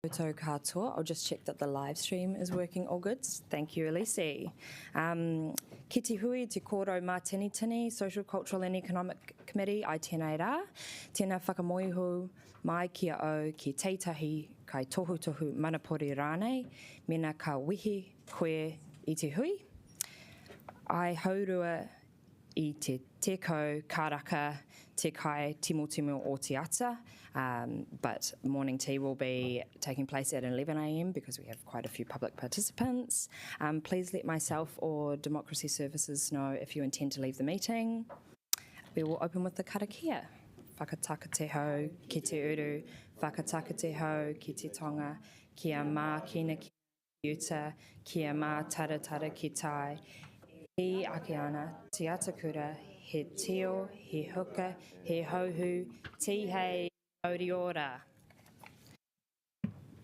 Koutou katoa. I'll just check that the live stream is working all good. Thank you, Elise. Ki te hui te Kōrau Mātinitini, Social, Cultural and Economic Committee, ai tēnei rā. Tēnā whakamoihu mai kia au ki teitahi kai tohu manapori rānei, mena ka wihi koe i te hui. Ai haurua I te tekau karaka te kai timo o te ata, but morning tea will be taking place at 11 a.m. because we have quite a few public participants. Please let myself or Democracy Services know if you intend to leave the meeting. We will open with the karakia. Whakatakateho ki te uru, whakatakateho ki te tonga, kia mā kina ki uta, kia mā taratara ki tai, he ake ana, te atakura, he teo, he huka, he hauhu, ti hei, hauri ora.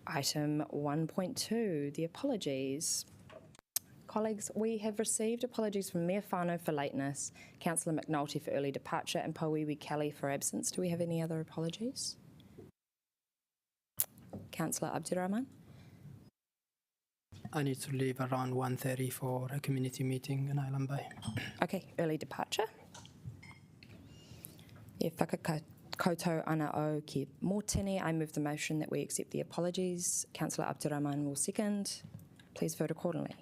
Item 1.2, the apologies. Colleagues, we have received apologies from Mayor Whānau for lateness, Councillor McNulty for early departure and Pauiwi Kelly for absence. Do we have any other apologies? Councillor Abdirahman? I need to leave around 1:30 for a community meeting in Island Bay. Okay, early departure. E whakakoutou ana o ki mōtini. I move the motion that we accept the apologies. Councillor Abdirahman will second. Please vote accordingly.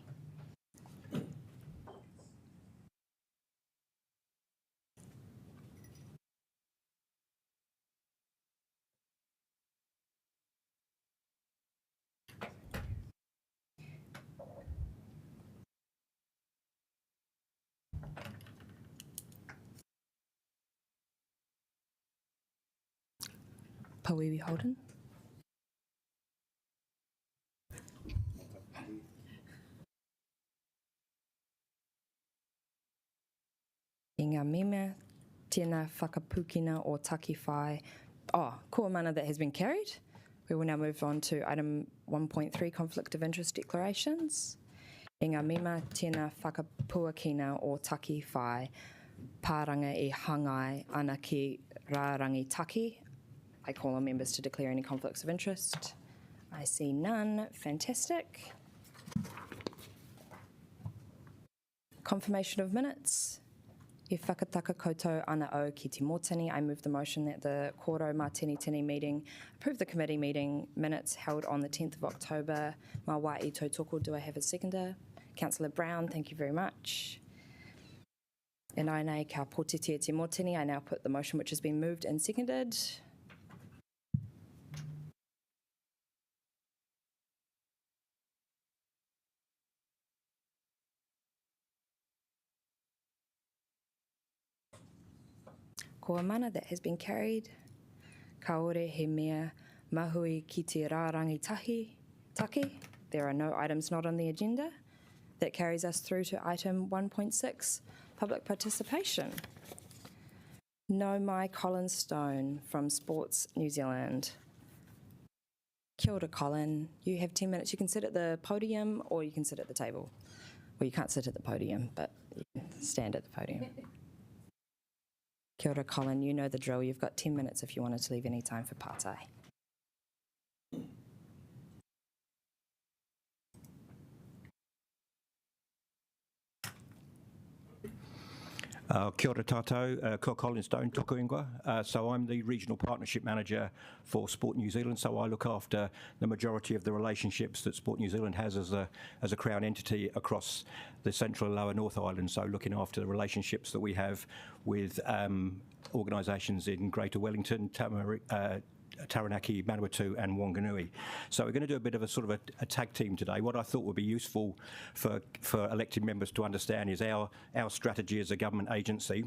Pauiwi Holden. I ngā meme, tēnā whakapukina o taki whai. Kua mana that has been carried. We will now move on to item 1.3, conflict of interest declarations. I ngā meme, tēnā whakapuakina o taki whai. Pāranga e hangai ana ki rārangi taki. I call on members to declare any conflicts of interest. I see none. Fantastic. Confirmation of minutes. E whakataka koutou ana o ki te mōtini. I move the motion that the Kōrau Mātinitini meeting approve the committee meeting minutes held on the 10th of October. Mā wā I tautoko. Do I have a seconder? Councillor Brown, thank you very much. And I nei ka pōtitia te mōtini. I now put the motion which has been moved and seconded. Kua mana, that has been carried. Kaore he mea mahui ki te rārangi taki. There are no items not on the agenda. That carries us through to item 1.6, public participation. No Mai Colin Stone from Sports New Zealand. Kia ora, Colin. You have 10 minutes. You can sit at the podium or you can sit at the table. Well, you can't sit at the podium, but you can stand at the podium. Kia ora, Colin. You know the drill. You've got 10 minutes if you wanted to leave any time for partai. Kia ora tātou, ko Colin Stone, tōku ingoa. So I'm the Regional Partnership Manager for Sport New Zealand, so I look after the majority of the relationships that Sport New Zealand has as a Crown entity across the Central and Lower North Island, so looking after the relationships that we have with organisations in Greater Wellington, Taranaki, Manawatu and Wanganui. So we're going to do a bit of a tag team today. What I thought would be useful for elected members to understand is our strategy as a government agency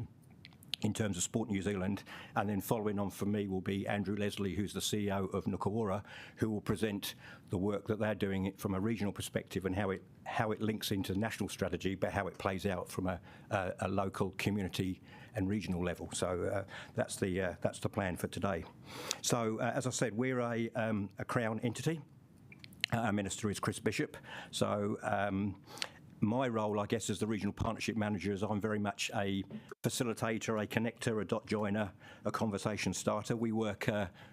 in terms of Sport New Zealand, and then following on from me will be Andrew Leslie, who's the CEO of Nukuora, who will present the work that they're doing from a regional perspective and how it links into national strategy, but how it plays out from a local community and regional level. So that's the plan for today. So as I said, we're a Crown entity. Our Minister is Chris Bishop. So my role, I guess, as the regional partnership manager is I'm very much a facilitator, a connector, a dot joiner, a conversation starter. We work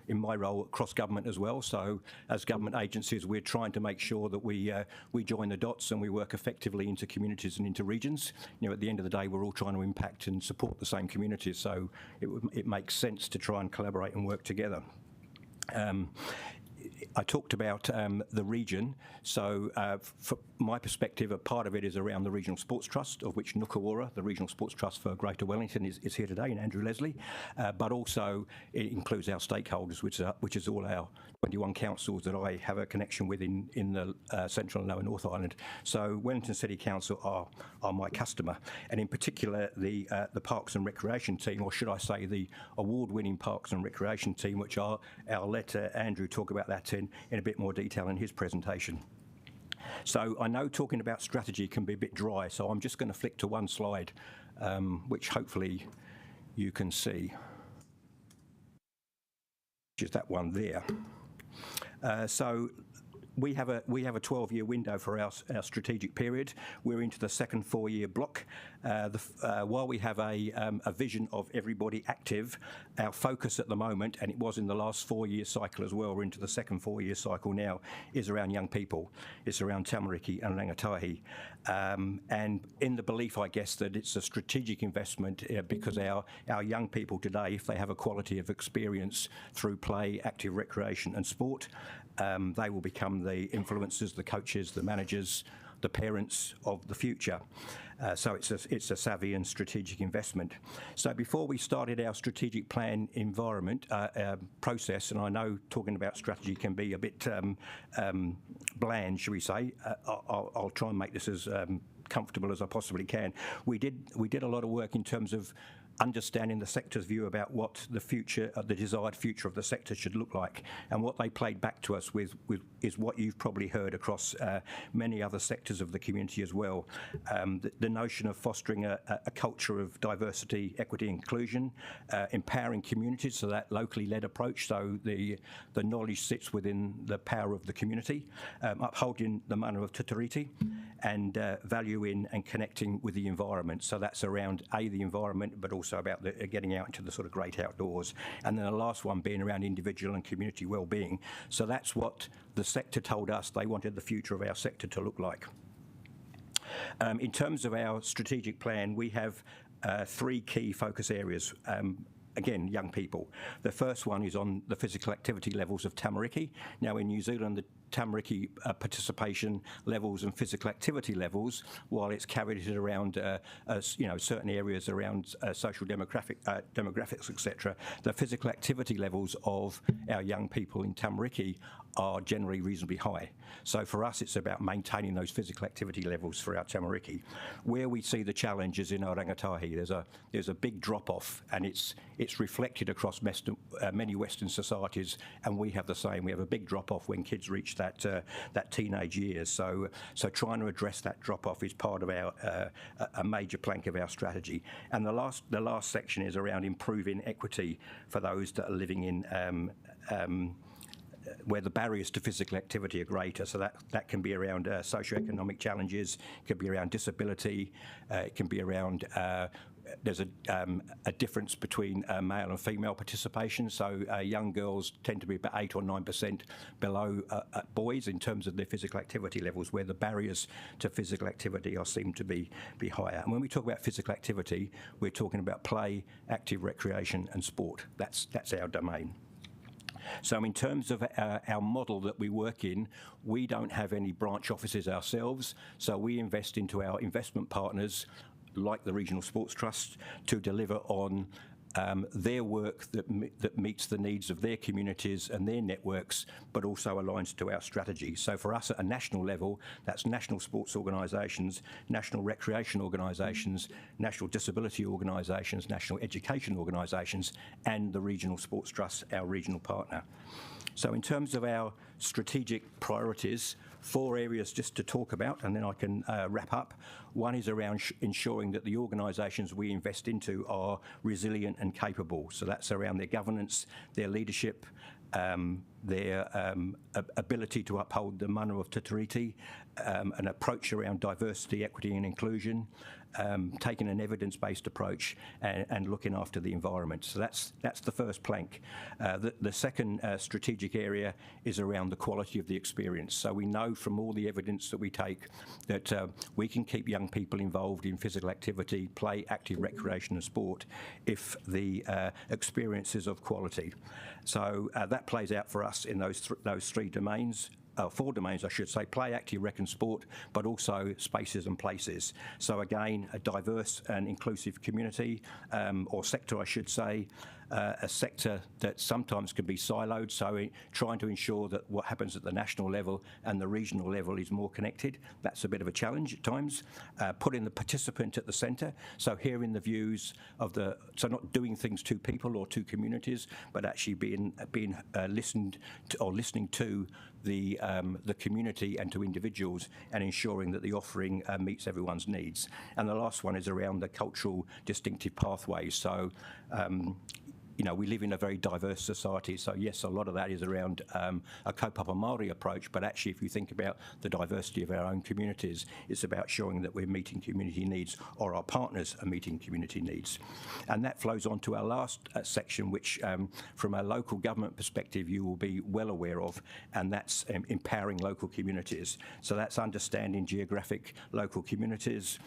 in my role across government as well. So as government agencies, we're trying to make sure that we join the dots and we work effectively into communities and into regions. You know, at the end of the day, we're all trying to impact and support the same communities. So it makes sense to try and collaborate and work together. I talked about the region, so from my perspective, a part of it is around the Regional Sports Trust, of which Nukuora, the Regional Sports Trust for Greater Wellington, is here today, and Andrew Leslie, but also it includes our stakeholders, which is all our 21 councils that I have a connection with in the Central and Lower North Island. So Wellington City Council are my customer, and in particular the Parks and Recreation team, or should I say the award-winning Parks and Recreation team, which I'll let Andrew talk about that in a bit more detail in his presentation. So I know talking about strategy can be a bit dry, so I'm just going to flick to one slide, which hopefully you can see, which is that one there. So we have a 12-year window for our strategic period. We're into the second 4-year block. While we have a vision of everybody active, our focus at the moment, and it was in the last 4-year cycle as well, we're into the second 4-year cycle now, is around young people. It's around Tamariki and Rangatahi. And in the belief, I guess, that it's a strategic investment because our young people today, if they have a quality of experience through play, active recreation and sport, they will become the influencers, the coaches, the managers, the parents of the future. So it's a savvy and strategic investment. So before we started our strategic plan environment process, and I know talking about strategy can be a bit bland, shall we say, I'll try and make this as comfortable as I possibly can. We did a lot of work in terms of understanding the sector's view about what the future, the desired future of the sector should look like. And what they played back to us with is what you've probably heard across many other sectors of the community as well. The notion of fostering a culture of diversity, equity, inclusion, empowering communities, so that locally led approach, so the knowledge sits within the power of the community, upholding the mana of tutariti, and valuing and connecting with the environment. So that's around the environment, but also about getting out into the sort of great outdoors. And then the last one being around individual and community well-being. So that's what the sector told us they wanted the future of our sector to look like. In terms of our strategic plan, we have 3 key focus areas. Again, young people. The first one is on the physical activity levels of Tamariki. Now, in New Zealand, the Tamariki participation levels and physical activity levels, while it's carried around certain areas around social demographics, etc., the physical activity levels of our young people in Tamariki are generally reasonably high. So for us, it's about maintaining those physical activity levels for our Tamariki. Where we see the challenge is in our Rangatahi. There's a big drop-off, and it's reflected across many Western societies, and we have the same. We have a big drop-off when kids reach that teenage years. So trying to address that drop-off is part of our a major plank of our strategy. And the last section is around improving equity for those that are living in where the barriers to physical activity are greater. So that can be around socioeconomic challenges, it can be around disability, it can be around there's a difference between male and female participation. So young girls tend to be about 8 or 9% below boys in terms of their physical activity levels, where the barriers to physical activity are seen to be higher. And when we talk about physical activity, we're talking about play, active recreation and sport. That's our domain. So in terms of our model that we work in, we don't have any branch offices ourselves, so we invest into our investment partners, like the Regional Sports Trust, to deliver on their work that meets the needs of their communities and their networks, but also aligns to our strategy. So for us at a national level, that's national sports organisations, national recreation organisations, national disability organisations, national education organisations, and the Regional Sports Trust, our regional partner. So in terms of our strategic priorities, 4 areas just to talk about, and then I can wrap up. One is around ensuring that the organisations we invest into are resilient and capable. So that's around their governance, their leadership, their ability to uphold the mana of Te Tiriti, an approach around diversity, equity and inclusion, taking an evidence-based approach and looking after the environment. So that's the first plank. The second strategic area is around the quality of the experience. So we know from all the evidence that we take that we can keep young people involved in physical activity, play, active recreation and sport if the experience is of quality. So that plays out for us in those three domains. 4 domains, I should say: play, active, rec and sport, but also spaces and places. So again, a diverse and inclusive community, or sector, I should say, a sector that sometimes can be siloed, so trying to ensure that what happens at the national level and the regional level is more connected. That's a bit of a challenge at times. Putting the participant at the centre, so hearing the views of so not doing things to people or to communities, but actually being listened to, or listening to the community and to individuals, and ensuring that the offering meets everyone's needs. And the last one is around the cultural distinctive pathways. So we live in a very diverse society, so yes, a lot of that is around a kaupapa Māori approach, but actually if you think about the diversity of our own communities, it's about showing that we're meeting community needs, or our partners are meeting community needs. And that flows on to our last section, which from a local government perspective you will be well aware of, and that's empowering local communities. So that's understanding geographic local communities,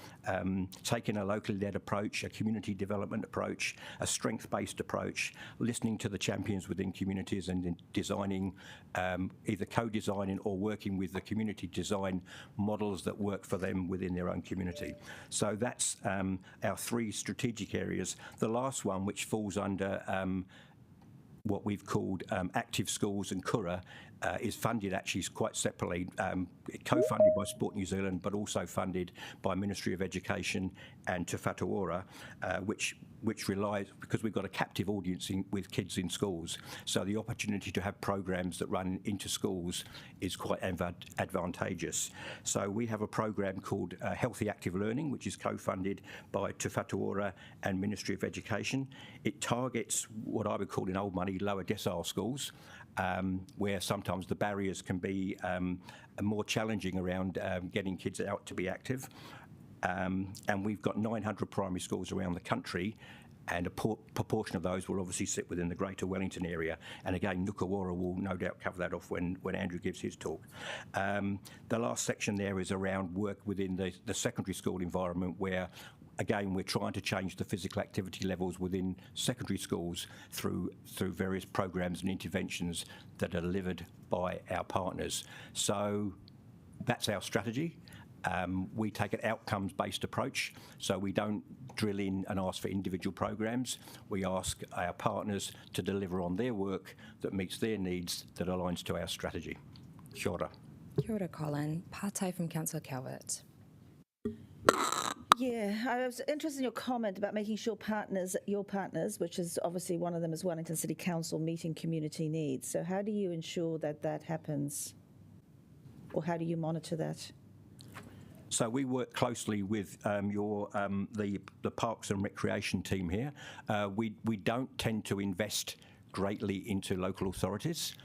taking a locally led approach, a community development approach, a strength-based approach, listening to the champions within communities and then designing, either co-designing or working with the community design models that work for them within their own community. So that's our 3 strategic areas. The last one, which falls under what we've called active schools and kura, is funded actually quite separately, co-funded by Sport New Zealand, but also funded by Ministry of Education and Te Whatu Ora, which relies, because we've got a captive audience with kids in schools, so the opportunity to have programs that run into schools is quite advantageous. So we have a program called Healthy Active Learning, which is co-funded by Te Whatu Ora and Ministry of Education. It targets what I would call in old money lower decile schools, where sometimes the barriers can be more challenging around getting kids out to be active. And we've got 900 primary schools around the country, and a proportion of those will obviously sit within the Greater Wellington area. And again, Nukawara will no doubt cover that off when Andrew gives his talk. The last section there is around work within the secondary school environment, where again, we're trying to change the physical activity levels within secondary schools through various programs and interventions that are delivered by our partners. So that's our strategy. We take an outcomes-based approach, so we don't drill in and ask for individual programs. We ask our partners to deliver on their work that meets their needs, that aligns to our strategy. Kia ora. Kia ora, Colin. Pātai from Councillor Calvert. Yeah, I was interested in your comment about making sure your partners, which is obviously one of them is Wellington City Council, meeting community needs. So how do you ensure that happens, or how do you monitor that? So we work closely with the Parks and Recreation team here. We don't tend to invest greatly into local authorities.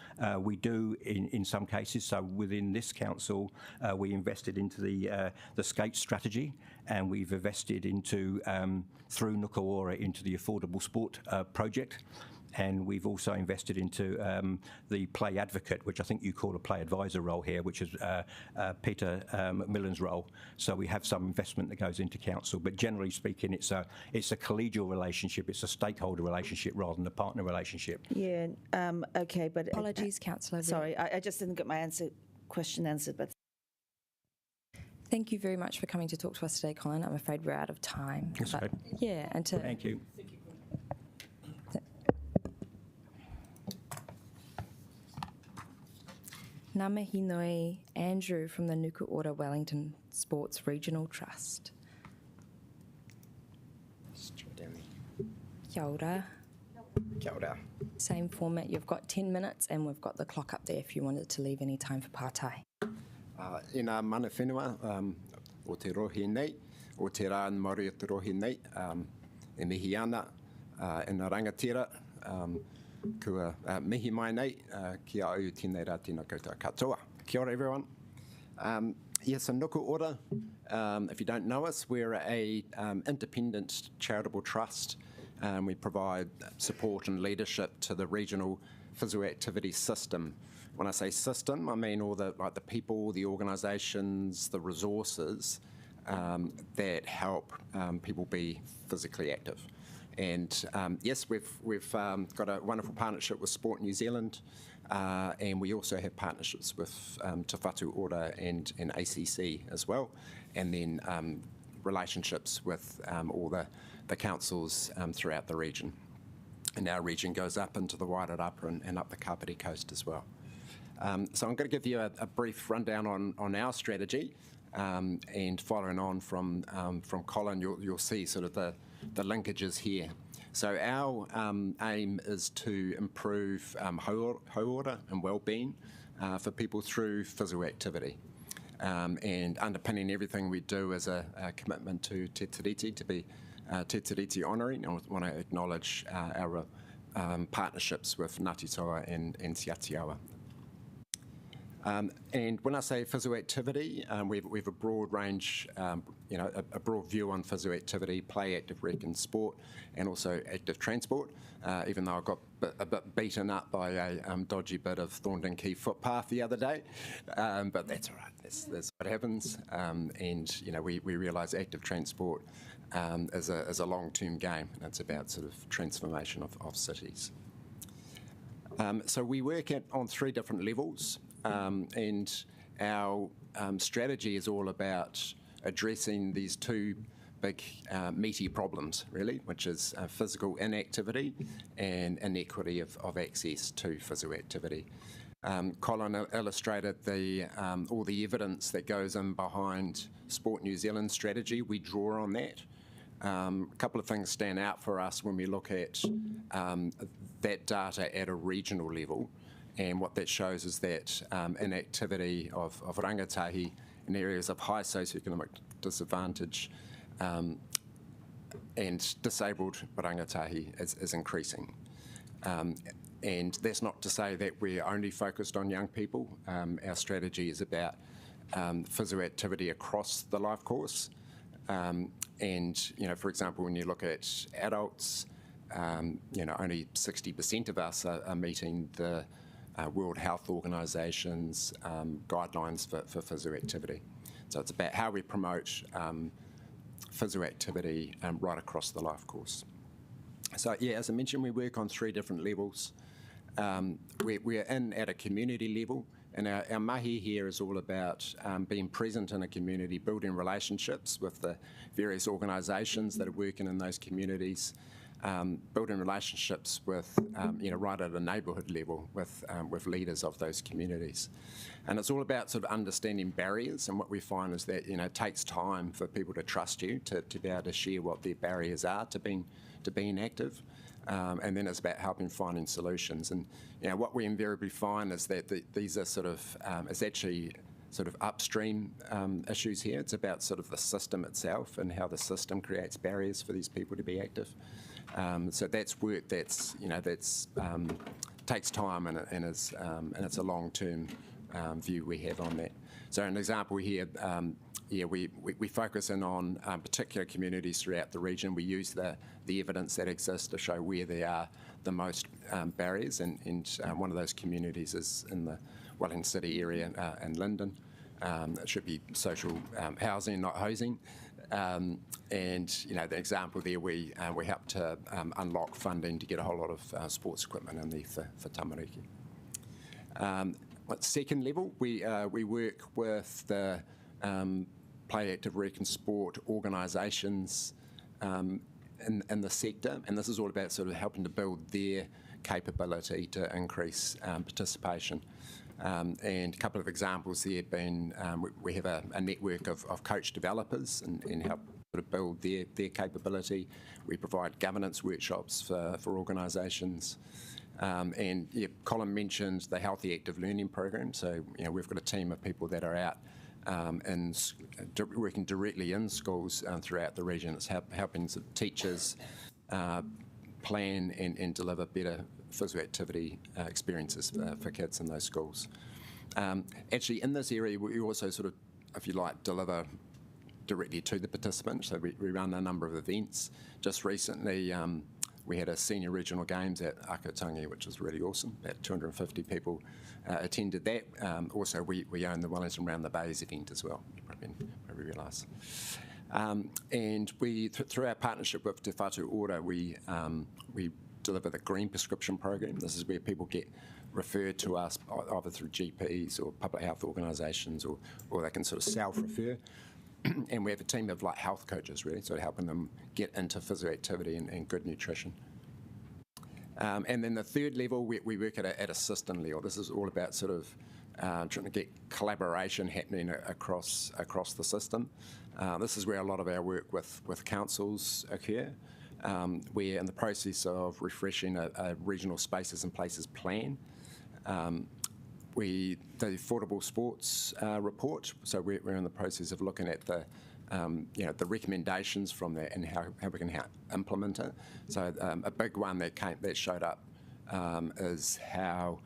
We do in some cases. So within this council, we invested into the skate strategy, and we've invested into through Nukawara into the affordable sport project. And we've also invested into the play advocate, which I think you call a play advisor role here, which is Peter McMillan's role. So we have some investment that goes into council, but generally speaking, it's a collegial relationship, it's a stakeholder relationship rather than a partner relationship. Yeah, okay, but Apologies, Councillor. Sorry, I just didn't get my question answered, but. Thank you very much for coming to talk to us today, Colin. I'm afraid we're out of time. That's okay. Yeah, and to Thank you. Ngā mihi nui, Andrew from the Nuku'ora Wellington Sports Regional Trust. Kia ora. Kia ora. Same format, you've got 10 minutes and we've got the clock up there if you wanted to leave any time for pātai. I ngā mana whenua o te rohi nei, o te rā Māori o te rohi nei, e mihi ana, e ngā rangatira, Kua mihi mai nei, kia au tēnei rā tēnā koutou katoa. Kia ora, everyone. Yes, a nuku ora. If you don't know us, we're a independent charitable trust. We provide support and leadership to the regional physical activity system. When I say system, I mean all the people, the organisations, the resources that help people be physically active. And yes, we've got a wonderful partnership with Sport New Zealand, and we also have partnerships with Te Whatu Ora and ACC as well, and then relationships with all the councils throughout the region. And our region goes up into the Wairarapa and up the Kapiti coast as well. So I'm going to give you a brief rundown on our strategy, and following on from Colin, you'll see sort of the linkages here. So our aim is to improve hauora and well-being for people through physical activity. And underpinning everything we do is a commitment to Te Tiriti, to be Te Tiriti honouring. I want to acknowledge our partnerships with Ngāti Toa and Siatiawa. And when I say physical activity, we have a broad range, a broad view on physical activity, play, active rec and sport, and also active transport, even though I got a bit beaten up by a dodgy bit of Thorndon Quay footpath the other day. But that's all right, that's what happens. And we realise active transport is a long-term game, and it's about sort of transformation of cities. So we work on 3 different levels. And our strategy is all about addressing these 2 big meaty problems, really, which is physical inactivity and inequity of access to physical activity. Colin illustrated all the evidence that goes in behind Sport New Zealand's strategy. We draw on that. A couple of things stand out for us when we look at that data at a regional level. And what that shows is that inactivity of rangatahi in areas of high socioeconomic disadvantage and disabled rangatahi is increasing. And that's not to say that we're only focused on young people. Our strategy is about physical activity across the life course. And, for example, when you look at adults, only 60% of us are meeting the World Health Organisation's guidelines for physical activity. So it's about how we promote physical activity right across the life course. So yeah, as I mentioned, we work on 3 different levels. We're in at a community level, and our mahi here is all about being present in a community, building relationships with the various organisations that are working in those communities, building relationships with, right at a neighbourhood level with leaders of those communities. And it's all about sort of understanding barriers, and what we find is that, it takes time for people to trust you, to be able to share what their barriers are to being active. And then it's about helping finding solutions. And, what we invariably find is that these are sort of, it's actually sort of upstream issues here. It's about sort of the system itself and how the system creates barriers for these people to be active. So that's work that's takes time, and it's a long-term view we have on that. So an example here, we focus in on particular communities throughout the region. We use the evidence that exists to show where there are the most barriers, and one of those communities is in the Wellington City area in Linden. It should be social housing, not hosing. And the example there, we helped to unlock funding to get a whole lot of sports equipment in there for tamariki. At second level, we work with the play, active rec and sport organisations in the sector, and this is all about sort of helping to build their capability to increase participation. And a couple of examples there have been, we have a network of coach developers and help sort of build their capability. We provide governance workshops for organisations. And Colin mentioned the Healthy Active Learning Program. So, we've got a team of people that are out and working directly in schools throughout the region. It's helping teachers plan and deliver better physical activity experiences for kids in those schools. Actually, in this area, we also sort of, if you like, deliver directly to the participant. So we run a number of events. Just recently, we had a senior regional games at Akatangi, which was really awesome. About 250 people attended that. Also, we own the Wellington Round the Bays event as well, you probably realise. And we, through our partnership with Te Whatu Ora, we deliver the Green Prescription Program. This is where people get referred to us either through GPs or public health organisations, or they can sort of self-refer. And we have a team of like health coaches, really, so helping them get into physical activity and good nutrition. And then the third level, we work at a system level. This is all about sort of trying to get collaboration happening across the system. This is where a lot of our work with councils occur. We're in the process of refreshing a regional spaces and places plan. The Affordable Sports report, so we're in the process of looking at the recommendations from that and how we can implement it. So a big one that showed up is how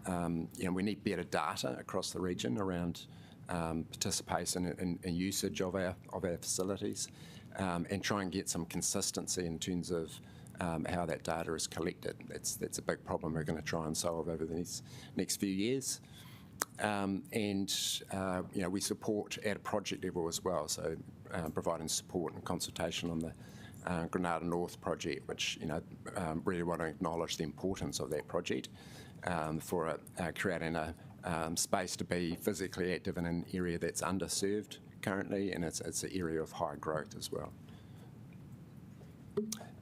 we need better data across the region around participation and usage of our facilities, and try and get some consistency in terms of how that data is collected. That's a big problem we're going to try and solve over the next few years. We support at a project level as well, so providing support and consultation on the Granada North project, which really want to acknowledge the importance of that project for creating a space to be physically active in an area that's underserved currently, and it's an area of high growth as well.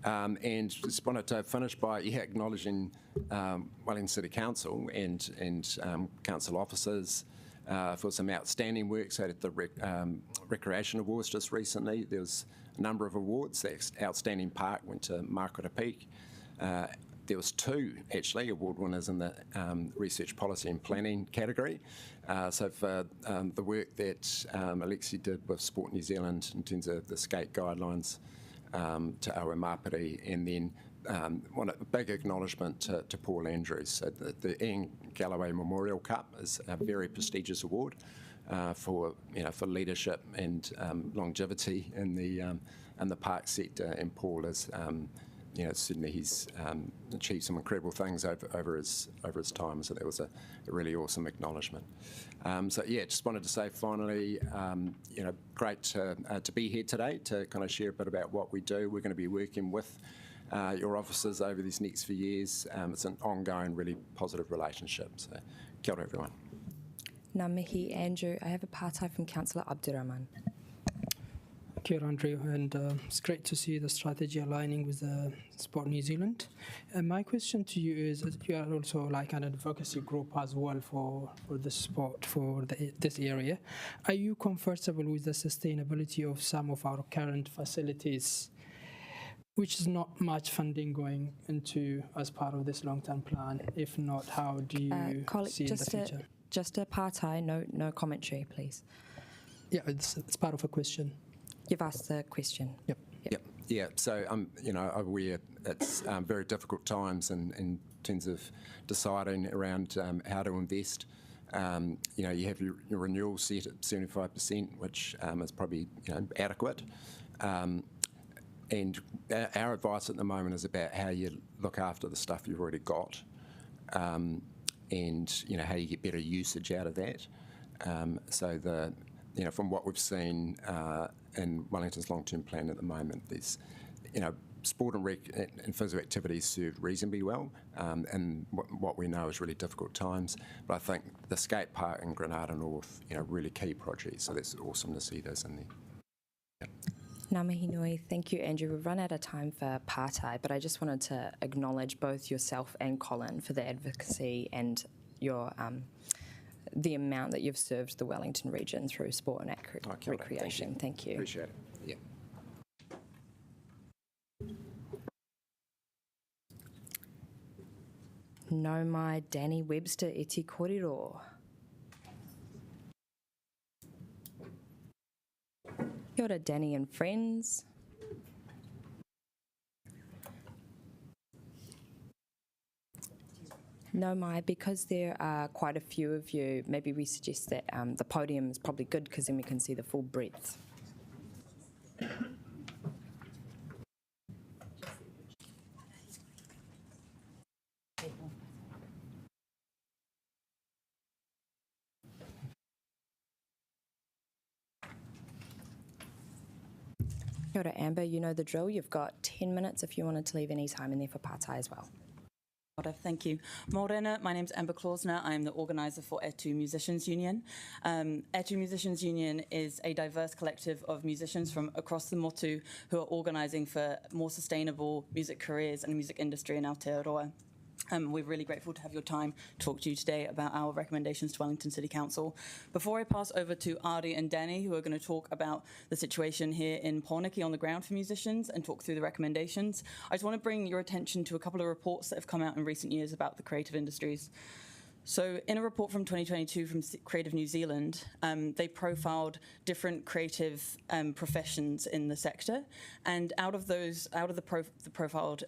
And just wanted to finish by acknowledging Wellington City Council and council officers for some outstanding work. So at the Recreation Awards just recently, there was a number of awards. The Outstanding Park went to Margaret Peak. There was 2, actually, award winners in the Research Policy and Planning category. So for the work that Alexi did with Sport New Zealand in terms of the skate guidelines, to Aua Mapiri, and then a big acknowledgement to Paul Andrews. So the Ian Galloway Memorial Cup is a very prestigious award for leadership and longevity in the park sector, and Paul is certainly he's achieved some incredible things over his time. So that was a really awesome acknowledgement. Just wanted to say finally, great to be here today to kind of share a bit about what we do. We're going to be working with your officers over these next few years. It's an ongoing, really positive relationship. So kia ora, everyone. Ngā mihi, Andrew. I have a pātai from Councillor Abdurrahman. Kia ora, Andrew, and it's great to see the strategy aligning with Sport New Zealand. My question to you is, you are also like an advocacy group as well for the sport, for this area. Are you comfortable with the sustainability of some of our current facilities, which is not much funding going into as part of this long-term plan? If not, how do you see in the future? Just a pātai, no commentary, please. Yeah, it's part of a question. You've asked the question. Yep. Yeah. So I'm aware it's very difficult times in terms of deciding around how to invest. You have your renewal set at 75%, which is probably adequate. And our advice at the moment is about how you look after the stuff you've already got, and how you get better usage out of that. From what we've seen in Wellington's long-term plan at the moment, there's, sport and physical activities served reasonably well, and what we know is really difficult times. But I think the skate park in Granada North, really key projects. So that's awesome to see those in there. Yeah. Ngā mihi nui. Thank you, Andrew. We've run out of time for pātai, but I just wanted to acknowledge both yourself and Colin for the advocacy and your the amount that you've served the Wellington region through sport and recreation. Thank you. Appreciate it. Yeah. No mai Danny Webster iti kōrero. Kia ora, Danny and friends. No, Mai, because there are quite a few of you, maybe we suggest that the podium is probably good because then we can see the full breadth. Kia ora, Amber, you know the drill. You've got 10 minutes if you wanted to leave any time in there for partai as well. Thank you. Morena, my name's Amber Klausner. I am the organiser for Etu Musicians Union. Etu Musicians Union is a diverse collective of musicians from across the motu who are organising for more sustainable music careers and music industry in Aotearoa. We're really grateful to have your time to talk to you today about our recommendations to Wellington City Council. Before I pass over to Ari and Danny, who are going to talk about the situation here in Pōneke on the ground for musicians and talk through the recommendations, I just want to bring your attention to a couple of reports that have come out in recent years about the creative industries. So in a report from 2022 from Creative New Zealand, they profiled different creative professions in the sector, and out of the profiled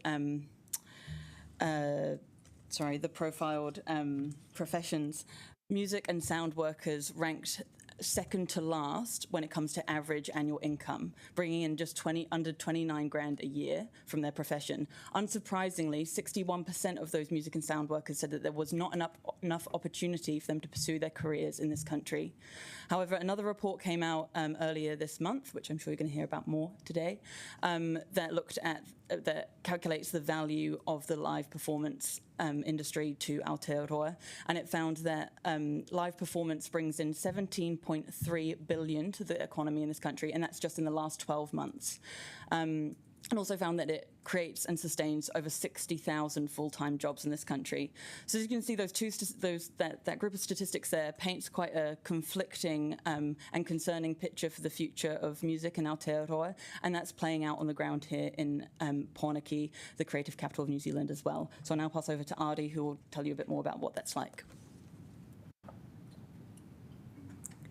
professions, music and sound workers ranked second to last when it comes to average annual income, bringing in just under 29 grand a year from their profession. Unsurprisingly, 61% of those music and sound workers said that there was not enough opportunity for them to pursue their careers in this country. However, another report came out earlier this month, which I'm sure you're going to hear about more today, that calculates the value of the live performance industry to Aotearoa, and it found that live performance brings in 17.3 billion to the economy in this country, and that's just in the last 12 months. And also found that it creates and sustains over 60,000 full-time jobs in this country. So as you can see, that group of statistics there paints quite a conflicting and concerning picture for the future of music in Aotearoa, and that's playing out on the ground here in Pōneke, the creative capital of New Zealand as well. So I'll now pass over to Ari, who will tell you a bit more about what that's like.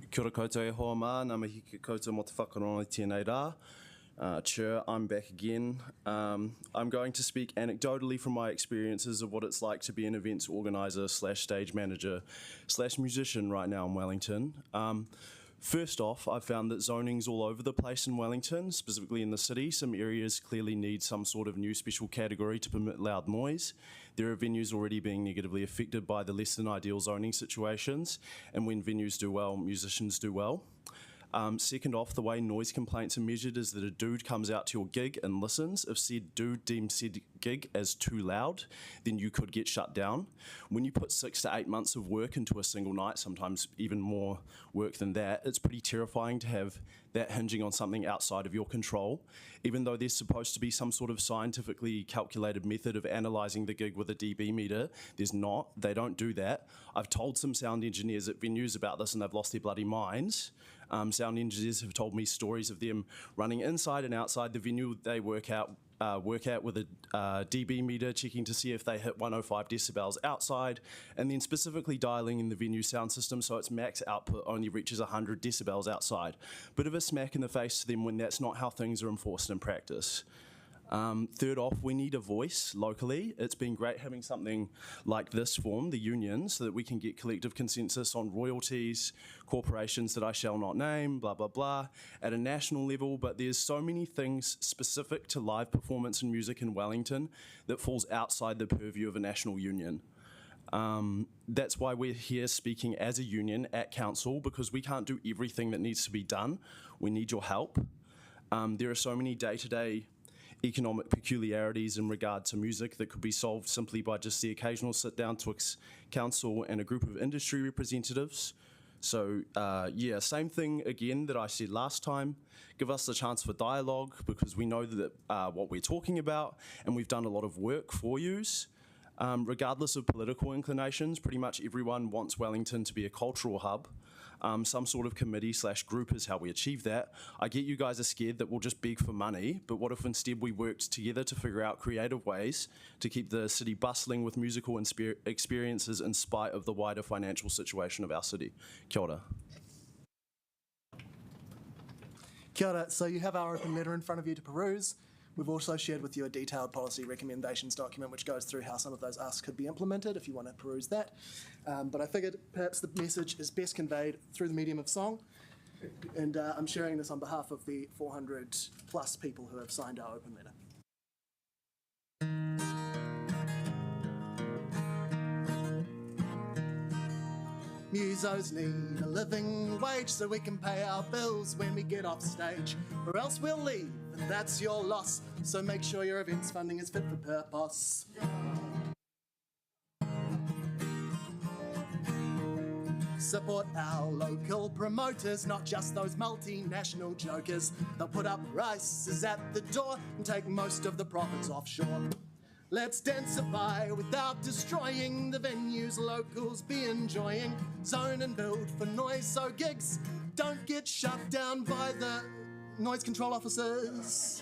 Kia ora koutou e hoa mā, ngā mihi ki koutou mo te whakarongo tēnei rā. Chair, I'm back again. I'm going to speak anecdotally from my experiences of what it's like to be an events organiser / stage manager / musician right now in Wellington. First off, I've found that zoning's all over the place in Wellington, specifically in the city. Some areas clearly need some sort of new special category to permit loud noise. There are venues already being negatively affected by the less than ideal zoning situations, and when venues do well, musicians do well. Second off, the way noise complaints are measured is that a dude comes out to your gig and listens. If said dude deems said gig as too loud, then you could get shut down. When you put 6 to 8 months of work into a single night, sometimes even more work than that, it's pretty terrifying to have that hinging on something outside of your control. Even though there's supposed to be some sort of scientifically calculated method of analysing the gig with a dB meter, there's not. They don't do that. I've told some sound engineers at venues about this and they've lost their bloody minds. Sound engineers have told me stories of them running inside and outside the venue they work out with a dB meter, checking to see if they hit 105 decibels outside, and then specifically dialing in the venue sound system so its max output only reaches 100 decibels outside. Bit of a smack in the face to them when that's not how things are enforced in practice. Third off, we need a voice locally. It's been great having something like this form, the union, so that we can get collective consensus on royalties, corporations that I shall not name, blah, blah, blah, at a national level, but there's so many things specific to live performance and music in Wellington that falls outside the purview of a national union. That's why we're here speaking as a union at council, because we can't do everything that needs to be done. We need your help. There are so many day-to-day economic peculiarities in regard to music that could be solved simply by just the occasional sit down twixt council and a group of industry representatives. So yeah, same thing again that I said last time. Give us the chance for dialogue, because we know that what we're talking about, and we've done a lot of work for yous. Regardless of political inclinations, pretty much everyone wants Wellington to be a cultural hub. Some sort of committee / group is how we achieve that. I get you guys are scared that we'll just beg for money, but what if instead we worked together to figure out creative ways to keep the city bustling with musical experiences in spite of the wider financial situation of our city? Kia ora. Kia ora. So you have our open letter in front of you to peruse. We've also shared with you a detailed policy recommendations document which goes through how some of those asks could be implemented if you want to peruse that. But I figured perhaps the message is best conveyed through the medium of song. And I'm sharing this on behalf of the 400 plus people who have signed our open letter. Musos need a living wage so we can pay our bills when we get off stage, or else we'll leave, and that's your loss. So make sure your events funding is fit for purpose. Support our local promoters, not just those multinational jokers. They'll put up prices at the door and take most of the profits offshore. Let's densify without destroying the venues locals be enjoying. Zone and build for noise so gigs don't get shut down by the noise control officers.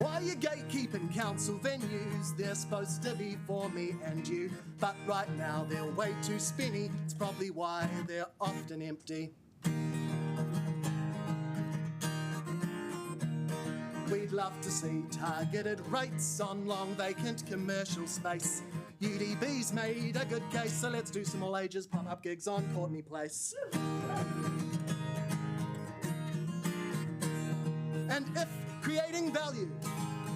Why are you gatekeeping council venues? They're supposed to be for me and you, but right now they're way too spinny. It's probably why they're often empty. We'd love to see targeted rates on long vacant commercial space. UDB's made a good case, so let's do some all ages pop-up gigs on Courtney Place. And if creating value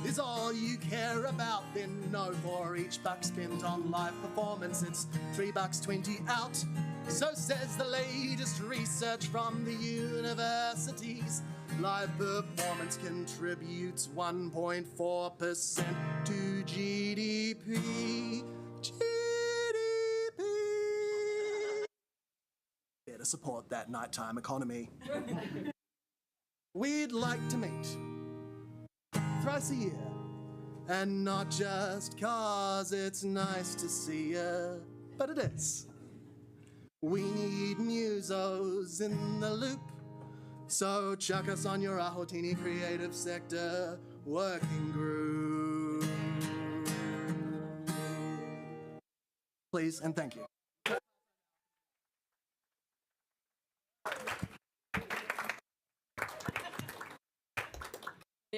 is all you care about, then no, for each buck spent on live performance, it's $3.20 out. So says the latest research from the universities. Live performance contributes 1.4% to GDP. Yeah, to support that nighttime economy. We'd like to meet thrice a year, and not just 'cause it's nice to see ya, but it is. We need musos in the loop, so chuck us on your Ahotini Creative Sector Working Group. Please and thank you.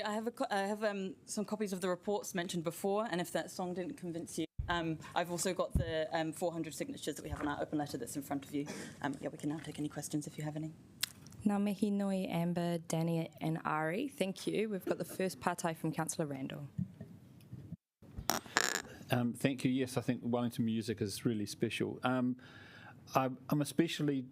I have some copies of the reports mentioned before, and if that song didn't convince you, I've also got the 400 signatures that we have on our open letter that's in front of you. Yeah, we can now take any questions if you have any. Ngā mihi nui, Amber, Danny and Ari. Thank you. We've got the first pātai from Councillor Randall. Thank you. Yes, I think Wellington music is really special. I'm especially,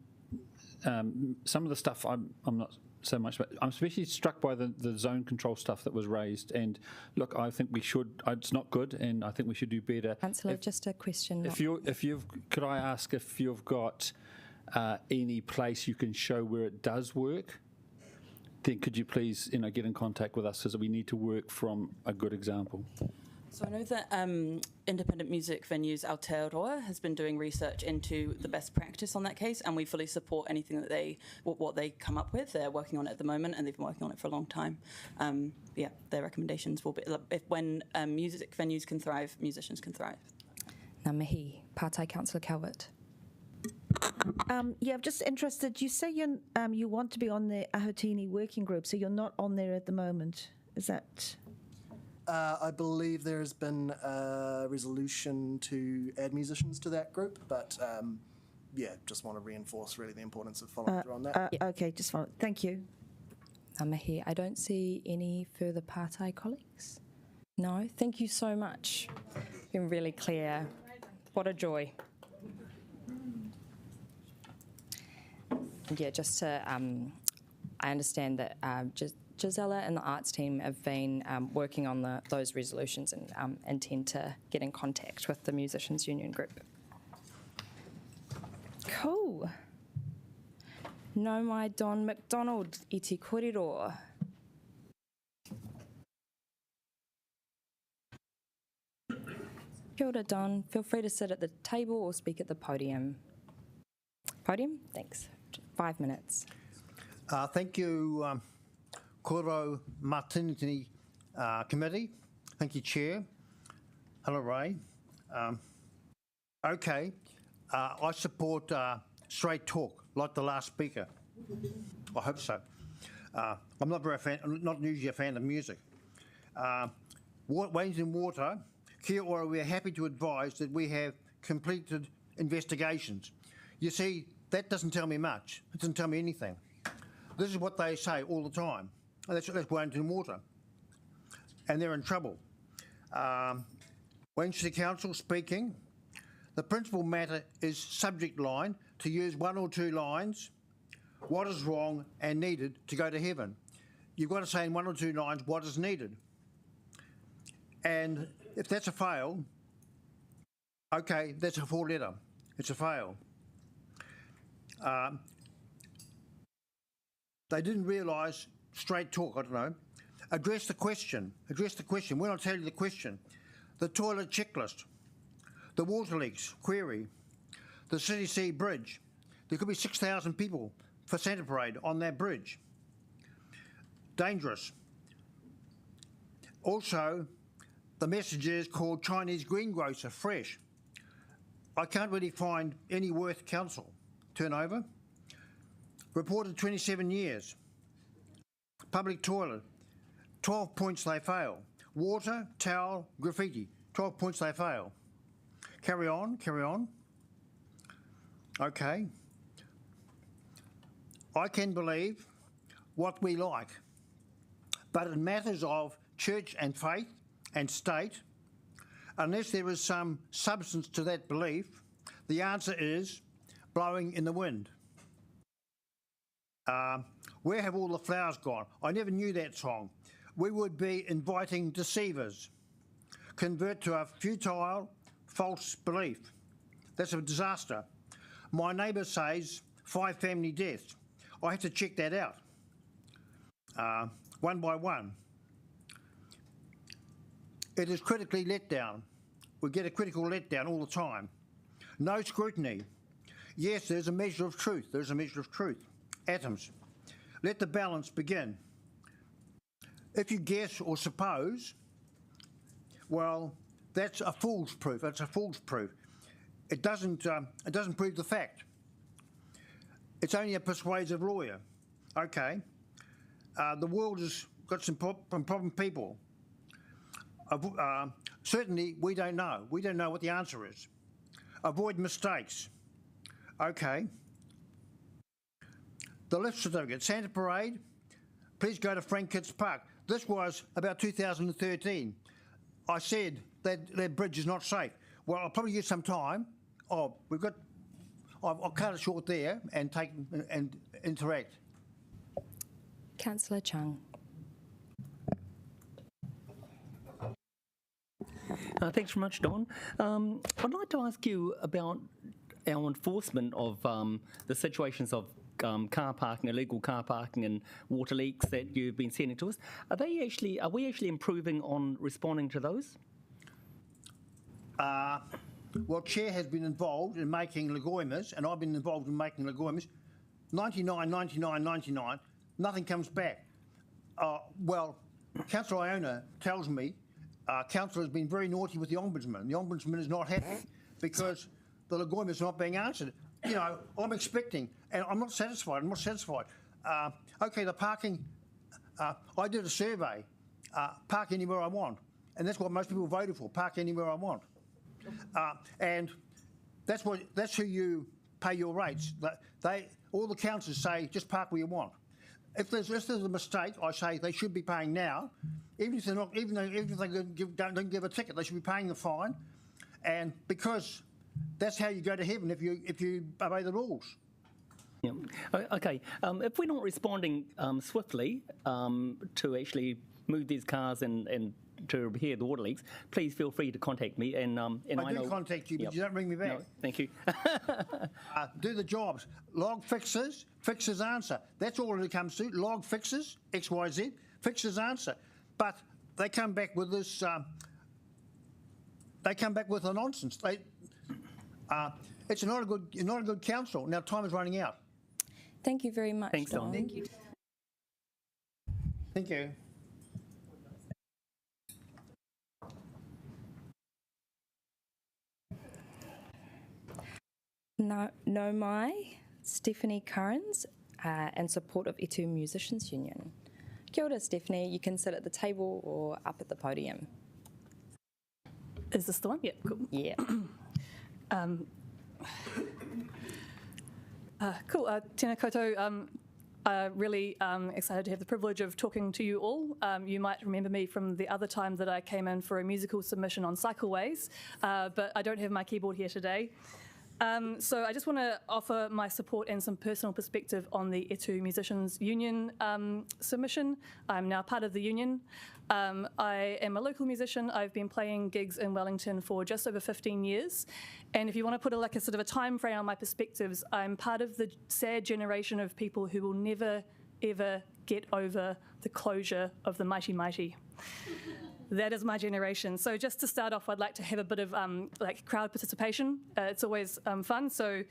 some of the stuff I'm not so much, but I'm especially struck by the zone control stuff that was raised. And look, I think we should, it's not good, and I think we should do better. Councillor, just a question. Could I ask if you've got any place you can show where it does work? Then could you please, get in contact with us, because we need to work from a good example. So I know that independent music venues Aotearoa has been doing research into the best practice on that case, and we fully support anything that what they come up with. They're working on it at the moment, and they've been working on it for a long time. Yeah, their recommendations will be when music venues can thrive, musicians can thrive. Ngā mihi, pātai Councillor Calvert. Yeah, I'm just interested. You say you want to be on the Ahotini working group, so you're not on there at the moment. Is that? I believe there has been a resolution to add musicians to that group, but yeah, just want to reinforce really the importance of following through on that. Okay, just follow. Thank you. Ngā mihi, I don't see any further pātai colleagues. No, thank you so much. Been really clear. What a joy. Yeah, just to, I understand that Gisela and the arts team have been working on those resolutions and intend to get in contact with the Musicians Union group. Cool. No mai Don McDonald i te kōrero. Kia ora, Don. Feel free to sit at the table or speak at the podium. Podium? Thanks. 5 minutes. Thank you, Kōrau Mātinitini Committee. Thank you, Chair. Hello, Ray. Okay, I support straight talk, like the last speaker. I hope so. I'm not usually a fan of music, Wellington Water, Kia ora, we are happy to advise that we have completed investigations. You see, that doesn't tell me much. It doesn't tell me anything. This is what they say all the time. That's Wellington Water. And they're in trouble. Wellington City Council speaking, the principal matter is subject line to use one or two lines, what is wrong and needed to go to heaven. You've got to say in one or two lines what is needed. And if that's a fail, okay, that's a 4-letter. It's a fail. They didn't realise, straight talk, I don't know. Address the question. Address the question. When I tell you the question, the toilet checklist, the water leaks, query, the City Sea Bridge. There could be 6,000 people for Santa Parade on that bridge. Dangerous. Also, the message is called Chinese greengrocer, fresh. I can't really find any worth council. Turnover. Reported 27 years. Public toilet, 12 points they fail. Water, towel, graffiti, 12 points they fail. Carry on, carry on. Okay. I can believe what we like, but in matters of church and faith and state, unless there is some substance to that belief, the answer is blowing in the wind. Where have all the flowers gone? I never knew that song. We would be inviting deceivers. Convert to a futile, false belief. That's a disaster. My neighbour says 5 family deaths. I have to check that out, one by one. It is critically let down. We get a critical letdown all the time. No scrutiny. Yes, there's a measure of truth. There's a measure of truth. Atoms. Let the balance begin. If you guess or suppose, well, that's a fool's proof. That's a fool's proof. It doesn't prove the fact. It's only a persuasive lawyer. Okay. The world has got some problem people. Certainly, we don't know. We don't know what the answer is. Avoid mistakes. Okay. The lift certificate, Santa Parade, please go to Frank Kitts Park. This was about 2013. I said that bridge is not safe. Well, I'll probably use some time. Oh, I'll cut it short there and interact. Councillor Chung. Thanks very much, Don. I'd like to ask you about our enforcement of the situations of car parking, illegal car parking and water leaks that you've been sending to us. Are we actually improving on responding to those? Well, Chair has been involved in making legoimas, and I've been involved in making legoimas. 99, 99, 99, nothing comes back. Well, Councillor Iona tells me Council has been very naughty with the Ombudsman. The Ombudsman is not happy because the legoimas are not being answered. You know, I'm expecting, and I'm not satisfied. I'm not satisfied. Okay, the parking, I did a survey, park anywhere I want, and that's what most people voted for, park anywhere I want. And that's who you pay your rates. All the councils say just park where you want. If there's a mistake, I say they should be paying now, even if they're not, even if they don't give a ticket, they should be paying the fine, and because that's how you go to heaven if you obey the rules. Yeah. Okay. If we're not responding swiftly to actually move these cars and to repair the water leaks, please feel free to contact me. And I do contact you, but you don't ring me back. No, thank you. Do the jobs. Log fixes, fixes answer. That's all it comes to. Log fixes, XYZ, fixes answer. But they come back with this. They come back with a nonsense. It's not a good council. Now time is running out. Thank you very much, Thanks, Don. Thank you. Thank you. No mai, Stephanie Currans, in support of Etu Musicians Union. Kia ora, Stephanie. You can sit at the table or up at the podium. Is this the one? Yeah, cool. Yeah. Cool. Tēnā koutou. Really excited to have the privilege of talking to you all. You might remember me from the other time that I came in for a musical submission on Cycleways, but I don't have my keyboard here today. So I just want to offer my support and some personal perspective on the Etu Musicians Union submission. I'm now part of the union. I am a local musician. I've been playing gigs in Wellington for just over 15 years. And if you want to put a sort of a time frame on my perspectives, I'm part of the sad generation of people who will never, ever get over the closure of the Mighty Mighty. That is my generation. So just to start off, I'd like to have a bit of crowd participation. It's always fun. So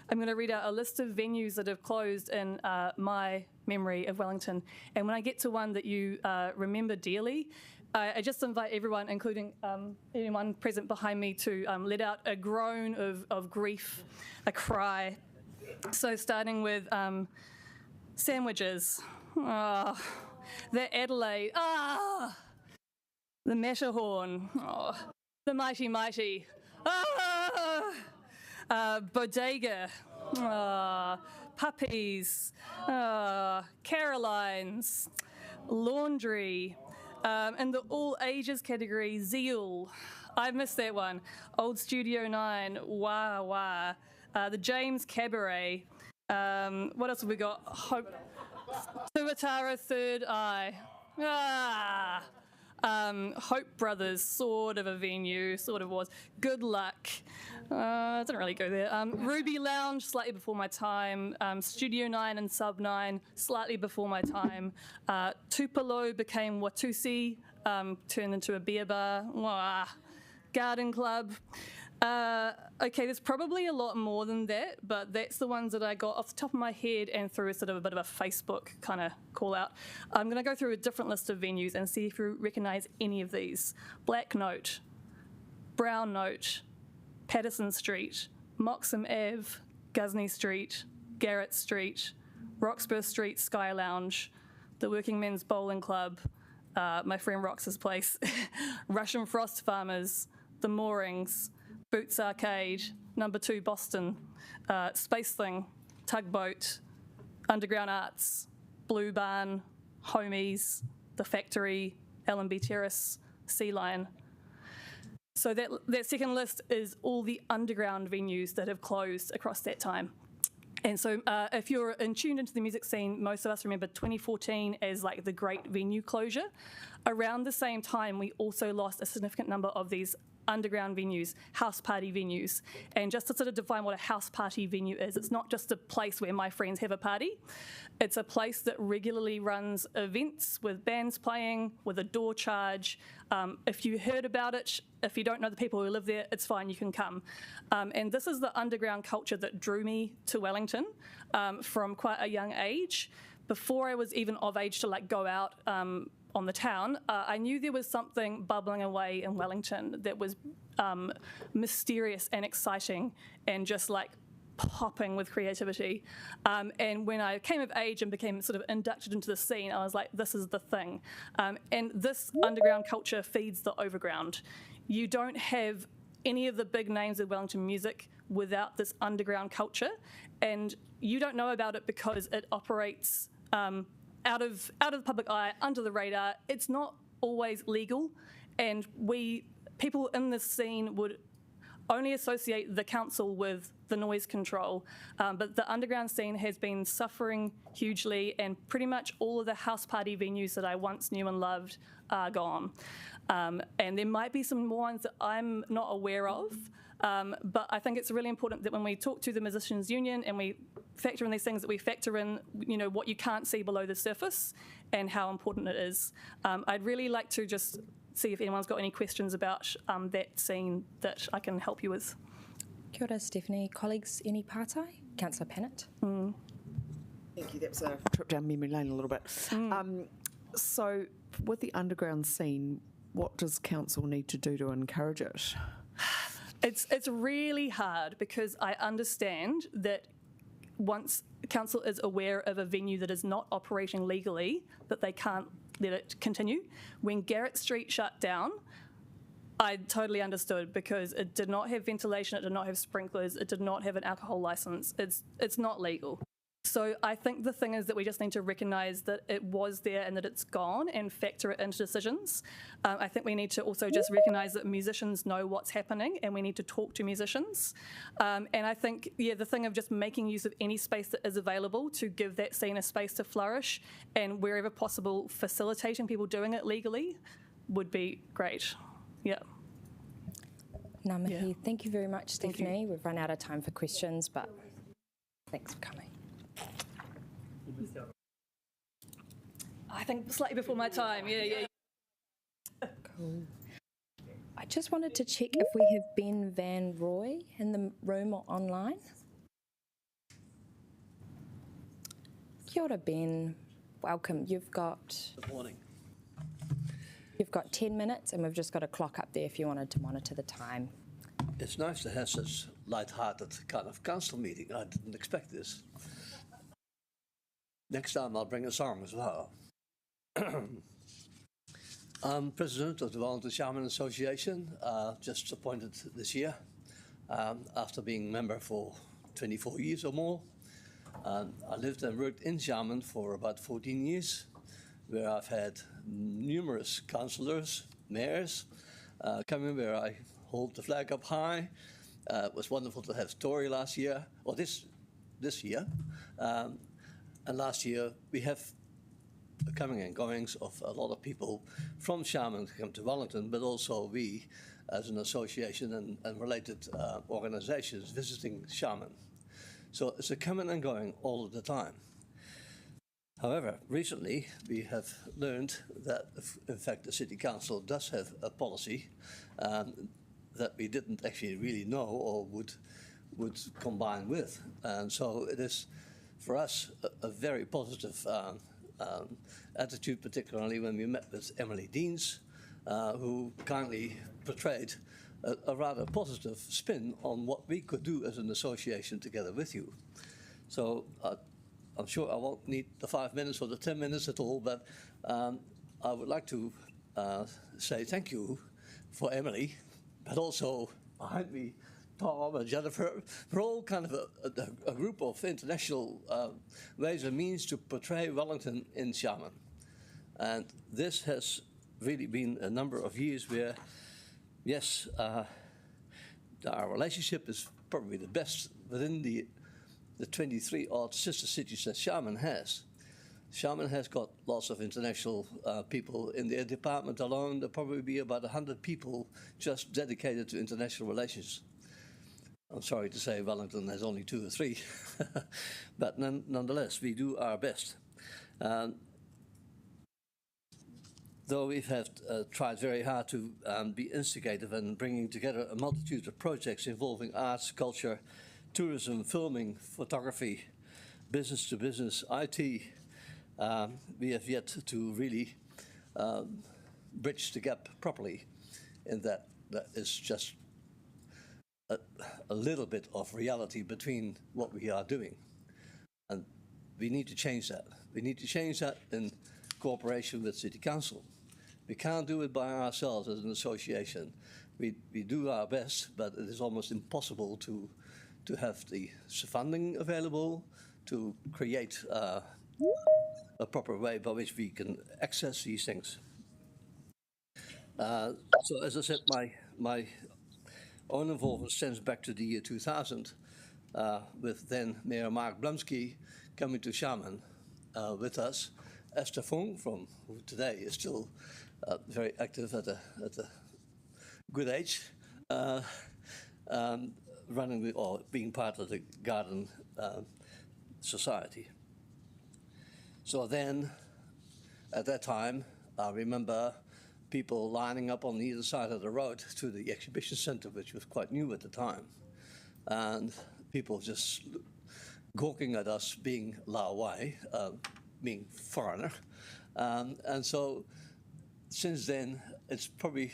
I'm going to read out a list of venues that have closed in my memory of Wellington. And when I get to one that you remember dearly, I just invite everyone, including anyone present behind me, to let out a groan of grief, a cry. So starting with sandwiches. Oh, the Adelaide. Ah! The Matterhorn, the Mighty Mighty, Bodega, Puppies, Caroline's, Laundry, and the all ages category, Zeal. I missed that one. Old Studio 9, Wah Wah, the James Cabaret. What else have we got? Hope, Tuatara Third Eye. Hope Brothers, sort of a venue, sort of was. Good Luck, didn't really go there. Ruby Lounge, slightly before my time. Studio 9 and Sub 9, slightly before my time. Tupelo became Watusi, turned into a beer bar. Wah. Garden Club. Okay, there's probably a lot more than that, but that's the ones that I got off the top of my head and through a sort of a bit of a Facebook kind of call out. I'm going to go through a different list of venues and see if you recognise any of these. Black Note, Brown Note, Patterson Street, Moxham Ave, Guzney Street, Garrett Street, Roxburgh Street Sky Lounge, the Working Men's Bowling Club, my friend Rox's place, Russian Frost Farmers, the Moorings, Boots Arcade, Number 2 Boston, Space Thing, Tugboat, Underground Arts, Blue Barn, Homies, The Factory, L&B Terrace, Sea Lion. So that second list is all the underground venues that have closed across that time. And so if you're tuned into the music scene, most of us remember 2014 as like the great venue closure. Around the same time, we also lost a significant number of these underground venues, house party venues. And just to sort of define what a house party venue is, it's not just a place where my friends have a party. It's a place that regularly runs events with bands playing, with a door charge. If you heard about it, if you don't know the people who live there, it's fine, you can come. And this is the underground culture that drew me to Wellington from quite a young age. Before I was even of age to like go out on the town, I knew there was something bubbling away in Wellington that was mysterious and exciting and just like popping with creativity. And when I came of age and became sort of inducted into the scene, I was like, this is the thing. And this underground culture feeds the overground. You don't have any of the big names of Wellington music without this underground culture, and you don't know about it because it operates out of the public eye, under the radar. It's not always legal, and people in this scene would only associate the council with the noise control, but the underground scene has been suffering hugely, and pretty much all of the house party venues that I once knew and loved are gone. And there might be some more ones that I'm not aware of, but I think it's really important that when we talk to the Musicians Union and we factor in these things, that we factor in, you know, what you can't see below the surface and how important it is. I'd really like to just see if anyone's got any questions about that scene that I can help you with. Kia ora, Stephanie. Colleagues, any partai? Councillor Pennant. Thank you. That was a trip down memory lane a little bit. So with the underground scene, what does council need to do to encourage it? It's really hard because I understand that once council is aware of a venue that is not operating legally, that they can't let it continue. When Garrett Street shut down, I totally understood because it did not have ventilation, it did not have sprinklers, it did not have an alcohol license. It's not legal. So I think the thing is that we just need to recognise that it was there and that it's gone and factor it into decisions. I think we need to also just recognise that musicians know what's happening and we need to talk to musicians. And I think, yeah, the thing of just making use of any space that is available to give that scene a space to flourish and wherever possible facilitating people doing it legally would be great. Yeah. Ngā mihi. Thank you very much, Stephanie. We've run out of time for questions, but thanks for coming. I think slightly before my time, yeah. Cool. I just wanted to check if we have Ben Van Roy in the room or online. Kia ora, Ben. Welcome. Good morning. You've got 10 minutes and we've just got a clock up there if you wanted to monitor the time. It's nice to have such light-hearted kind of council meeting. I didn't expect this. Next time I'll bring a song as well. I'm president of the Volunteer Shaman Association, just appointed this year, after being member for 24 years or more. I lived and worked in Shaman for about 14 years, where I've had numerous councillors, mayors, come in where I hold the flag up high. It was wonderful to have Tory last year, or this year. And last year we have coming and goings of a lot of people from Shaman to come to Wellington, but also we as an association and related organizations visiting Shaman. So it's a coming and going all of the time. However, recently we have learned that, in fact, the City Council does have a policy that we didn't actually really know or would combine with. And so it is, for us, a very positive attitude, particularly when we met with Emily Deans, who kindly portrayed a rather positive spin on what we could do as an association together with you. So I'm sure I won't need the 5 minutes or the 10 minutes at all, but I would like to say thank you for Emily, but also behind me, Tom and Jennifer. We're all kind of a group of international ways and means to portray Wellington in Shaman. And this has really been a number of years where, yes, our relationship is probably the best within the 23-odd sister cities that Shaman has. Shaman has got lots of international people in their department alone. There'll probably be about 100 people just dedicated to international relations. I'm sorry to say Wellington has only 2 or 3, but nonetheless, we do our best. Though we have tried very hard to be instigative in bringing together a multitude of projects involving arts, culture, tourism, filming, photography, business to business, IT, we have yet to really bridge the gap properly in that is just a little bit of reality between what we are doing. And we need to change that. We need to change that in cooperation with City Council. We can't do it by ourselves as an association. We do our best, but it is almost impossible to have the funding available, to create a proper way by which we can access these things. So as I said, my own involvement stems back to the year 2000, with then Mayor Mark Blumsky coming to Shaman with us, Esther Fung, who today is still very active at a good age, running or being part of the Garden Society. So then, at that time, I remember people lining up on either side of the road to the exhibition center, which was quite new at the time, and people just gawking at us being Laowai, being foreigner. And so since then, it's probably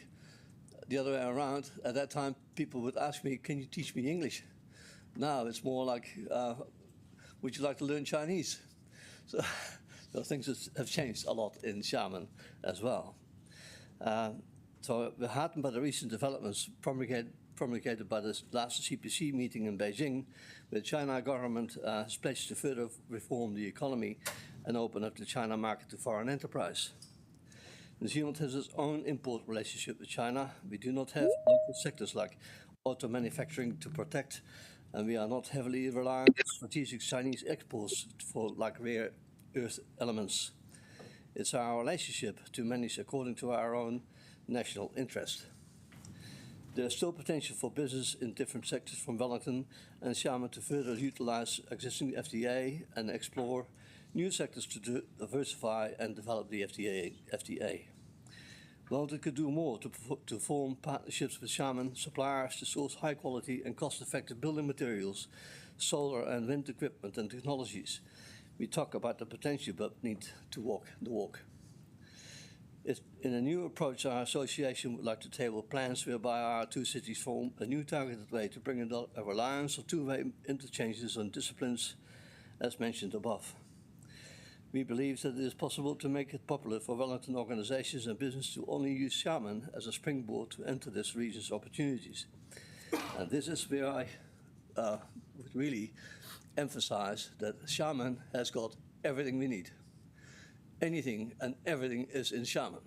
the other way around. At that time, people would ask me, can you teach me English? Now it's more like, would you like to learn Chinese? So things have changed a lot in Xiamen as well. So we're heartened by the recent developments promulgated by the last CPC meeting in Beijing, where the China government has pledged to further reform the economy and open up the China market to foreign enterprise. New Zealand has its own import relationship with China. We do not have local sectors like auto manufacturing to protect, and we are not heavily reliant on strategic Chinese exports for like rare earth elements. It's our relationship to manage according to our own national interest. There is still potential for business in different sectors from Wellington and Xiamen to further utilize existing FTA and explore new sectors to diversify and develop the FTA. Wellington could do more to form partnerships with Xiamen suppliers to source high quality and cost-effective building materials, solar and wind equipment and technologies. We talk about the potential but need to walk the walk. In a new approach, our association would like to table plans whereby our two cities form a new targeted way to bring in a reliance of two-way interchanges on disciplines as mentioned above. We believe that it is possible to make it popular for Wellington organizations and business to only use Xiamen as a springboard to enter this region's opportunities. And this is where I would really emphasize that Xiamen has got everything we need. Anything and everything is in Xiamen.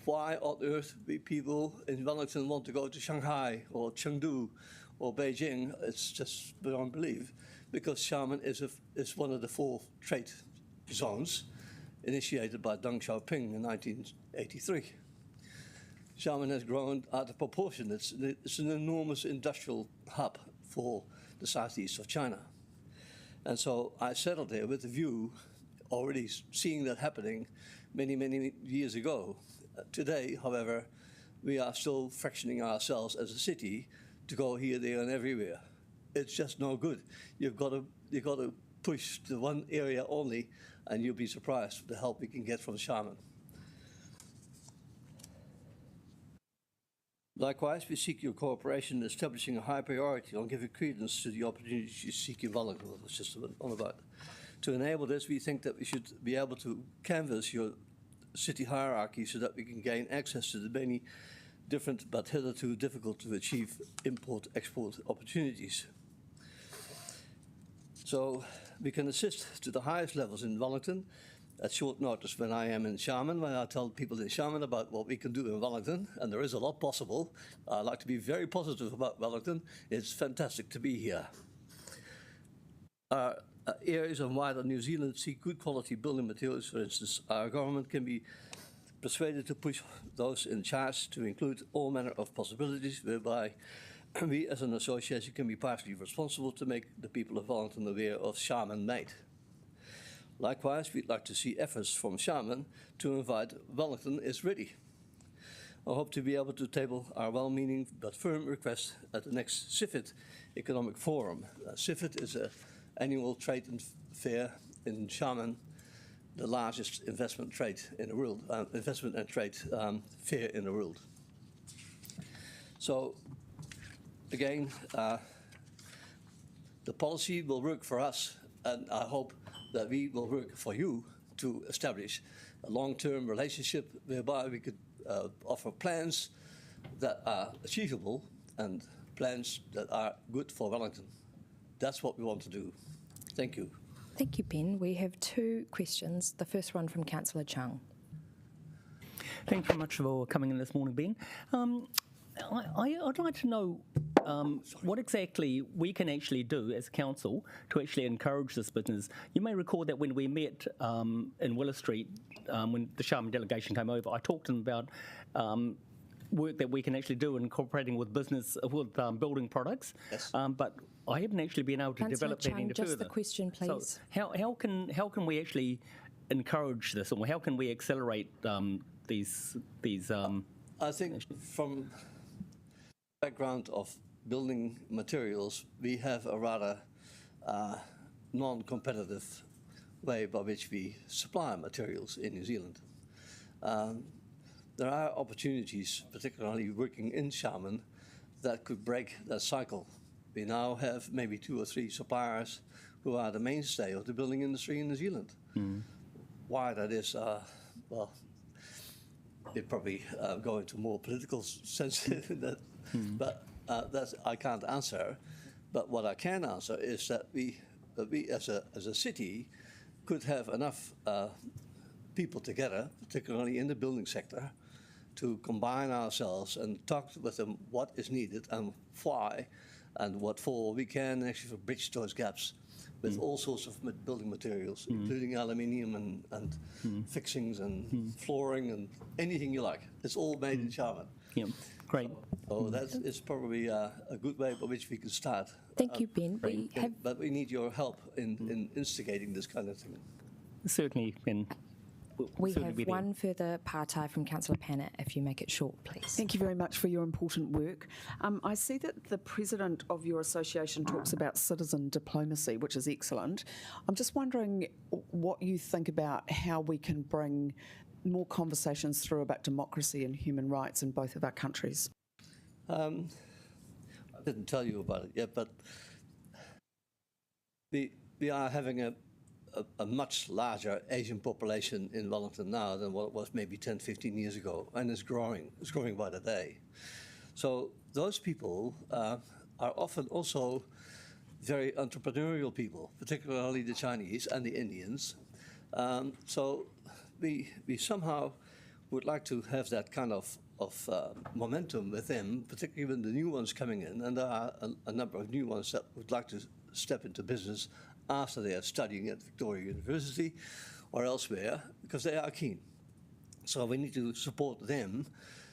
Why on earth do people in Wellington want to go to Shanghai or Chengdu or Beijing? It's just beyond belief, because Xiamen is one of the 4 trade zones initiated by Deng Xiaoping in 1983. Xiamen has grown out of proportion. It's an enormous industrial hub for the southeast of China. And so I settled there with the view, already seeing that happening many, many years ago. Today, however, we are still fractioning ourselves as a city to go here, there, and everywhere. It's just no good. You've got to push to one area only, and you'll be surprised with the help we can get from Xiamen. Likewise, we seek your cooperation in establishing a high priority on giving credence to the opportunities you seek in Wellington. That's just all about. To enable this, we think that we should be able to canvass your city hierarchy so that we can gain access to the many different but hitherto difficult to achieve import-export opportunities. So we can assist to the highest levels in Wellington at short notice when I am in Xiamen, when I tell people in Xiamen about what we can do in Wellington, and there is a lot possible. I like to be very positive about Wellington. It's fantastic to be here. Areas of wider New Zealand see good quality building materials, for instance. Our government can be persuaded to push those in charge to include all manner of possibilities whereby we as an association can be partially responsible to make the people of Wellington aware of Xiamen made. Likewise, we'd like to see efforts from Xiamen to invite Wellington is ready. I hope to be able to table our well-meaning but firm request at the next CIFIT Economic Forum. CIFIT is an annual trade and fair in Xiamen, the largest investment trade in the world, investment and trade fair in the world. So, again, the policy will work for us, and I hope that we will work for you to establish a long-term relationship whereby we could offer plans that are achievable and plans that are good for Wellington. That's what we want to do. Thank you. Thank you, Ben. We have 2 questions. The first one from Councillor Chung. Thanks very much for coming in this morning, Ben. I'd like to know what exactly we can actually do as a council to actually encourage this business. You may recall that when we met in Willow Street, when the Xiamen delegation came over, I talked to them about work that we can actually do in cooperating with business, with building products. Yes. But I haven't actually been able to develop that any further. Just the question, please. So how can we actually encourage this, or how can we accelerate these? I think from background of building materials, we have a rather non-competitive way by which we supply materials in New Zealand. There are opportunities, particularly working in Xiamen, that could break that cycle. We now have maybe 2 or 3 suppliers who are the mainstay of the building industry in New Zealand. why that is, well, it probably go into more political sense than that, but that I can't answer. But what I can answer is that we as a city could have enough people together, particularly in the building sector, to combine ourselves and talk with them what is needed and why and what for. We can actually bridge those gaps with all sorts of building materials, including aluminium and fixings and flooring and anything you like. It's all made in Xiamen. Yeah, great. So that is probably a good way by which we can start. Thank you, Ben. But we need your help in instigating this kind of thing. Certainly, Ben. We have one further partai from Councillor Panna, if you make it short, please. Thank you very much for your important work. I see that the president of your association talks about citizen diplomacy, which is excellent. I'm just wondering what you think about how we can bring more conversations through about democracy and human rights in both of our countries. I didn't tell you about it yet, but we are having a much larger Asian population in Wellington now than what it was maybe 10, 15 years ago, and it's growing by the day. So those people are often also very entrepreneurial people, particularly the Chinese and the Indians. So we somehow would like to have that kind of momentum with them, particularly when the new ones coming in, and there are a number of new ones that would like to step into business after they are studying at Victoria University or elsewhere, because they are keen. So we need to support them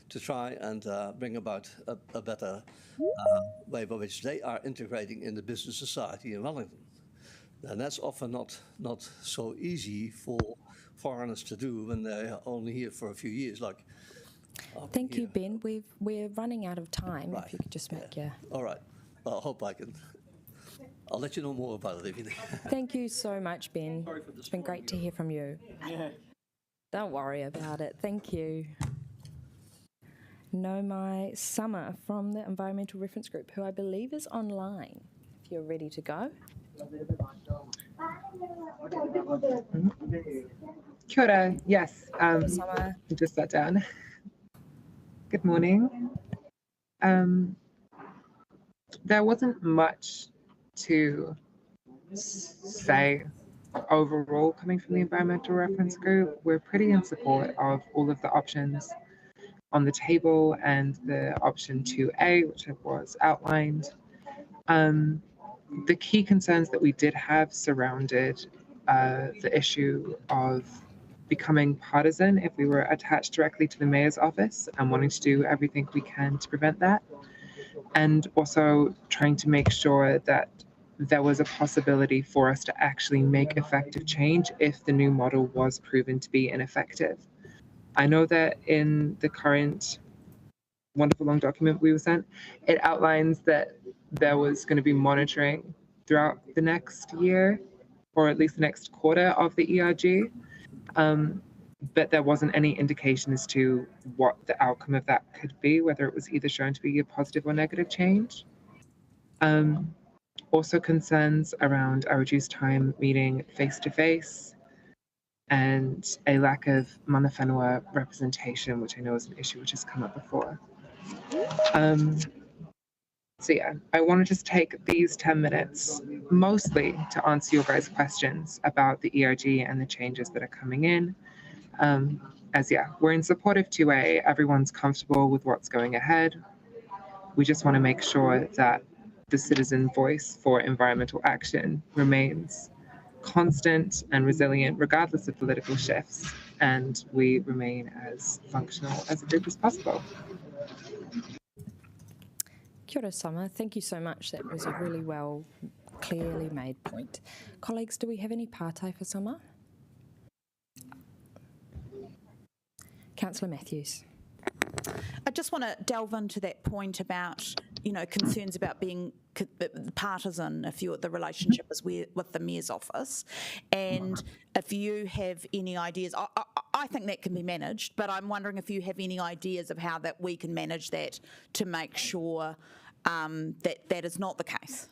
to try and bring about a better way by which they are integrating in the business society in Wellington. And that's often not so easy for foreigners to do when they're only here for a few years. Like, Thank you, Ben. We're running out of time. Right. If you could just make your... All right. Well, I hope I can. I'll let you know more about it if you think. Thank you so much, Ben. It's been great to hear from you. Yeah. Don't worry about it. Thank you. Nomai Summer from the Environmental Reference Group, who I believe is online. If you're ready to go. Kia ora, yes. Summer. I just sat down. Good morning. There wasn't much to say overall coming from the Environmental Reference Group. We're pretty in support of all of the options on the table and the option 2A, which was outlined. The key concerns that we did have surrounded the issue of becoming partisan if we were attached directly to the mayor's office and wanting to do everything we can to prevent that. And also trying to make sure that there was a possibility for us to actually make effective change if the new model was proven to be ineffective. I know that in the current wonderful long document we were sent, it outlines that there was going to be monitoring throughout the next year, or at least the next quarter of the ERG, but there wasn't any indication as to what the outcome of that could be, whether it was either shown to be a positive or negative change. Also concerns around a reduced time meeting face-to-face and a lack of mana whenua representation, which I know is an issue which has come up before. So yeah, I want to just take these 10 minutes mostly to answer your guys' questions about the ERG and the changes that are coming in. As yeah, we're in support of 2A, everyone's comfortable with what's going ahead. We just want to make sure that the citizen voice for environmental action remains constant and resilient regardless of political shifts, and we remain as functional as a group as possible. Kia ora, Summer. Thank you so much. That was a really well, clearly made point. Colleagues, do we have any partai for Summer? Councillor Matthews. I just want to delve into that point about, concerns about being partisan if the relationship is with the Mayor's office. And if you have any ideas, I think that can be managed, but I'm wondering if you have any ideas of how that we can manage that to make sure that is not the case.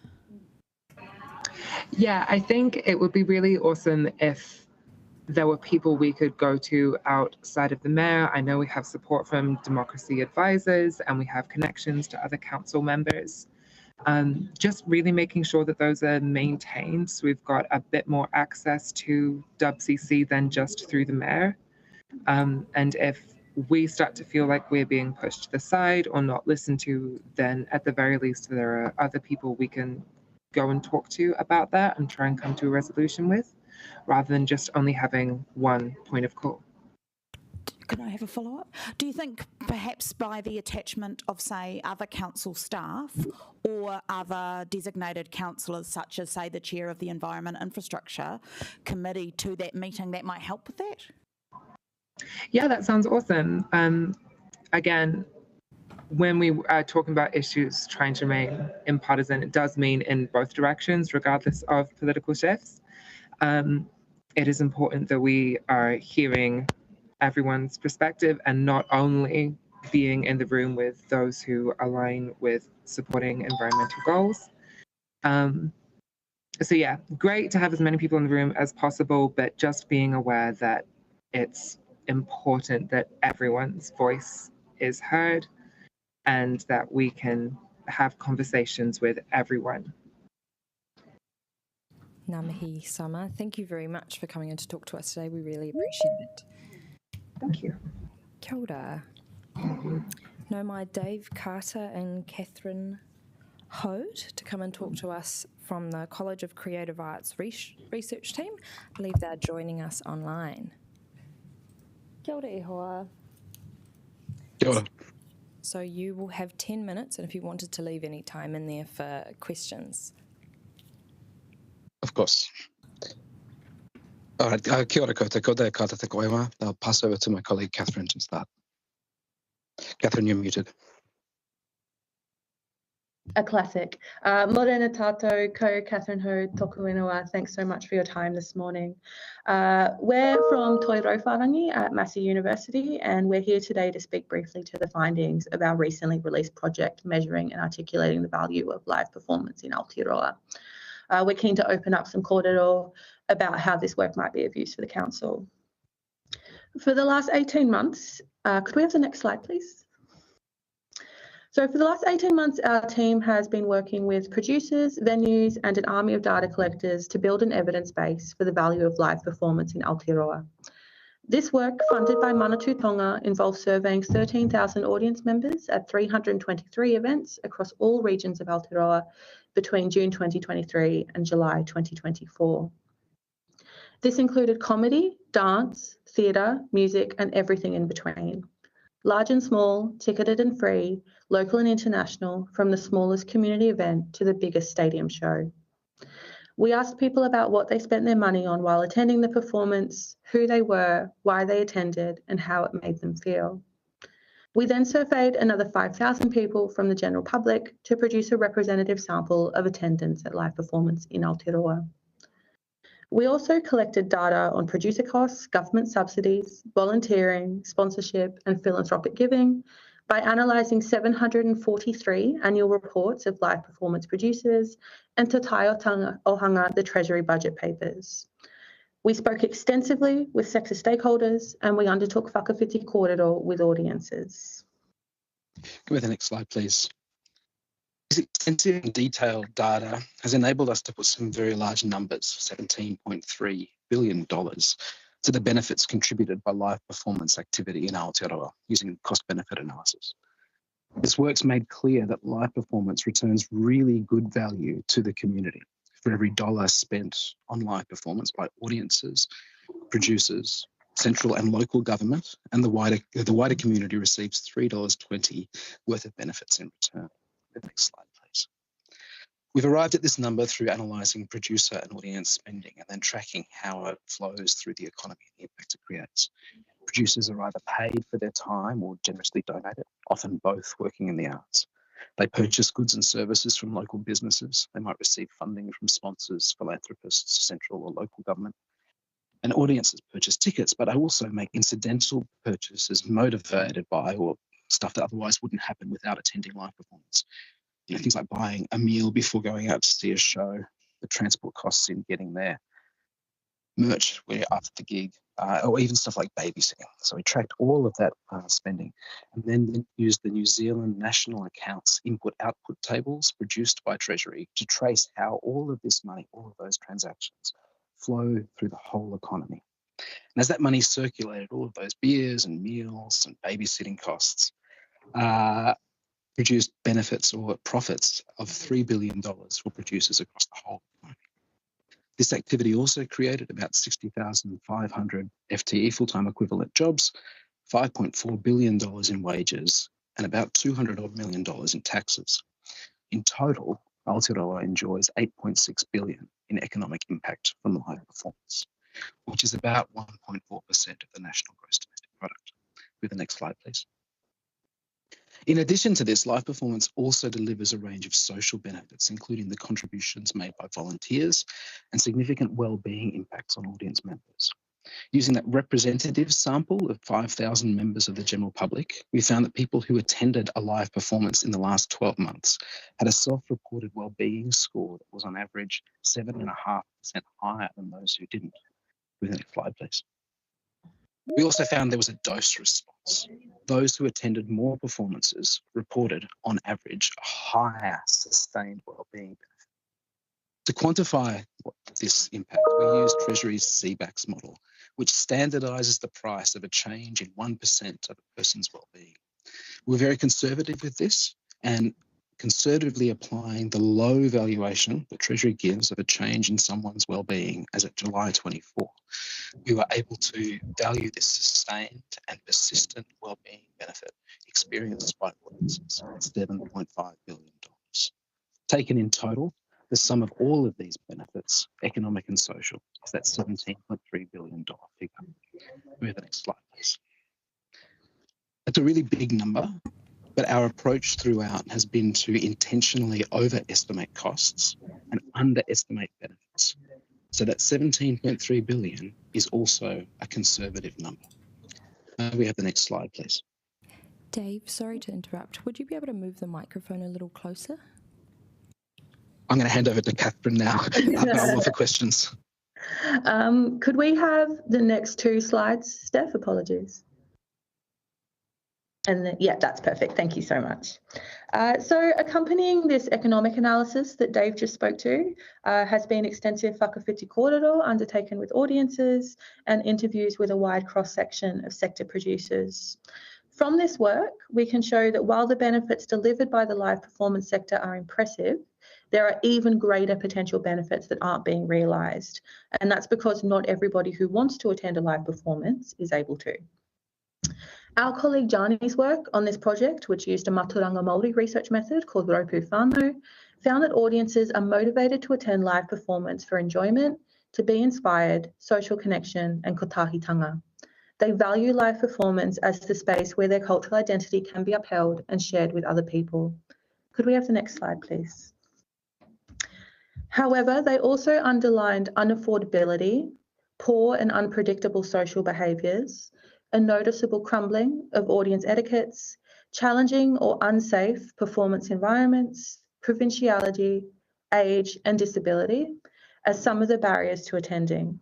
Yeah, I think it would be really awesome if there were people we could go to outside of the mayor. I know we have support from democracy advisors and we have connections to other council members. Just really making sure that those are maintained. So we've got a bit more access to WCC than just through the mayor. And if we start to feel like we're being pushed to the side or not listened to, then at the very least, there are other people we can go and talk to about that and try and come to a resolution with, rather than just only having one point of call. Can I have a follow-up? Do you think perhaps by the attachment of, say, other council staff or other designated councillors, such as, say, the chair of the Environment Infrastructure Committee to that meeting, that might help with that? Yeah, that sounds awesome. Again, when we are talking about issues trying to remain impartisan, it does mean in both directions, regardless of political shifts. It is important that we are hearing everyone's perspective and not only being in the room with those who align with supporting environmental goals. So yeah, great to have as many people in the room as possible, but just being aware that it's important that everyone's voice is heard and that we can have conversations with everyone. Ngā mihi sama. Thank you very much for coming in to talk to us today. We really appreciate it. Thank you. Kia ora. No, my Dave Carter and Catherine Hode to come and talk to us from the College of Creative Arts research team. I believe they're joining us online. Kia ora e hoa. Kia ora. So you will have 10 minutes, and if you wanted to leave any time in there for questions. Of course. All right, kia ora koutou, ko te kata te koewa. I'll pass over to my colleague Catherine to start. Catherine, you're muted. A classic. Morena tātou, ko Catherine Ho, toku ingoa. Thanks so much for your time this morning. We're from Toirowharangi at Massey University, and we're here today to speak briefly to the findings of our recently released project measuring and articulating the value of live performance in Aotearoa. We're keen to open up some kōrero about how this work might be of use for the council. For the last 18 months, could we have the next slide, please? So for the last 18 months, our team has been working with producers, venues, and an army of data collectors to build an evidence base for the value of live performance in Aotearoa. This work, funded by Manatū Tonga, involves surveying 13,000 audience members at 323 events across all regions of Aotearoa between June 2023 and July 2024. This included comedy, dance, theatre, music, and everything in between. Large and small, ticketed and free, local and international, from the smallest community event to the biggest stadium show. We asked people about what they spent their money on while attending the performance, who they were, why they attended, and how it made them feel. We then surveyed another 5,000 people from the general public to produce a representative sample of attendance at live performance in Aotearoa. We also collected data on producer costs, government subsidies, volunteering, sponsorship, and philanthropic giving by analysing 743 annual reports of live performance producers and Te Tai Ohanga, the Treasury budget papers. We spoke extensively with sector stakeholders and we undertook whakawhiti kōrero with audiences. Go with the next slide, please. This extensive and detailed data has enabled us to put some very large numbers, $17.3 billion, to the benefits contributed by live performance activity in Aotearoa using cost-benefit analysis. This work's made clear that live performance returns really good value to the community. For every dollar spent on live performance by audiences, producers, central and local government, and the wider community receives $3.20 worth of benefits in return. The next slide, please. We've arrived at this number through analysing producer and audience spending and then tracking how it flows through the economy and the impact it creates. Producers are either paid for their time or generously donated, often both working in the arts. They purchase goods and services from local businesses. They might receive funding from sponsors, philanthropists, central or local government. And audiences purchase tickets, but also make incidental purchases motivated by or stuff that otherwise wouldn't happen without attending live performance. You know, things like buying a meal before going out to see a show, the transport costs in getting there. merch wear after the gig, or even stuff like babysitting. So we tracked all of that spending and then used the New Zealand National Accounts input-output tables produced by Treasury to trace how all of this money, all of those transactions, flow through the whole economy. And as that money circulated, all of those beers and meals and babysitting costs produced benefits or profits of $3 billion for producers across the whole economy. This activity also created about 60,500 FTE full-time equivalent jobs, $5.4 billion in wages, and about $200 million in taxes. In total, Aotearoa enjoys $8.6 billion in economic impact from live performance, which is about 1.4% of the national gross domestic product. With the next slide, please. In addition to this, live performance also delivers a range of social benefits, including the contributions made by volunteers and significant well-being impacts on audience members. Using that representative sample of 5,000 members of the general public, we found that people who attended a live performance in the last 12 months had a self-reported well-being score that was on average 7.5% higher than those who didn't. With the next slide, please. We also found there was a dose response. Those who attended more performances reported, on average, a higher sustained wellbeing benefit. To quantify this impact, we used Treasury's CBACS model, which standardises the price of a change in 1% of a person's wellbeing. We're very conservative with this and conservatively applying the low valuation that Treasury gives of a change in someone's wellbeing as at July 24. We were able to value this sustained and persistent wellbeing benefit experienced by audiences at $7.5 billion. Taken in total, the sum of all of these benefits, economic and social, is that $17.3 billion figure. Move the next slide, please. That's a really big number, but our approach throughout has been to intentionally overestimate costs and underestimate benefits. So that 17.3 billion is also a conservative number. We have the next slide, please. Dave, sorry to interrupt. Would you be able to move the microphone a little closer? I'm going to hand over to Catherine now. I've got all of the questions. Could we have the next two slides, Steph? Apologies. And then, yeah, that's perfect. Thank you so much. So accompanying this economic analysis that Dave just spoke to has been extensive whakawhiti kōrero undertaken with audiences and interviews with a wide cross-section of sector producers. From this work, we can show that while the benefits delivered by the live performance sector are impressive, there are even greater potential benefits that aren't being realised. And that's because not everybody who wants to attend a live performance is able to. Our colleague Jani's work on this project, which used a Maturanga Māori research method called Raupu Whānau, found that audiences are motivated to attend live performance for enjoyment, to be inspired, social connection and kotahitanga. They value live performance as the space where their cultural identity can be upheld and shared with other people. Could we have the next slide, please? However, they also underlined unaffordability, poor and unpredictable social behaviours, a noticeable crumbling of audience etiquettes, challenging or unsafe performance environments, provinciality, age and disability as some of the barriers to attending.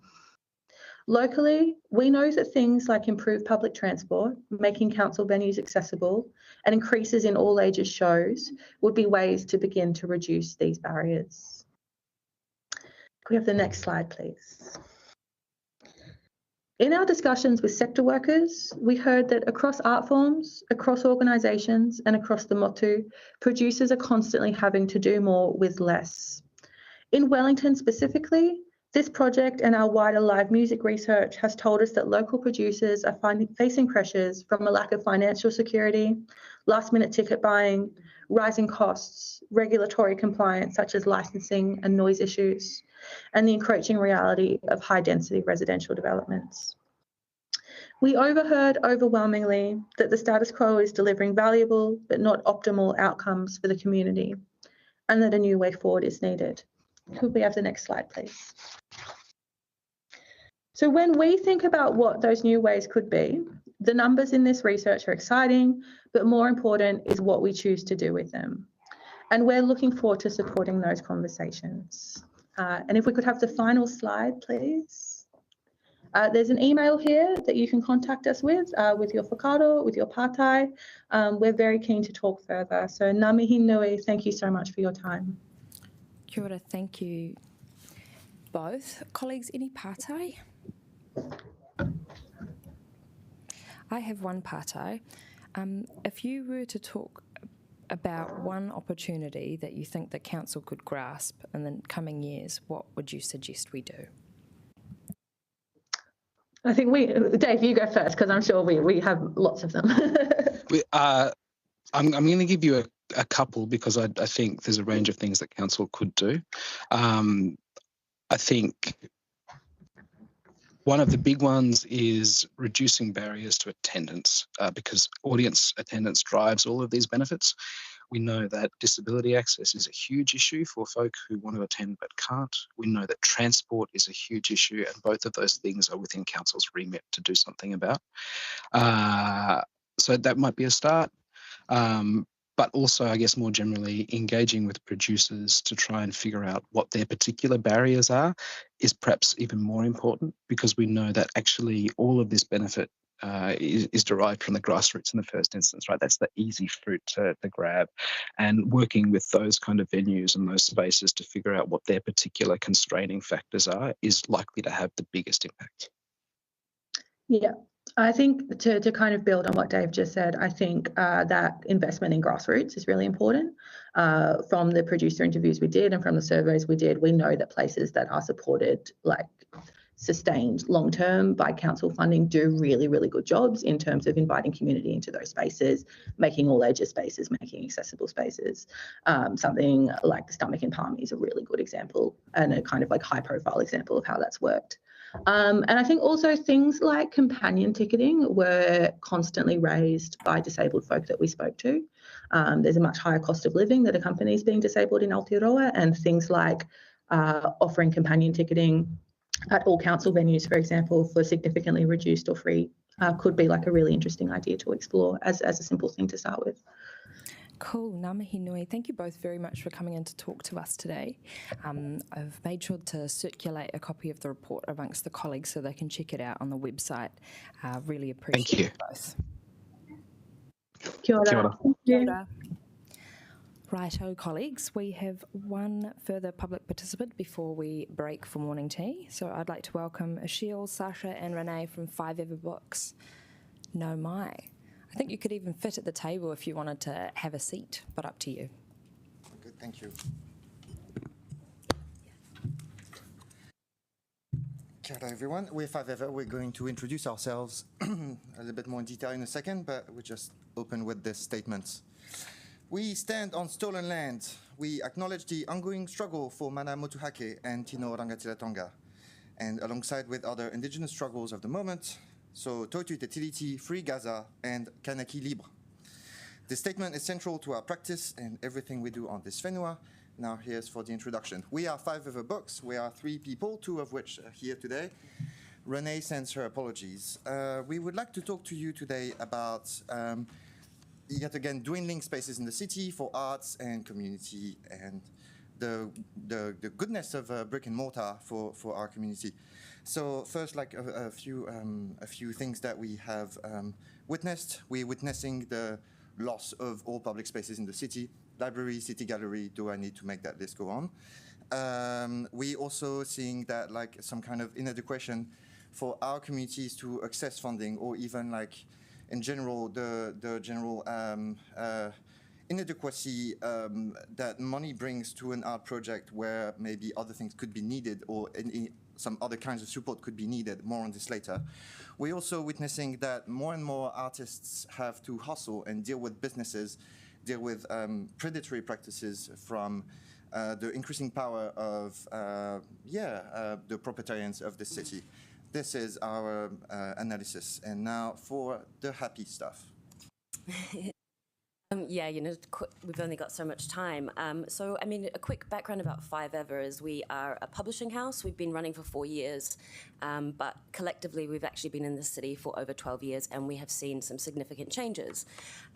Locally, we know that things like improved public transport, making council venues accessible, and increases in all ages shows would be ways to begin to reduce these barriers. Could we have the next slide, please? In our discussions with sector workers, we heard that across art forms, across organisations and across the motu, producers are constantly having to do more with less. In Wellington specifically, this project and our wider live music research has told us that local producers are facing pressures from a lack of financial security, last-minute ticket buying, rising costs, regulatory compliance such as licensing and noise issues, and the encroaching reality of high-density residential developments. We overheard overwhelmingly that the status quo is delivering valuable but not optimal outcomes for the community, and that a new way forward is needed. Could we have the next slide, please? So when we think about what those new ways could be, the numbers in this research are exciting, but more important is what we choose to do with them. And we're looking forward to supporting those conversations. And if we could have the final slide, please. There's an email here that you can contact us with your whakaaro, with your pātai. We're very keen to talk further. So ngā mihi nui, thank you so much for your time. Kia ora, thank you both. Colleagues, any pātai? I have one pātai. If you were to talk about one opportunity that you think the council could grasp in the coming years, what would you suggest we do? I think Dave, you go first, because I'm sure we have lots of them. I'm going to give you a couple, because I think there's a range of things that council could do. I think one of the big ones is reducing barriers to attendance, because audience attendance drives all of these benefits. We know that disability access is a huge issue for folk who want to attend but can't. We know that transport is a huge issue, and both of those things are within council's remit to do something about. So that might be a start. But also, I guess, more generally, engaging with producers to try and figure out what their particular barriers are is perhaps even more important, because we know that actually all of this benefit is derived from the grassroots in the first instance, right? That's the easy fruit to grab. And working with those kind of venues and those spaces to figure out what their particular constraining factors are is likely to have the biggest impact. Yeah. I think to kind of build on what Dave just said, I think that investment in grassroots is really important. From the producer interviews we did and from the surveys we did, we know that places that are supported, like sustained long-term by council funding, do really, really good jobs in terms of inviting community into those spaces, making all ages spaces, making accessible spaces. Something like the Stomach in Palmy is a really good example and a kind of like high-profile example of how that's worked. And I think also things like companion ticketing were constantly raised by disabled folk that we spoke to. There's a much higher cost of living that accompanies being disabled in Aotearoa, and things like offering companion ticketing at all council venues, for example, for significantly reduced or free could be like a really interesting idea to explore as a simple thing to start with. Cool, ngā mihi nui. Thank you both very much for coming in to talk to us today. I've made sure to circulate a copy of the report amongst the colleagues so they can check it out on the website. Really appreciate it both. Kia ora. Kia ora. Kia ora. Righto, colleagues, we have one further public participant before we break for morning tea. So I'd like to welcome Ashiel, Sasha and Renee from 5 Ever Books. No mai. I think you could even fit at the table if you wanted to have a seat, but up to you. Good, thank you. Kia ora everyone, we're 5 Ever. We're going to introduce ourselves a little bit more in detail in a second, but we'll just open with this statement. We stand on stolen land. We acknowledge the ongoing struggle for Mana Motuhake and Tino Rangatira Tonga, and alongside with other indigenous struggles of the moment, so Totu Te Tiriti, Free Gaza, and Kanaki Libre. This statement is central to our practice and everything we do on this whenua. Now here's for the introduction. We are 5 Ever Books. We are 3 people, 2 of which are here today. Renee sends her apologies. We would like to talk to you today about, yet again, dwindling spaces in the city for arts and community, and the goodness of brick and mortar for our community. So first, like a few things that we have witnessed. We're witnessing the loss of all public spaces in the city. Library, city gallery, do I need to make that list go on? We also seeing that like some kind of inadequation for our communities to access funding, or even like in general, the general inadequacy that money brings to an art project where maybe other things could be needed, or some other kinds of support could be needed. More on this later. We're also witnessing that more and more artists have to hustle and deal with businesses, deal with predatory practices from the increasing power of the proprietarians of the city. This is our analysis. And now for the happy stuff. Yeah, you know, we've only got so much time. So, I mean, a quick background about 5 Ever is we are a publishing house. We've been running for 4 years, but collectively we've actually been in the city for over 12 years, and we have seen some significant changes.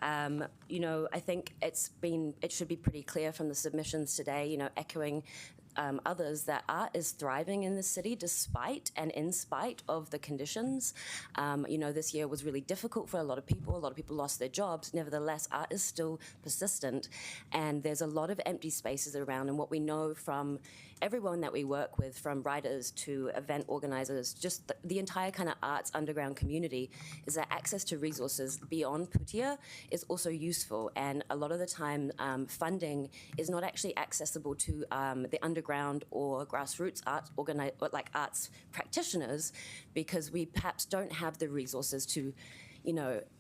You know, I think it should be pretty clear from the submissions today, you know, echoing others that art is thriving in the city despite and in spite of the conditions. This year was really difficult for a lot of people. A lot of people lost their jobs. Nevertheless, art is still persistent, and there's a lot of empty spaces around. And what we know from everyone that we work with, from writers to event organizers, just the entire kind of arts underground community, is that access to resources beyond Putia is also useful. And a lot of the time, funding is not actually accessible to the underground or grassroots arts practitioners, because we perhaps don't have the resources to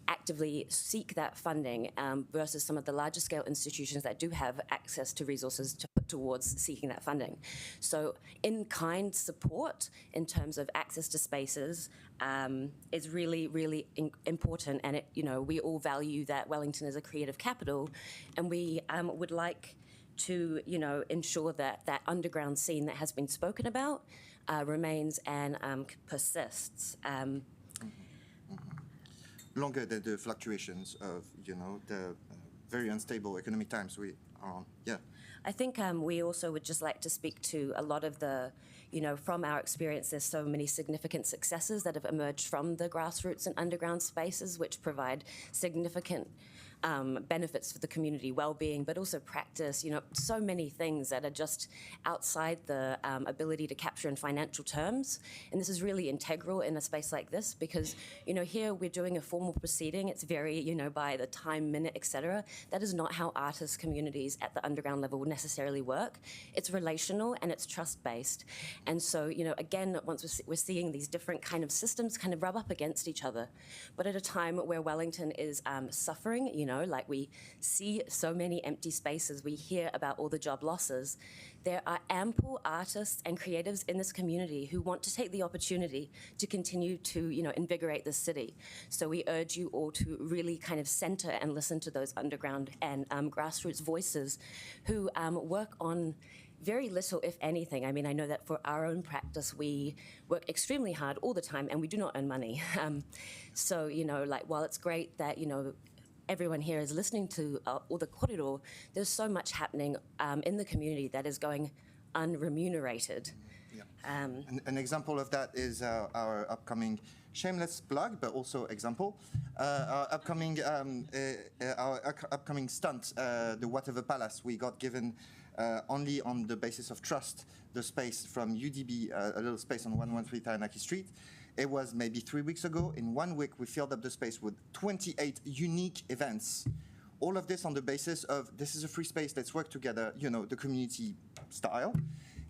actively seek that funding versus some of the larger scale institutions that do have access to resources to put towards seeking that funding. So in-kind support in terms of access to spaces is really, really important. And we all value that Wellington is a creative capital, and we would like to ensure that that underground scene that has been spoken about remains and persists. Longer than the fluctuations of, the very unstable economic times we are on. Yeah. I think we also would just like to speak to a lot of the, from our experience, there's so many significant successes that have emerged from the grassroots and underground spaces, which provide significant benefits for the community well-being, but also practice, so many things that are just outside the ability to capture in financial terms. And this is really integral in a space like this, because, here we're doing a formal proceeding. It's very, by the time, minute, etc. That is not how artists communities at the underground level would necessarily work. It's relational and it's trust-based. And so, again, once we're seeing these different kind of systems kind of rub up against each other. But at a time where Wellington is suffering, like we see so many empty spaces, we hear about all the job losses, there are ample artists and creatives in this community who want to take the opportunity to continue to, invigorate the city. So we urge you all to really kind of center and listen to those underground and grassroots voices who work on very little, if anything. I mean, I know that for our own practice, we work extremely hard all the time and we do not earn money. So, while it's great that, everyone here is listening to all the kōrero, there's so much happening in the community that is going unremunerated. Yeah. An example of that is our upcoming, shameless plug, but also example, our upcoming stunt, the Whatever Palace. We got given only on the basis of trust the space from UDB, a little space on 113 Taranaki Street. It was maybe 3 weeks ago. In 1 week, we filled up the space with 28 unique events. All of this on the basis of, this is a free space, let's work together, the community style.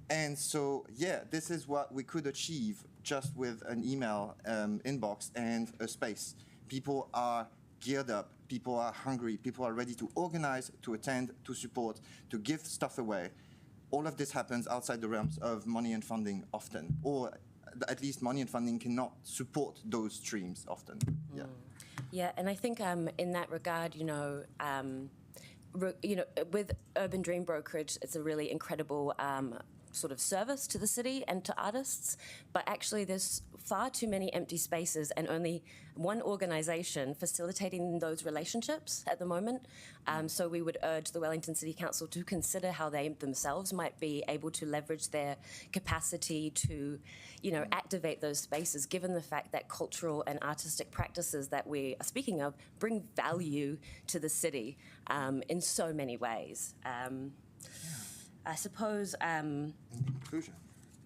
And so, yeah, this is what we could achieve just with an email inbox and a space. People are geared up, people are hungry, people are ready to organize, to attend, to support, to give stuff away. All of this happens outside the realms of money and funding often, or at least money and funding cannot support those streams often. Yeah. Yeah, and I think in that regard, with Urban Dream Brokerage, it's a really incredible sort of service to the city and to artists, but actually there's far too many empty spaces and only one organisation facilitating those relationships at the moment. So we would urge the Wellington City Council to consider how they themselves might be able to leverage their capacity to, activate those spaces, given the fact that cultural and artistic practices that we are speaking of bring value to the city in so many ways. I suppose... Inclusion.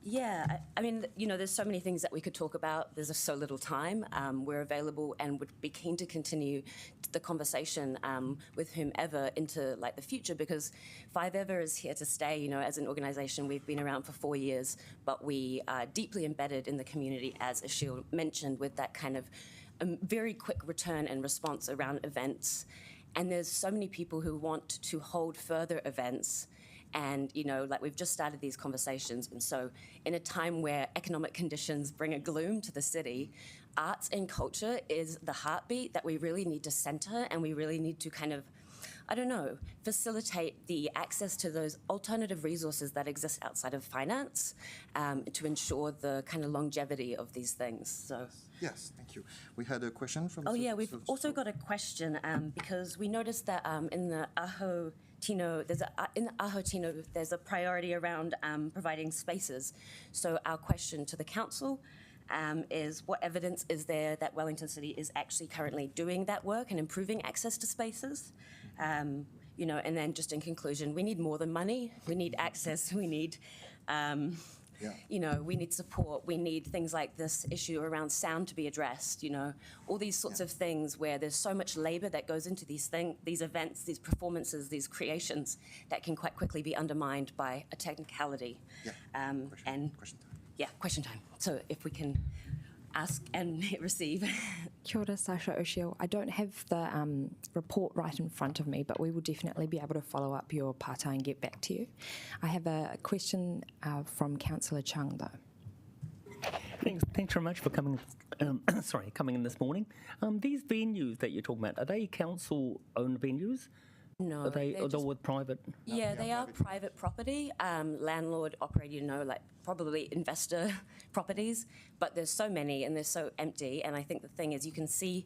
Yeah, I mean, there's so many things that we could talk about. There's so little time. We're available and would be keen to continue the conversation with whomever into the future, because Five Ever is here to stay. As an organisation, we've been around for 4 years, but we are deeply embedded in the community, as Ashil mentioned, with that kind of very quick return and response around events. And there's so many people who want to hold further events. And, we've just started these conversations. And so in a time where economic conditions bring a gloom to the city, arts and culture is the heartbeat that we really need to centre, and we really need to kind of, facilitate the access to those alternative resources that exist outside of finance to ensure the kind of longevity of these things. So. Yes, thank you. We had a question from... Oh, yeah, we've also got a question because we noticed that in the Aho Tino, in Aho Tino, there's a priority around providing spaces. So our question to the council is what evidence is there that Wellington City is actually currently doing that work and improving access to spaces? You know, and then just in conclusion, we need more than money. We need access. We need, you know, we need support. We need things like this issue around sound to be addressed. You know, all these sorts of things where there's so much labour that goes into these events, these performances, these creations that can quite quickly be undermined by a technicality. Question time. So if we can ask and receive. Kia ora, Sasha O'Shiel. I don't have the report right in front of me, but we will definitely be able to follow up your partai and get back to you. I have a question from Councillor Chung, though. Thanks very much for coming. Coming in this morning. These venues that you're talking about, are they council-owned venues? No, are they with private? Yeah, they are private property, landlord operated, you know, like probably investor properties, but there's so many and they're so empty. And I think the thing is you can see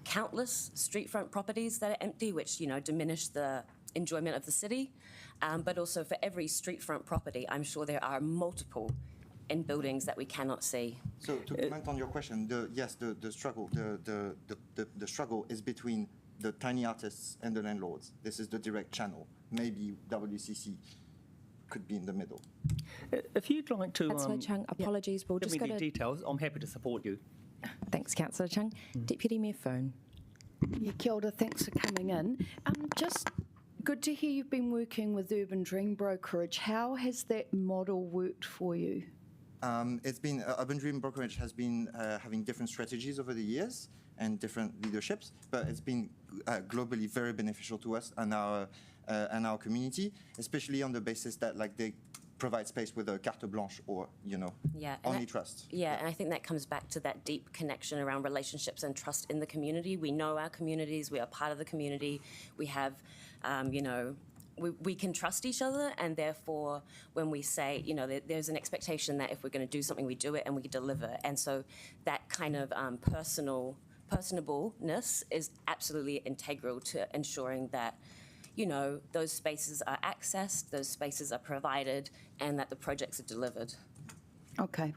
countless street front properties that are empty, which, you know, diminish the enjoyment of the city. But also for every street front property, I'm sure there are multiple in buildings that we cannot see. So to comment on your question, the struggle is between the tiny artists and the landlords. This is the direct channel. Maybe WCC could be in the middle. If you'd like to... Councillor Chung, apologies, we'll just give go me to... the details. I'm happy to support you. Thanks, Councillor Chung. Deputy Mayor Foon. Yeah, kia ora, thanks for coming in. Just good to hear you've been working with Urban Dream Brokerage. How has that model worked for you? It's been Urban Dream Brokerage has been having different strategies over the years and different leaderships, but it's been globally very beneficial to us and our community, especially on the basis that like they provide space with a carte blanche or, you know, only trust. Yeah, and I think that comes back to that deep connection around relationships and trust in the community. We know our communities, we are part of the community, we have, you know, we can trust each other, and therefore when we say, you know, there's an expectation that if we're going to do something, we do it and we deliver. And so that kind of personableness is absolutely integral to ensuring that, you know, those spaces are accessed, those spaces are provided, and that the projects are delivered. Okay,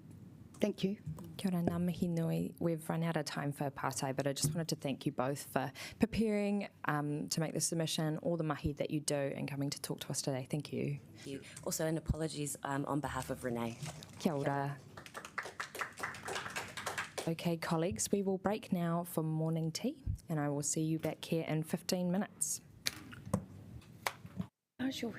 thank you. Kia ora, ngā mihi nui. We've run out of time for partai, but I just wanted to thank you both for preparing to make the submission, all the mahi that you do, and coming to talk to us today. Thank you. Thank you. Also, and apologies on behalf of Renee. Kia ora. Okay, colleagues, we will break now for morning tea, and I will see you back here in 15 minutes. How's your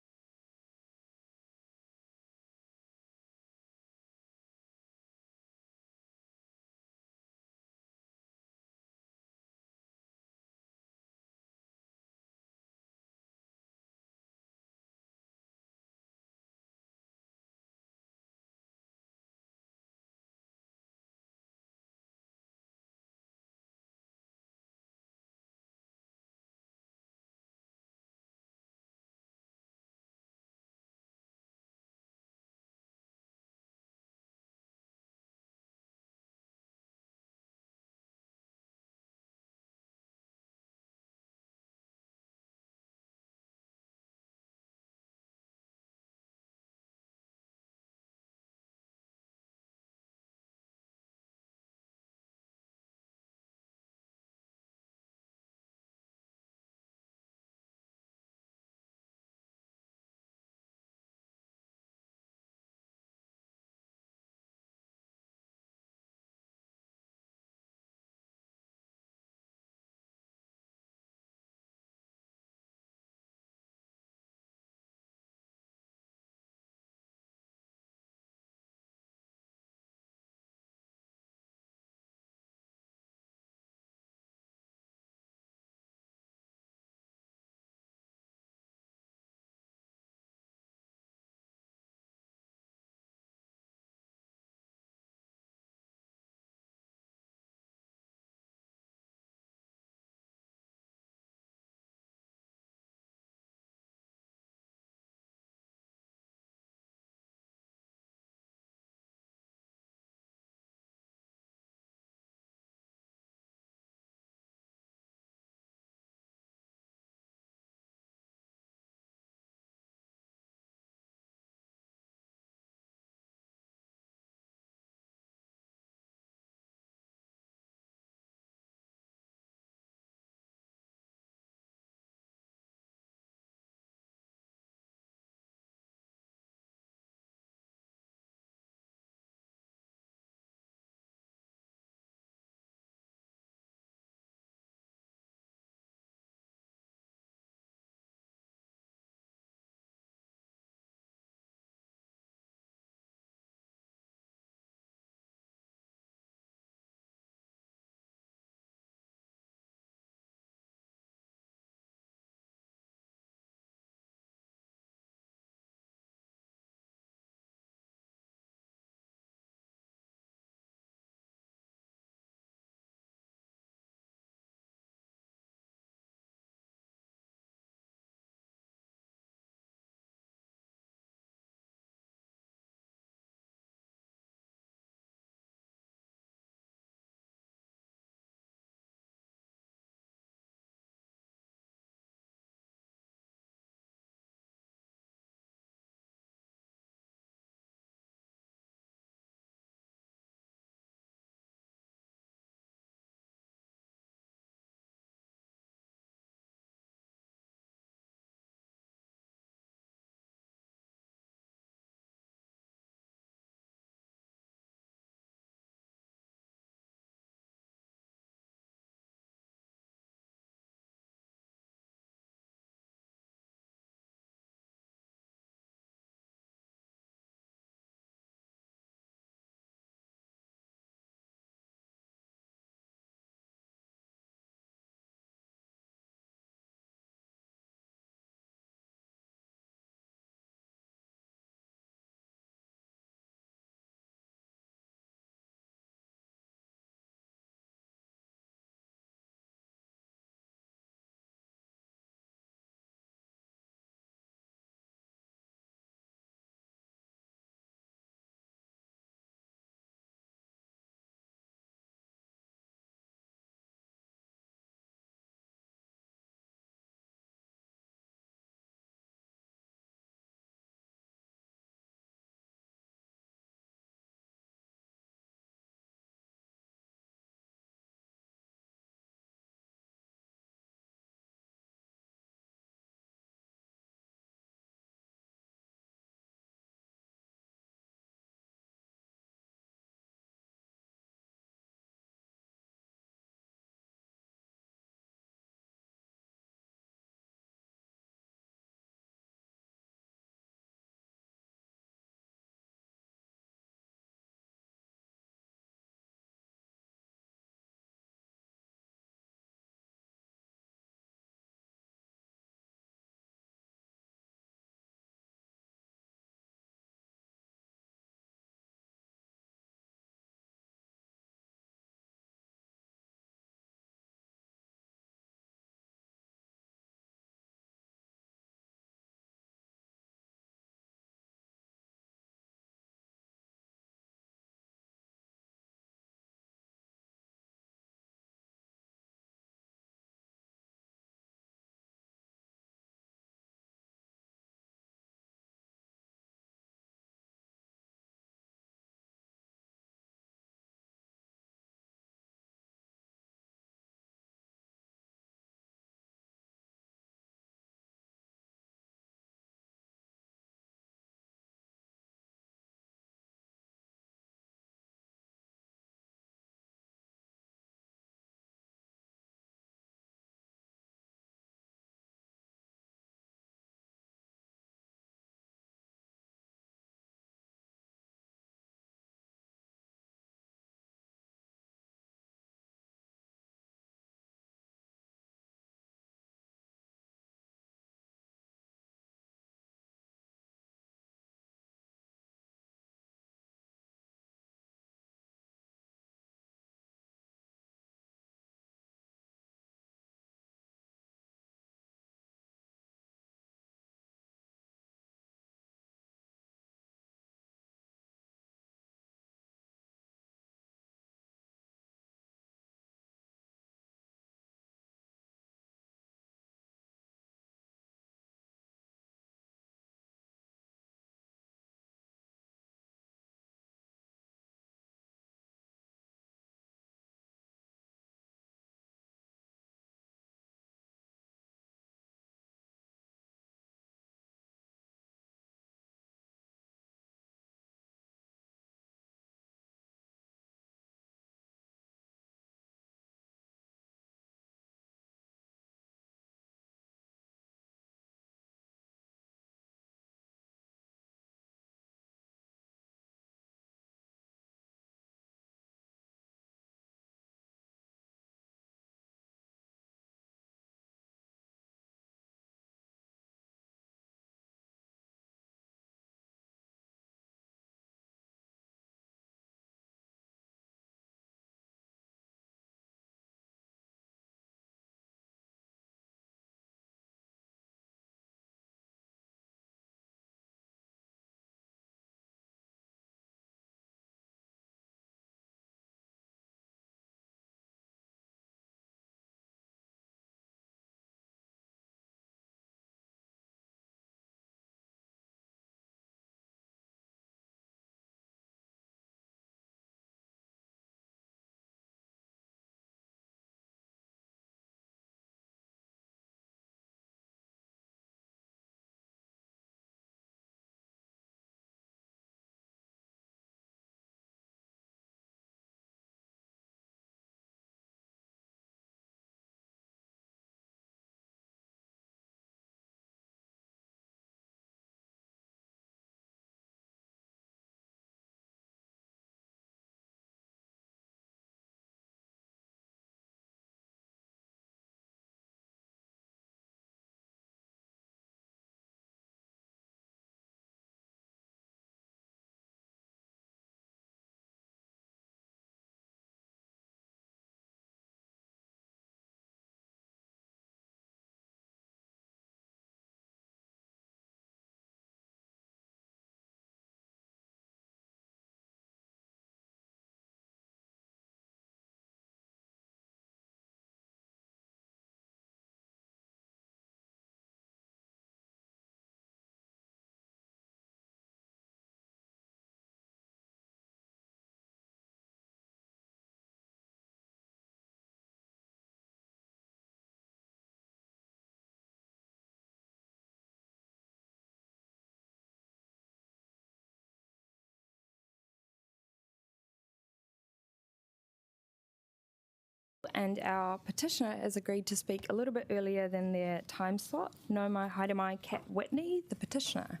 And our petitioner has agreed to speak a little bit earlier than their time slot. No mai haere mai, Kat Whitney, the petitioner.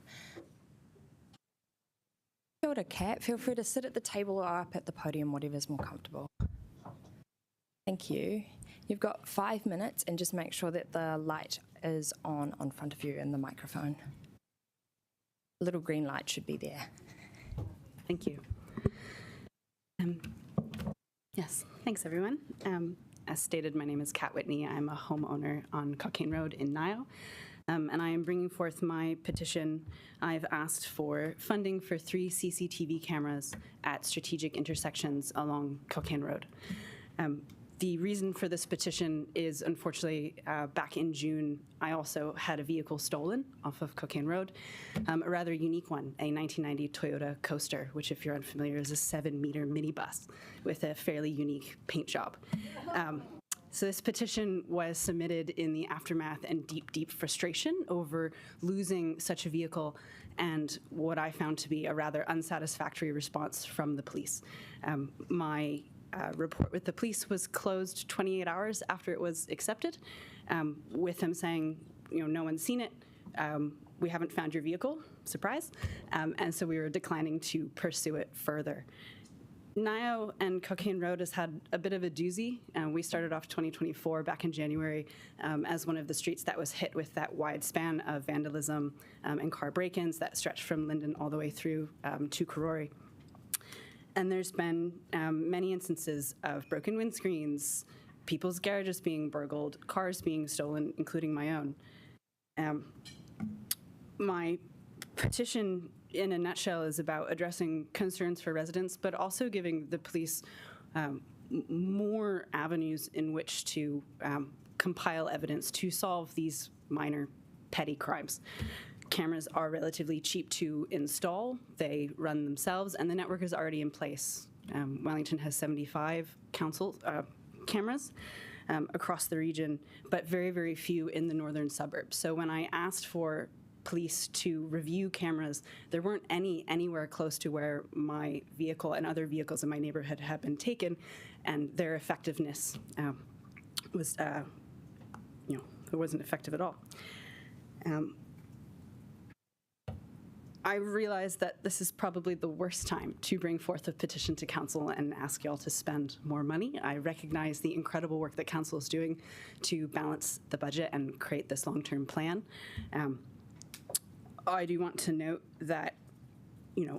Kia ora, Kat. Feel free to sit at the table or up at the podium, whatever's more comfortable. Thank you. You've got 5 minutes, and just make sure that the light is on front of you and the microphone. A little green light should be there. Thank you. Yes, thanks everyone. As stated, my name is Kat Whitney. I'm a homeowner on Cockane Road in Niall, and I am bringing forth my petition. I've asked for funding for 3 CCTV cameras at strategic intersections along Cockane Road. The reason for this petition is, unfortunately, back in June, I also had a vehicle stolen off of Cockane Road, a rather unique one, a 1990 Toyota Coaster, which, if you're unfamiliar, is a 7-meter minibus with a fairly unique paint job. So this petition was submitted in the aftermath and deep frustration over losing such a vehicle and what I found to be a rather unsatisfactory response from the police. My report with the police was closed 28 hours after it was accepted, with them saying, no one's seen it, we haven't found your vehicle, surprise, and so we were declining to pursue it further. Niall and Cockane Road has had a bit of a doozy. We started off 2024 back in January as one of the streets that was hit with that wide span of vandalism and car break-ins that stretched from Linden all the way through to Kōrau. And there's been many instances of broken windscreens, people's garages being burgled, cars being stolen, including my own. My petition, in a nutshell, is about addressing concerns for residents, but also giving the police more avenues in which to compile evidence to solve these minor petty crimes. Cameras are relatively cheap to install. They run themselves, and the network is already in place. Wellington has 75 council cameras across the region, but very, very few in the northern suburbs. So when I asked for police to review cameras, there weren't any anywhere close to where my vehicle and other vehicles in my neighborhood had been taken, and their effectiveness was, it wasn't effective at all. I realize that this is probably the worst time to bring forth a petition to council and ask y'all to spend more money. I recognize the incredible work that council is doing to balance the budget and create this long-term plan. I do want to note that,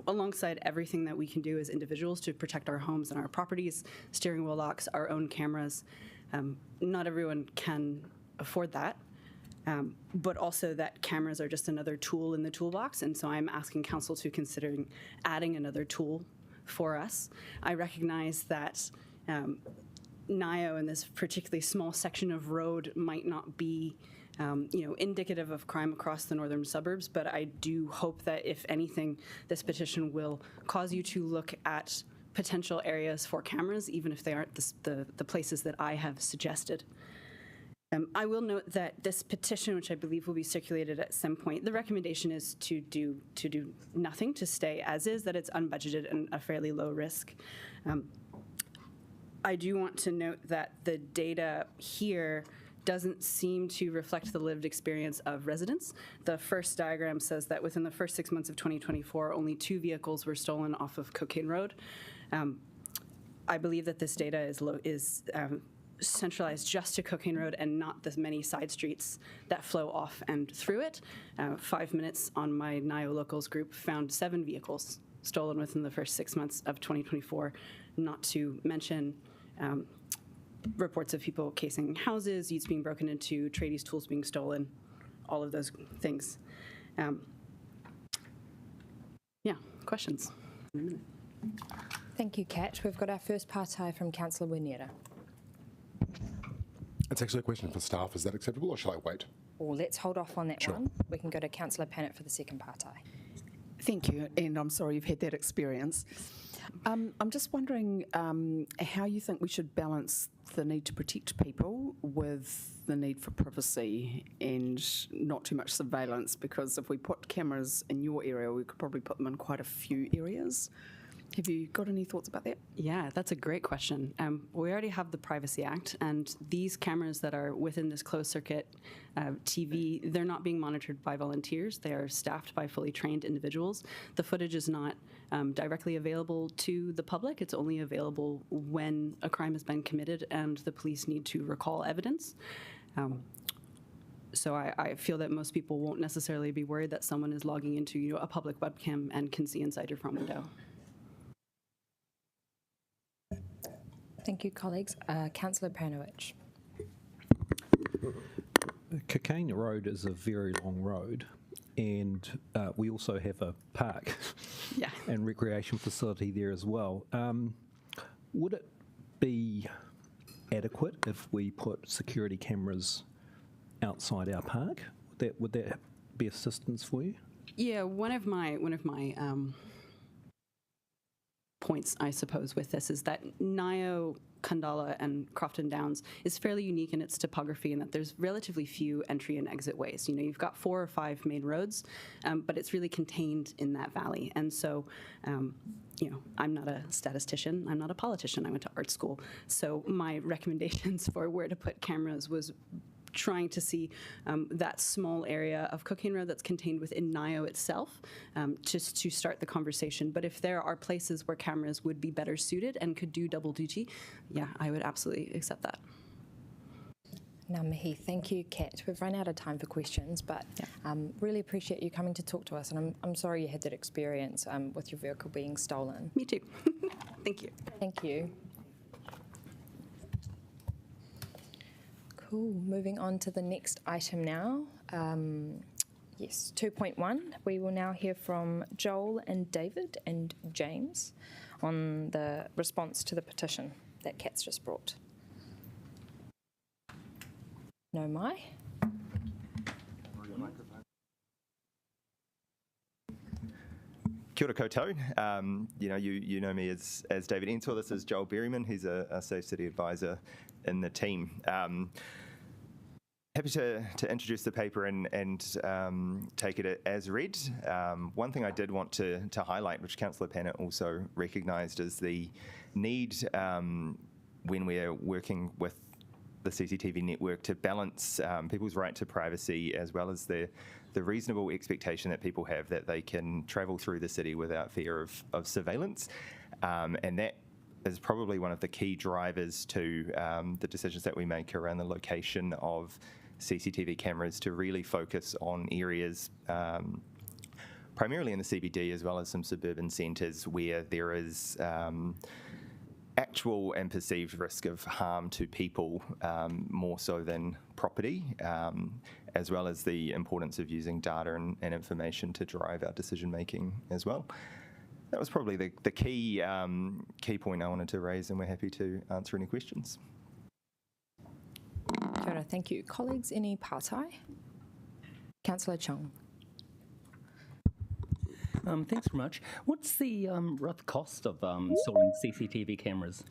alongside everything that we can do as individuals to protect our homes and our properties, steering wheel locks, our own cameras, not everyone can afford that. But also that cameras are just another tool in the toolbox, and so I'm asking council to consider adding another tool for us. I recognize that Nio and this particularly small section of road might not be indicative of crime across the northern suburbs, but I do hope that, if anything, this petition will cause you to look at potential areas for cameras, even if they aren't the places that I have suggested. I will note that this petition, which I believe will be circulated at some point, the recommendation is to do nothing, to stay as is, that it's unbudgeted and a fairly low risk. I do want to note that the data here doesn't seem to reflect the lived experience of residents. The first diagram says that within the first 6 months of 2024, only 2 vehicles were stolen off of Cockane Road. I believe that this data is centralized just to Cockane Road and not the many side streets that flow off and through it. 5 minutes on my NIO Locals group found 7 vehicles stolen within the first 6 months of 2024, not to mention reports of people casing houses, utes being broken into, tradies' tools being stolen, all of those things. Questions? In a minute. Thank you, Kat. We've got our first partai from Councillor Winiera. It's actually a question for staff. Is that acceptable, or shall I wait? Well, let's hold off on that Sure. one. We can go to Councillor Pannett for the second partai. Thank you, and I'm sorry you've had that experience. I'm just wondering how you think we should balance the need to protect people with the need for privacy and not too much surveillance, because if we put cameras in your area, we could probably put them in quite a few areas. Have you got any thoughts about that? Yeah, that's a great question. We already have the Privacy Act, and these cameras that are within this closed circuit TV, they're not being monitored by volunteers. They are staffed by fully trained individuals. The footage is not directly available to the public. It's only available when a crime has been committed and the police need to recall evidence. So I feel that most people won't necessarily be worried that someone is logging into a public webcam and can see inside your front window. Thank you, colleagues. Councillor Panovich. Cocaine Road is a very long road, and we also have a park and recreation facility there as well. Would it be adequate if we put security cameras outside our park? Would that be assistance for you? Yeah, one of my points, I suppose, with this is that Nio, Kundala, and Crofton Downs is fairly unique in its topography in that there's relatively few entry and exit ways. You've got 4 or 5 main roads, but it's really contained in that valley. And so, I'm not a statistician, I'm not a politician, I went to art school. So my recommendations for where to put cameras was trying to see that small area of Cocaine Road that's contained within Nio itself, just to start the conversation. But if there are places where cameras would be better suited and could do double duty, yeah, I would absolutely accept that. Ngā mihi. Thank you, Kat. We've run out of time for questions, but really appreciate you coming to talk to us, and I'm sorry you had that experience with your vehicle being stolen. Me too. Thank you. Thank you. Cool. Moving on to the next item now. Yes, 2.1. We will now hear from Joel and David and James on the response to the petition that Kat's just brought. No mai. Kia ora koutou. You know me as David Ensor. This is Joel Berryman. He's a Safe City advisor in the team. Happy to introduce the paper and take it as read. One thing I did want to highlight, which Councillor Pannett also recognised, is the need when we're working with the CCTV network to balance people's right to privacy as well as the reasonable expectation that people have that they can travel through the city without fear of surveillance. And that is probably one of the key drivers to the decisions that we make around the location of CCTV cameras, to really focus on areas primarily in the CBD as well as some suburban centres where there is actual and perceived risk of harm to people more so than property, as well as the importance of using data and information to drive our decision making as well. That was probably the key point I wanted to raise, and we're happy to answer any questions. Kia ora, thank you. Colleagues, any pātai? Councillor Chung. Thanks very much. What's the rough cost of installing CCTV cameras?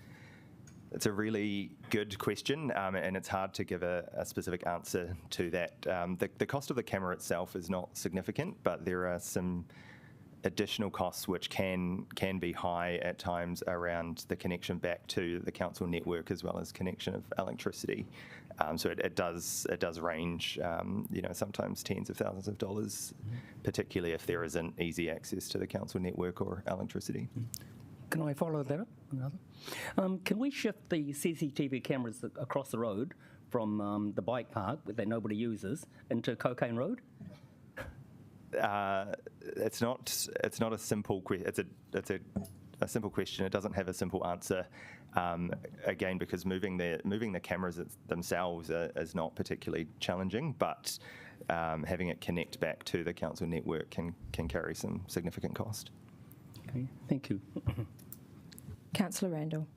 It's a really good question, and it's hard to give a specific answer to that. The cost of the camera itself is not significant, but there are some additional costs which can be high at times around the connection back to the council network as well as connection of electricity. So it does range, sometimes tens of thousands of dollars, particularly if there isn't easy access to the council network or electricity. Can I follow that up? Can we shift the CCTV cameras across the road from the bike park that nobody uses into Cocaine Road? It's not a simple question. It's a simple question. It doesn't have a simple answer. Again, because moving the cameras themselves is not particularly challenging, but having it connect back to the council network can carry some significant cost. Okay, thank you. Councillor Randall.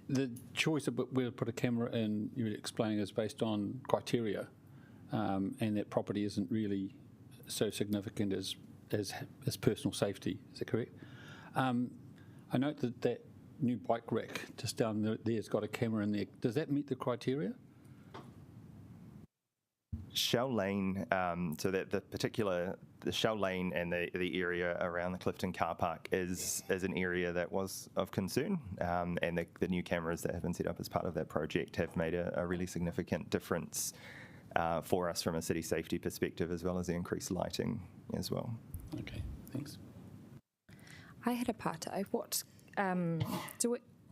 The choice of where to put a camera in, you were explaining, is based on criteria, and that property isn't really so significant as personal safety. Is that correct? I note that new bike rack just down there has got a camera in there. Does that meet the criteria? Shell Lane, so that the Shell Lane and the area around the Clifton car park is an area that was of concern, and the new cameras that have been set up as part of that project have made a really significant difference for us from a city safety perspective, as well as the increased lighting as well. Okay, thanks. I had a pātai.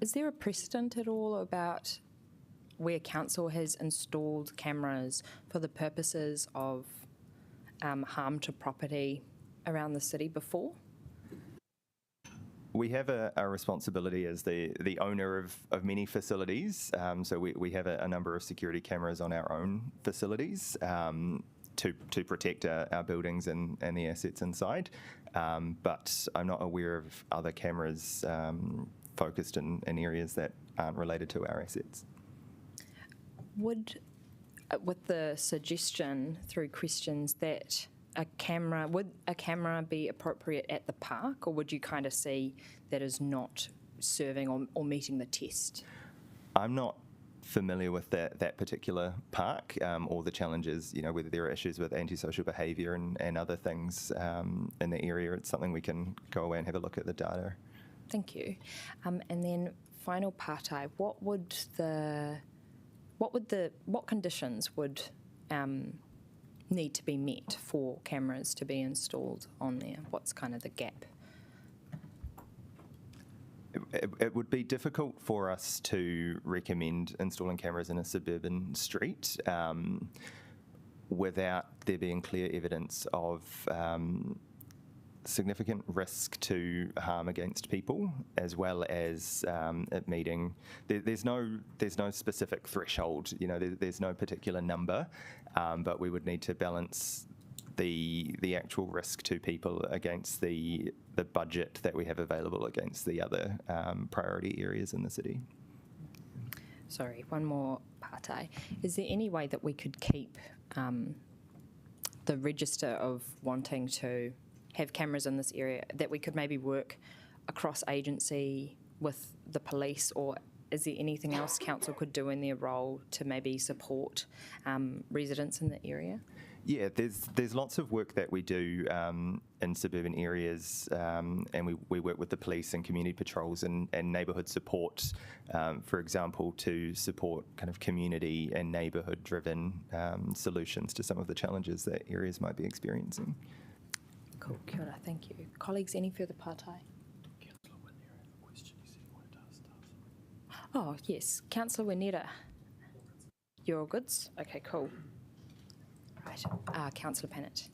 Is there a precedent at all about where council has installed cameras for the purposes of harm to property around the city before? We have a responsibility as the owner of many facilities, so we have a number of security cameras on our own facilities to protect our buildings and the assets inside, but I'm not aware of other cameras focused in areas that aren't related to our assets. Would, with the suggestion through questions that would a camera be appropriate at the park, or would you kind of see that as not serving or meeting the test? I'm not familiar with that particular park or the challenges, whether there are issues with antisocial behaviour and other things in the area. It's something we can go away and have a look at the data. Thank you. And then final pātai, what conditions would need to be met for cameras to be installed on there? What's kind of the gap? It would be difficult for us to recommend installing cameras in a suburban street without there being clear evidence of significant risk to harm against people, as well as it meeting. There's no specific threshold. There's no particular number, but we would need to balance the actual risk to people against the budget that we have available against the other priority areas in the city. Sorry, one more pātai. Is there any way that we could keep the register of wanting to have cameras in this area, that we could maybe work across agency with the police, or is there anything else council could do in their role to maybe support residents in the area? Yeah, there's lots of work that we do in suburban areas, and we work with the police and community patrols and neighbourhood support, for example, to support kind of community and neighbourhood-driven solutions to some of the challenges that areas might be experiencing. Cool, kia ora, thank you. Colleagues, any further pātai? Oh, yes, Councillor Wineta. You're all goods? Okay, cool. Right, Councillor Pennant.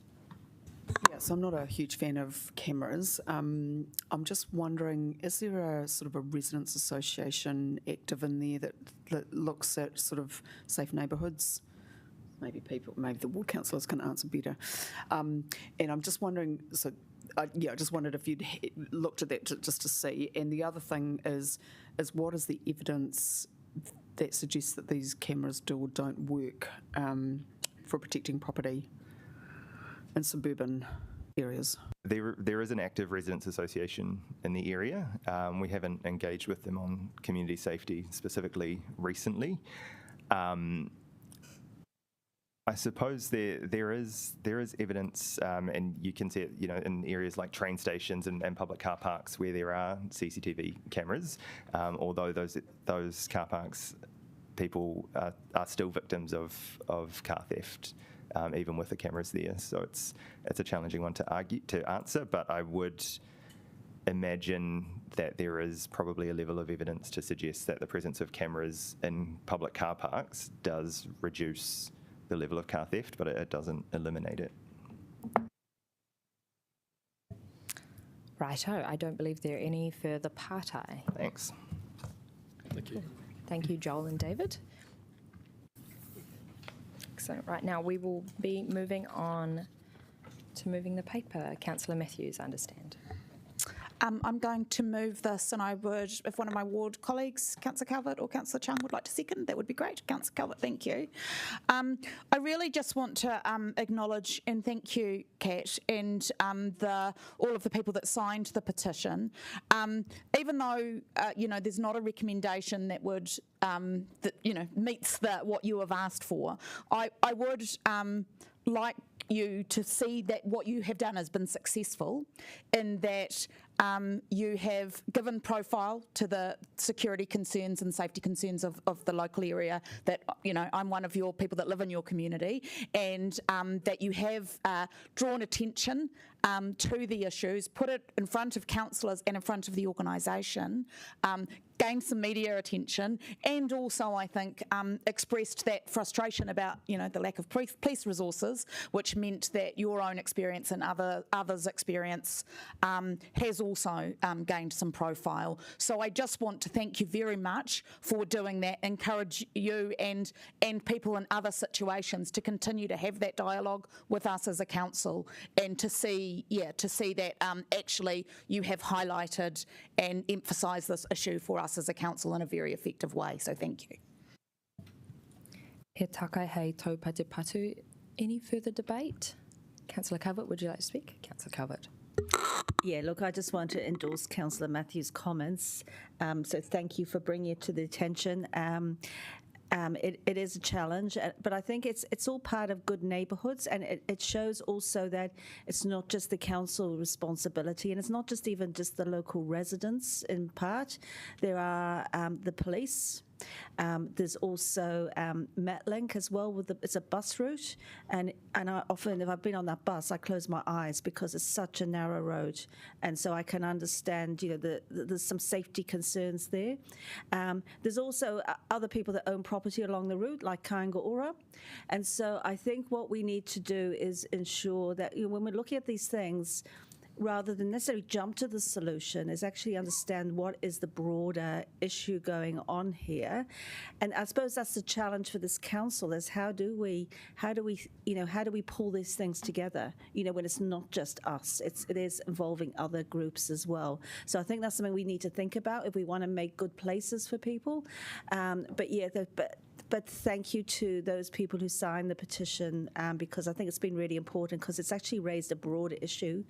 Yes, I'm not a huge fan of cameras. I'm just wondering, is there a sort of a residents association active in there that looks at sort of safe neighbourhoods? Maybe the ward councillors can answer better. And I'm just wondering, I just wondered if you'd looked at that just to see. And the other thing is what is the evidence that suggests that these cameras do or don't work for protecting property in suburban areas? There is an active residents association in the area. We haven't engaged with them on community safety specifically recently. I suppose there is evidence, and you can see it, in areas like train stations and public car parks where there are CCTV cameras. Although those car parks, people are still victims of car theft, even with the cameras there. So it's a challenging one to answer. But I would imagine that there is probably a level of evidence to suggest that the presence of cameras in public car parks does reduce the level of car theft, but it doesn't eliminate it. Righto, I don't believe there are any further pātai. Thanks. Thank you. Thank you, Joel and David. Excellent. Right now we will be moving on to moving the paper. Councillor Matthews, I understand. I'm going to move this, and I would, if one of my ward colleagues, Councillor Calvert or Councillor Chung, would like to second, that would be great. Councillor Calvert, thank you. I really just want to acknowledge and thank you, Kat, and all of the people that signed the petition. Even though there's not a recommendation that would meets what you have asked for, I would like you to see that what you have done has been successful in that you have given profile to the security concerns and safety concerns of the local area, that I'm one of your people that live in your community, and that you have drawn attention to the issues, put it in front of councillors and in front of the organisation, gained some media attention, and also I think expressed that frustration about the lack of police resources, which meant that your own experience and others' experience has also gained some profile. So I just want to thank you very much for doing that. Encourage you and people in other situations to continue to have that dialogue with us as a council, and to see that actually you have highlighted and emphasised this issue for us as a council in a very effective way. So thank you. He takai hei taupate patu. Any further debate? Councillor Calvert, would you like to speak? Councillor Calvert. Yeah, look, I just want to endorse Councillor Matthews' comments. So thank you for bringing it to the attention. It is a challenge, but I think it's all part of good neighbourhoods, and it shows also that it's not just the council responsibility, and it's not just even just the local residents in part. There are the police. There's also Metlink as well. It's a bus route, and I often, if I've been on that bus, I close my eyes because it's such a narrow road, and so I can understand. There's some safety concerns there. There's also other people that own property along the route, like Kōrau, and so I think what we need to do is ensure that when we're looking at these things, rather than necessarily jump to the solution, is actually understand what is the broader issue going on here. And I suppose that's the challenge for this council, is how do we pull these things together, when it's not just us, it is involving other groups as well. So I think that's something we need to think about if we want to make good places for people. But thank you to those people who signed the petition, because I think it's been really important, because it's actually raised a broader issue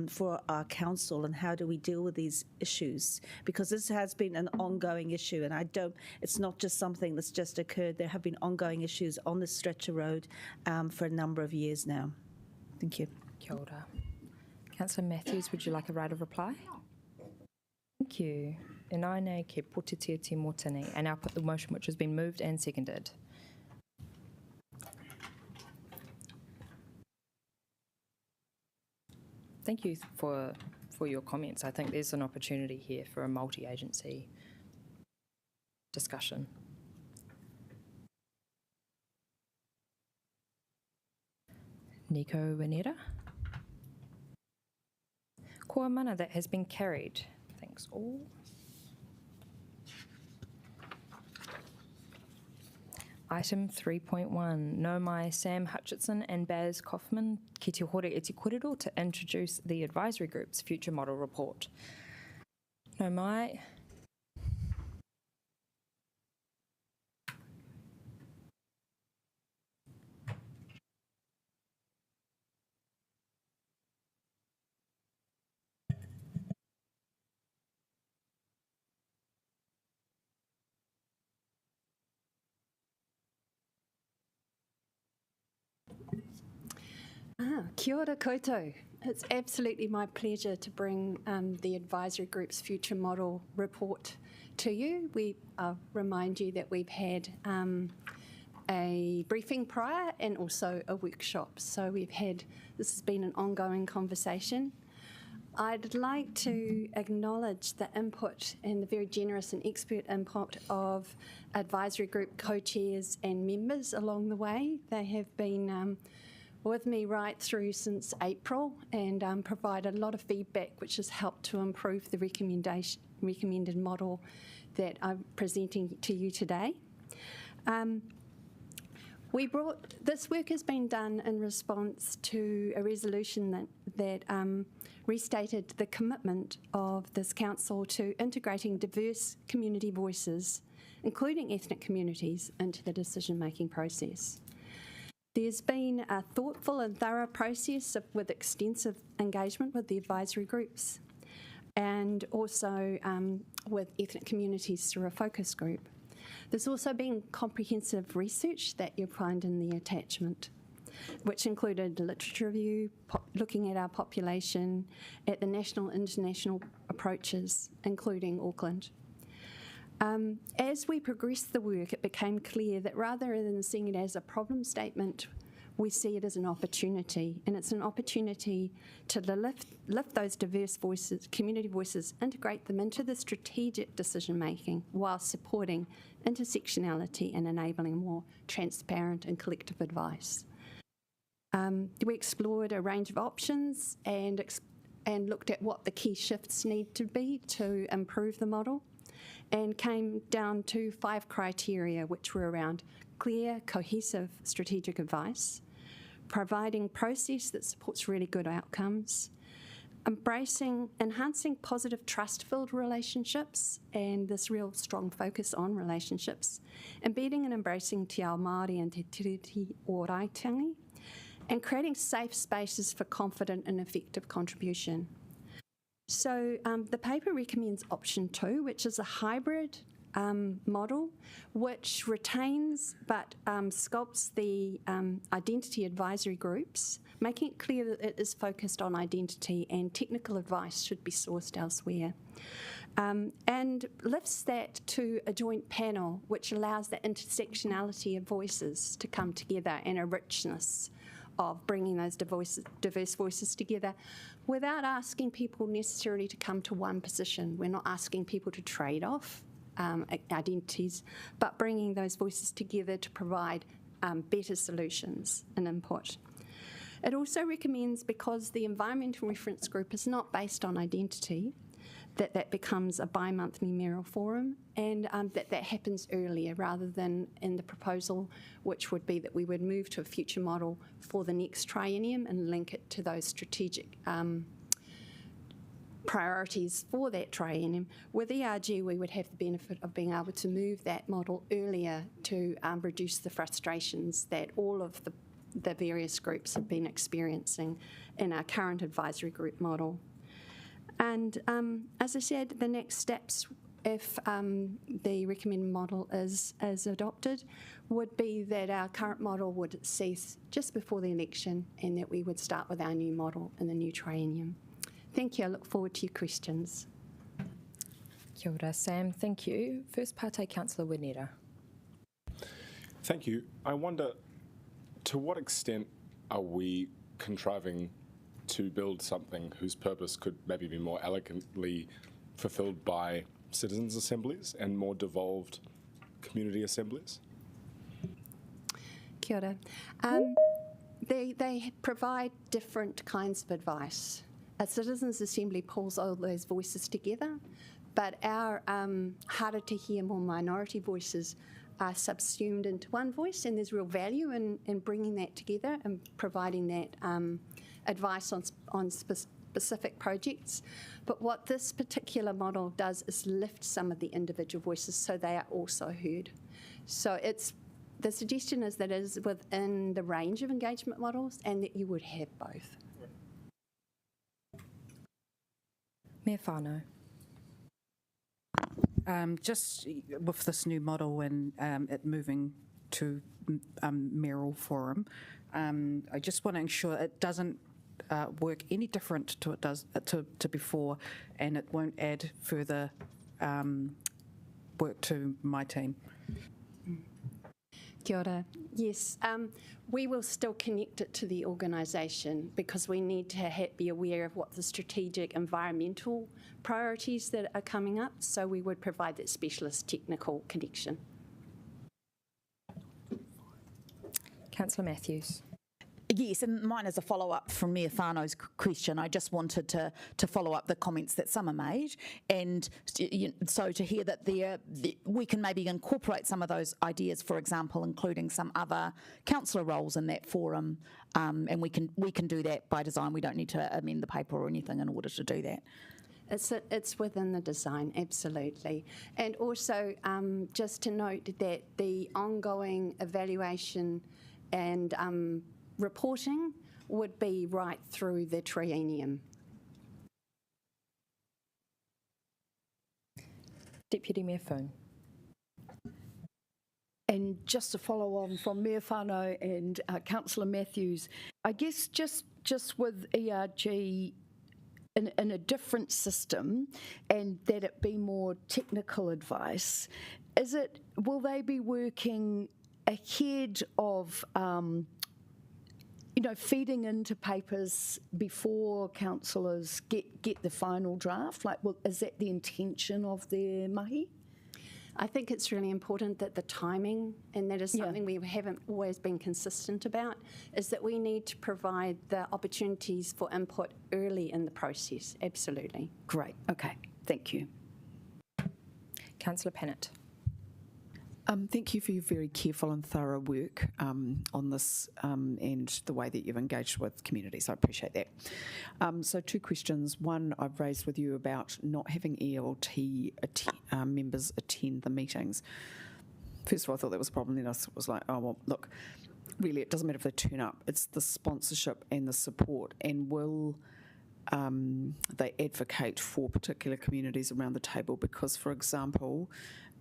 for our council, and how do we deal with these issues, because this has been an ongoing issue, and it's not just something that's just occurred. There have been ongoing issues on this stretch of road for a number of years now. Thank you. Kia ora. Councillor Matthews, would you like a right of reply? Thank you. And I nei ke potitia te motini. And I'll put the motion which has been moved and seconded. Thank you for your comments. I think there's an opportunity here for a multi-agency discussion. Nico Venera. Kua mana, that has been carried. Thanks all. Item 3.1, no mai Sam Hutchinson and Baz Kaufman ki te hore e te korero to introduce the advisory group's future model report. No mai. Kia ora koutou. It's absolutely my pleasure to bring the advisory group's future model report to you. We remind you that we've had a briefing prior and also a workshop. So this has been an ongoing conversation. I'd like to acknowledge the input and the very generous and expert input of advisory group co-chairs and members along the way. They have been with me right through since April and provided a lot of feedback which has helped to improve the recommended model that I'm presenting to you today. This work has been done in response to a resolution that restated the commitment of this council to integrating diverse community voices, including ethnic communities, into the decision-making process. There's been a thoughtful and thorough process with extensive engagement with the advisory groups and also with ethnic communities through a focus group. There's also been comprehensive research that you'll find in the attachment, which included literature review, looking at our population, at the national and international approaches, including Auckland. As we progressed the work, it became clear that rather than seeing it as a problem statement, we see it as an opportunity, and it's an opportunity to lift those diverse voices, community voices, integrate them into the strategic decision-making while supporting intersectionality and enabling more transparent and collective advice. We explored a range of options and looked at what the key shifts need to be to improve the model, and came down to 5 criteria, which were around clear, cohesive strategic advice, providing process that supports really good outcomes, enhancing positive trust-filled relationships, and this real strong focus on relationships, embedding and embracing te ao Māori and te tiriti o Raitangi, and creating safe spaces for confident and effective contribution. So the paper recommends option 2, which is a hybrid model which retains but sculpts the identity advisory groups, making it clear that it is focused on identity and technical advice should be sourced elsewhere, and lifts that to a joint panel which allows the intersectionality of voices to come together and a richness of bringing those diverse voices together without asking people necessarily to come to one position. We're not asking people to trade off identities, but bringing those voices together to provide better solutions and input. It also recommends, because the environmental reference group is not based on identity, that becomes a bi-monthly mayoral forum, and that happens earlier rather than in the proposal, which would be that we would move to a future model for the next triennium and link it to those strategic priorities for that triennium. With ERG, we would have the benefit of being able to move that model earlier to reduce the frustrations that all of the various groups have been experiencing in our current advisory group model. And as I said, the next steps, if the recommended model is adopted, would be that our current model would cease just before the election and that we would start with our new model in the new triennium. Thank you. I look forward to your questions. Kia ora, Sam. Thank you. First Pātai Councillor Winera. Thank you. I wonder, to what extent are we contriving to build something whose purpose could maybe be more elegantly fulfilled by citizens' assemblies and more devolved community assemblies? Kia ora. They provide different kinds of advice. A citizens' assembly pulls all those voices together, but our harder to hear, more minority voices are subsumed into one voice, and there's real value in bringing that together and providing that advice on specific projects. But what this particular model does is lift some of the individual voices so they are also heard. So the suggestion is that it is within the range of engagement models and that you would have both. Mayor Whānau. Just with this new model and it moving to mayoral forum, I just want to ensure it doesn't work any different to it does to before, and it won't add further work to my team. Kia ora. Yes, we will still connect it to the organisation because we need to be aware of what the strategic environmental priorities that are coming up, so we would provide that specialist technical connection. Councillor Matthews. Yes, and mine is a follow-up from Mayor Whānau's question. I just wanted to follow up the comments that Summer made, and so to hear that we can maybe incorporate some of those ideas, for example, including some other councillor roles in that forum, and we can do that by design. We don't need to amend the paper or anything in order to do that. It's within the design, absolutely. And also, just to note that the ongoing evaluation and reporting would be right through the triennium. Deputy Mayor Foon. And just to follow on from Mayor Whānau and Councillor Matthews, I guess just with ERG in a different system, and that it be more technical advice, will they be working ahead of feeding into papers before councillors get the final draft? Is that the intention of their mahi? I think it's really important that the timing, and that is something we haven't always been consistent about, is that we need to provide the opportunities for input early in the process. Absolutely. Great. Okay. Thank you. Councillor Pennant. Thank you for your very careful and thorough work on this and the way that you've engaged with communities. I appreciate that. So 2 questions. One I've raised with you about not having ELT members attend the meetings. First of all, I thought that was a problem. Then I was like, oh, well, look, really, it doesn't matter if they turn up. It's the sponsorship and the support. And will they advocate for particular communities around the table? Because, for example,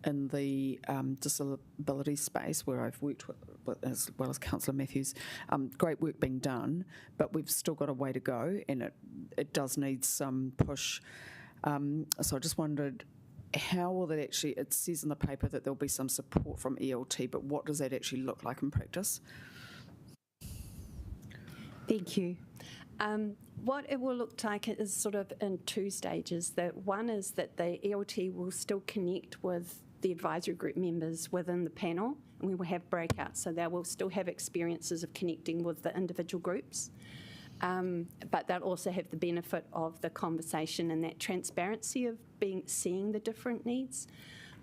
in the disability space where I've worked with as well as Councillor Matthews, great work being done, but we've still got a way to go, and it does need some push. So I just wondered, how will that actually, it says in the paper that there'll be some support from ELT, but what does that actually look like in practice? Thank you. What it will look like is sort of in 2 stages. One is that the ELT will still connect with the advisory group members within the panel, and we will have breakouts, so they will still have experiences of connecting with the individual groups. But they'll also have the benefit of the conversation and that transparency of seeing the different needs.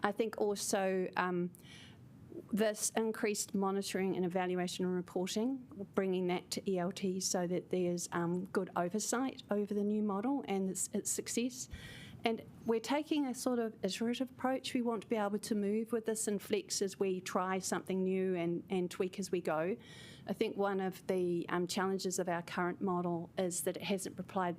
I think also this increased monitoring and evaluation and reporting, bringing that to ELT so that there's good oversight over the new model and its success. And we're taking a sort of iterative approach. We want to be able to move with this and flex as we try something new and tweak as we go. I think one of the challenges of our current model is that it hasn't provide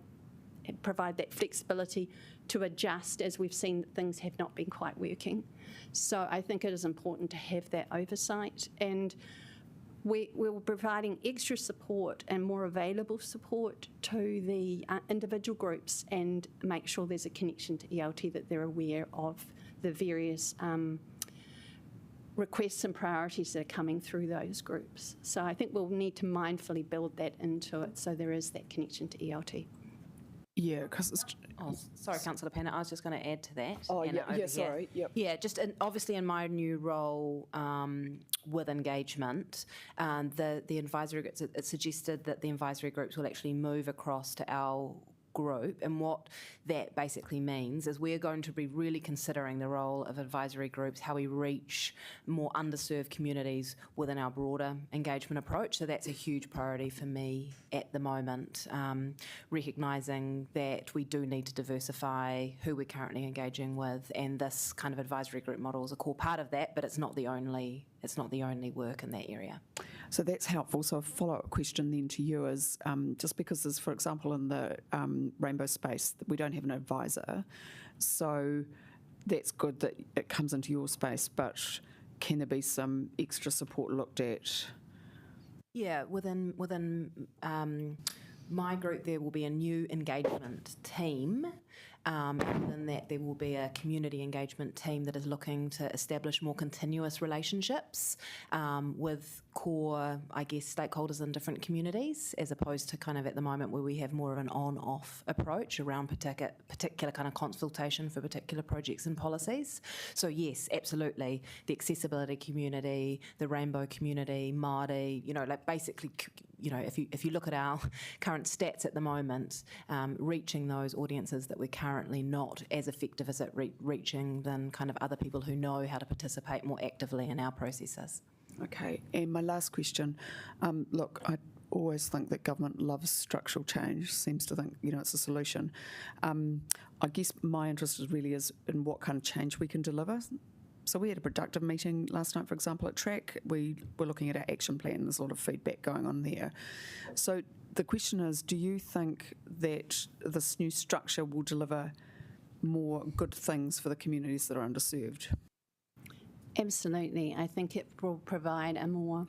that flexibility to adjust as we've seen that things have not been quite working. So I think it is important to have that oversight, and we're providing extra support and more available support to the individual groups, and make sure there's a connection to ELT, that they're aware of the various requests and priorities that are coming through those groups. So I think we'll need to mindfully build that into it so there is that connection to ELT. Yeah, because it's... Oh, sorry, Councillor Pennant, I was just going to add to that. Oh, yeah, sorry. Yep. Yeah, just obviously in my new role with engagement, the advisory groups, it suggested that the advisory groups will actually move across to our group, and what that basically means is we're going to be really considering the role of advisory groups, how we reach more underserved communities within our broader engagement approach. So that's a huge priority for me at the moment, recognising that we do need to diversify who we're currently engaging with, and this kind of advisory group model is a core part of that, but it's not the only work in that area. So that's helpful. So a follow-up question then to you is, just because there's, for example, in the rainbow space, we don't have an advisor, so that's good that it comes into your space, but can there be some extra support looked at? Yeah, within my group there will be a new engagement team, and within that there will be a community engagement team that is looking to establish more continuous relationships with core, I guess, stakeholders in different communities, as opposed to kind of at the moment where we have more of an on-off approach around particular kind of consultation for particular projects and policies. So yes, absolutely, the accessibility community, the rainbow community, Māori, like basically, if you look at our current stats at the moment, reaching those audiences that we're currently not as effective as at reaching than kind of other people who know how to participate more actively in our processes. Okay, and my last question. Look, I always think that government loves structural change, seems to think, it's a solution. I guess my interest is in what kind of change we can deliver. So we had a productive meeting last night, for example, at TRAC. We were looking at our action plan. There's a lot of feedback going on there. So the question is, do you think that this new structure will deliver more good things for the communities that are underserved? Absolutely. I think it will provide a more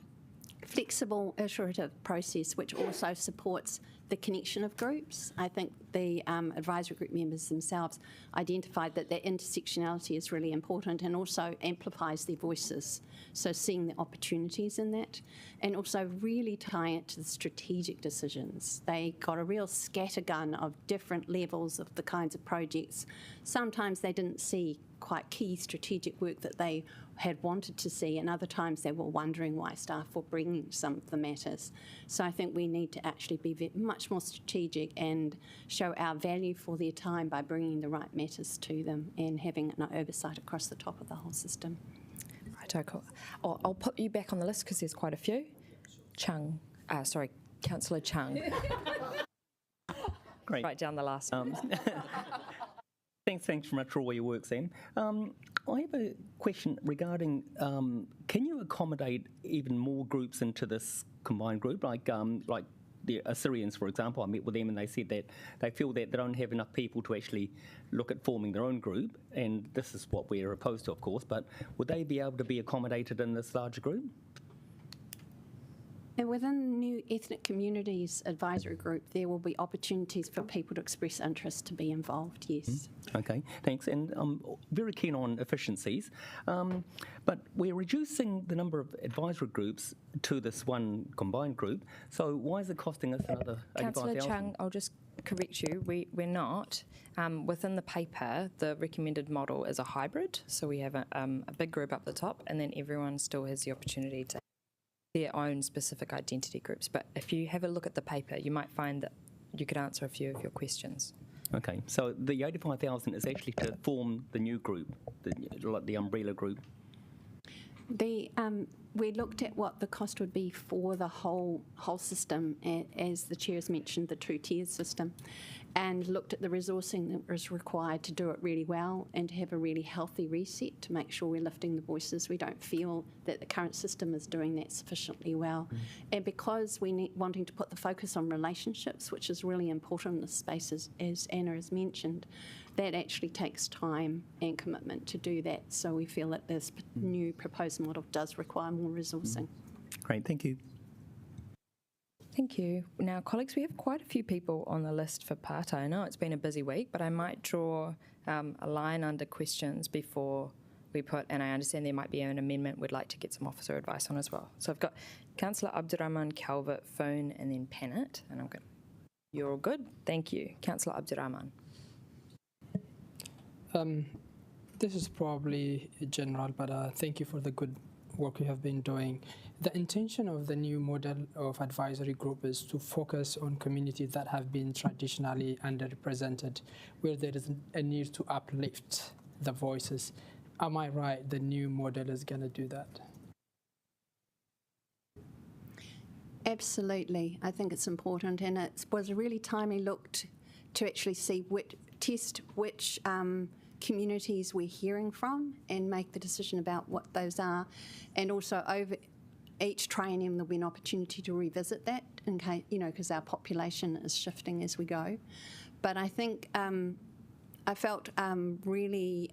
flexible, iterative process which also supports the connection of groups. I think the advisory group members themselves identified that their intersectionality is really important and also amplifies their voices. So seeing the opportunities in that and also really tying it to the strategic decisions. They got a real scattergun of different levels of the kinds of projects. Sometimes they didn't see quite key strategic work that they had wanted to see, and other times they were wondering why staff were bringing some of the matters. So I think we need to actually be much more strategic and show our value for their time by bringing the right matters to them and having an oversight across the top of the whole system. Right, cool. I'll put you back on the list because there's quite a few. Councillor Chung. Great. Right down the last one. Thanks very much for all your work, Sam. I have a question regarding, can you accommodate even more groups into this combined group, like the Assyrians, for example? I met with them and they said that they feel that they don't have enough people to actually look at forming their own group, and this is what we're opposed to, of course, but would they be able to be accommodated in this larger group? And within New Ethnic Communities Advisory Group, there will be opportunities for people to express interest to be involved, yes. Okay, thanks. And I'm very keen on efficiencies, but we're reducing the number of advisory groups to this one combined group, so why is it costing us another Councillor $85,000? Chung, I'll just correct you, we're not. Within the paper, the recommended model is a hybrid, so we have a big group up the top and then everyone still has the opportunity to their own specific identity groups. But if you have a look at the paper, you might find that you could answer a few of your questions. Okay, so the 85,000 is actually to form the new group, the umbrella group. We looked at what the cost would be for the whole system, as the chair has mentioned, the two-tier system, and looked at the resourcing that was required to do it really well and to have a really healthy reset to make sure we're lifting the voices. We don't feel that the current system is doing that sufficiently well. And because we're wanting to put the focus on relationships, which is really important in this space, as Anna has mentioned, that actually takes time and commitment to do that. So we feel that this new proposed model does require more resourcing. Great, thank you. Thank you. Now, colleagues, we have quite a few people on the list for part. I know it's been a busy week, but I might draw a line under questions before we put, and I understand there might be an amendment we'd like to get some officer advice on as well. So I've got Councillor Abdurrahman, Calvert, Foon, and then Pennant, and I'm good. You're all good? Thank you. Councillor Abdurrahman. This is probably general, but thank you for the good work you have been doing. The intention of the new model of advisory group is to focus on communities that have been traditionally underrepresented, where there is a need to uplift the voices. Am I right? The new model is going to do that? Absolutely. I think it's important, and it was a really timely look to actually see which communities we're hearing from and make the decision about what those are. And also over each triennium there'll be an opportunity to revisit that in case, because our population is shifting as we go. But I think I felt really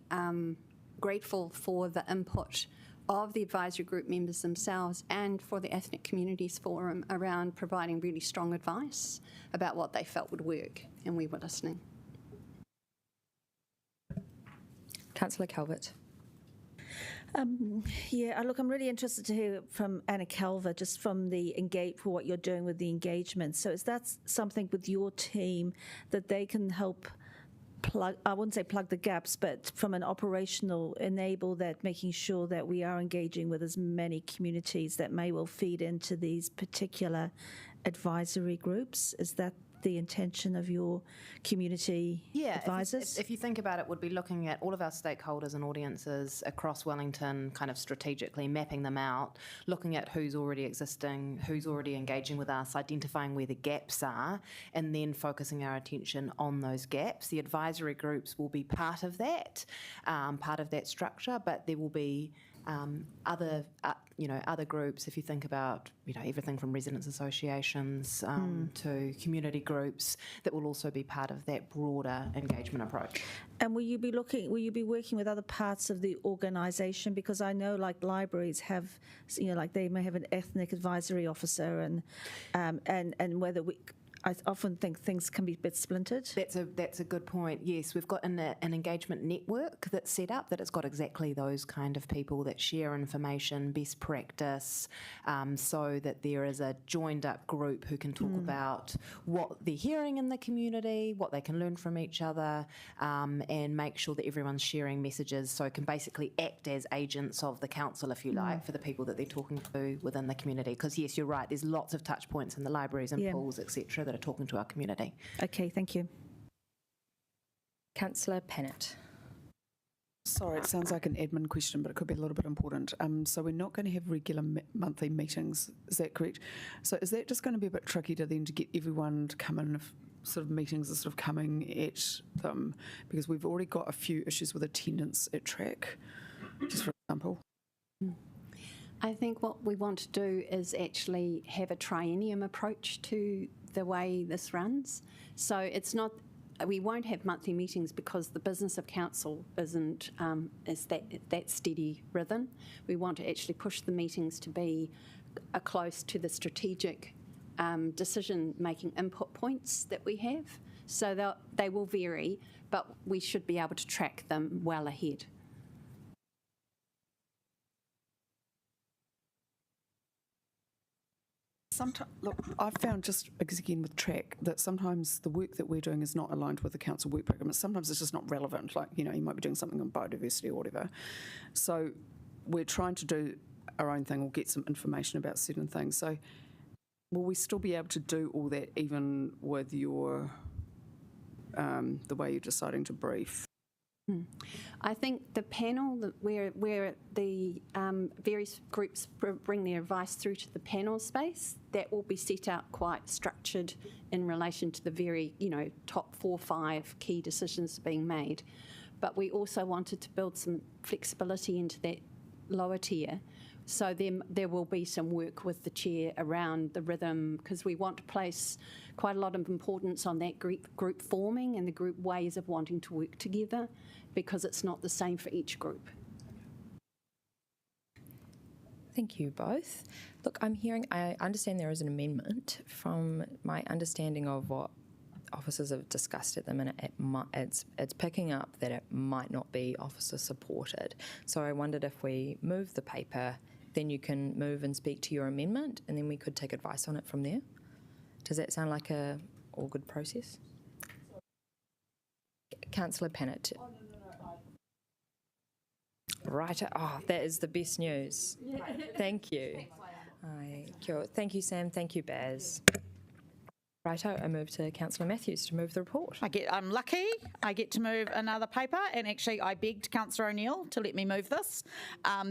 grateful for the input of the advisory group members themselves and for the Ethnic Communities Forum around providing really strong advice about what they felt would work, and we were listening. Councillor Calvert. Look, I'm really interested to hear from Anna Calver, just from the for what you're doing with the engagement. So is that something with your team that they can help plug, I wouldn't say plug the gaps, but from an operational enable that, making sure that we are engaging with as many communities that may well feed into these particular advisory groups? Is that the intention of your community advisors? If you think about it, would be looking at all of our stakeholders and audiences across Wellington, kind of strategically mapping them out, looking at who's already existing, who's already engaging with us, identifying where the gaps are, and then focusing our attention on those gaps. The advisory groups will be part of that structure, but there will be other groups. If you think about, everything from residents associations to community groups, that will also be part of that broader engagement approach. And will you be working with other parts of the organisation? Because I know, like libraries have, like they may have an ethnic advisory officer, and whether I often think things can be a bit splintered. That's a good point. Yes, we've got an engagement network that's set up that it's got exactly those kind of people that share information, best practice, so that there is a joined up group who can talk about what they're hearing in the community, what they can learn from each other, and make sure that everyone's sharing messages, so it can basically act as agents of the council, if you like, for the people that they're talking to within the community. Because yes, you're right, there's lots of touch points in the libraries and pools, etc., that are talking to our community. Okay, thank you. Councillor Pennant. Sorry, it sounds like an admin question, but it could be a little bit important. So we're not going to have regular monthly meetings, is that correct? So is that just going to be a bit tricky to get everyone to come in if sort of meetings are sort of coming at them? Because we've already got a few issues with attendance at track, just for example. I think what we want to do is actually have a triennium approach to the way this runs. So it's not, we won't have monthly meetings because the business of council isn't is that steady rhythm. We want to actually push the meetings to be close to the strategic decision-making input points that we have. So they will vary, but we should be able to track them well ahead. Sometimes, look, I've found just again with track that sometimes the work that we're doing is not aligned with the council work program. Sometimes it's just not relevant. Like, you might be doing something on biodiversity or whatever. So we're trying to do our own thing or get some information about certain things. So will we still be able to do all that even with your the way you're deciding to brief? I think the panel where the various groups bring their advice through to the panel space, that will be set out quite structured in relation to the very top 4 or 5 key decisions being made. But we also wanted to build some flexibility into that lower tier. So there will be some work with the chair around the rhythm, because we want to place quite a lot of importance on that group forming and the group ways of wanting to work together, because it's not the same for each group. Thank you both. Look, I understand there is an amendment. From my understanding of what officers have discussed at the minute, it's picking up that it might not be officer supported. So I wondered if we move the paper, then you can move and speak to your amendment, and then we could take advice on it from there. Does that sound like a all good process? Councillor Pennant. Right. Oh, that is the best news. Thank you. Thank you, Sam. Thank you, Baz. Righto, I move to Councillor Matthews to move the report. I'm lucky. I get to move another paper, and actually I begged Councillor O'Neill to let me move this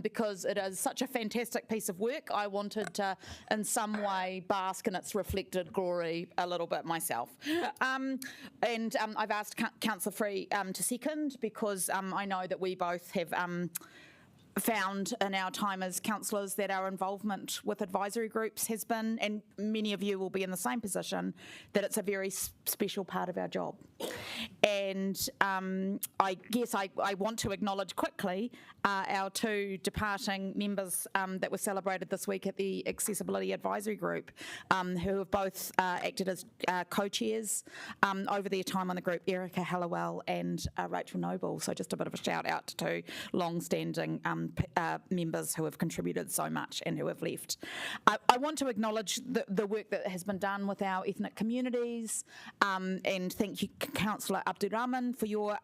because it is such a fantastic piece of work. I wanted to, in some way, bask in its reflected glory a little bit myself. I've asked Councillor Free to second, because I know that we both have found in our time as councillors that our involvement with advisory groups has been, and many of you will be in the same position, that it's a very special part of our job. And I guess I want to acknowledge quickly our two departing members that were celebrated this week at the Accessibility Advisory Group, who have both acted as co-chairs over their time on the group, Erica Hallowell and Rachel Noble. So just a bit of a shout out to two long-standing members who have contributed so much and who have left. I want to acknowledge the work that has been done with our ethnic communities, and thank you, Councillor Abdurrahman, for your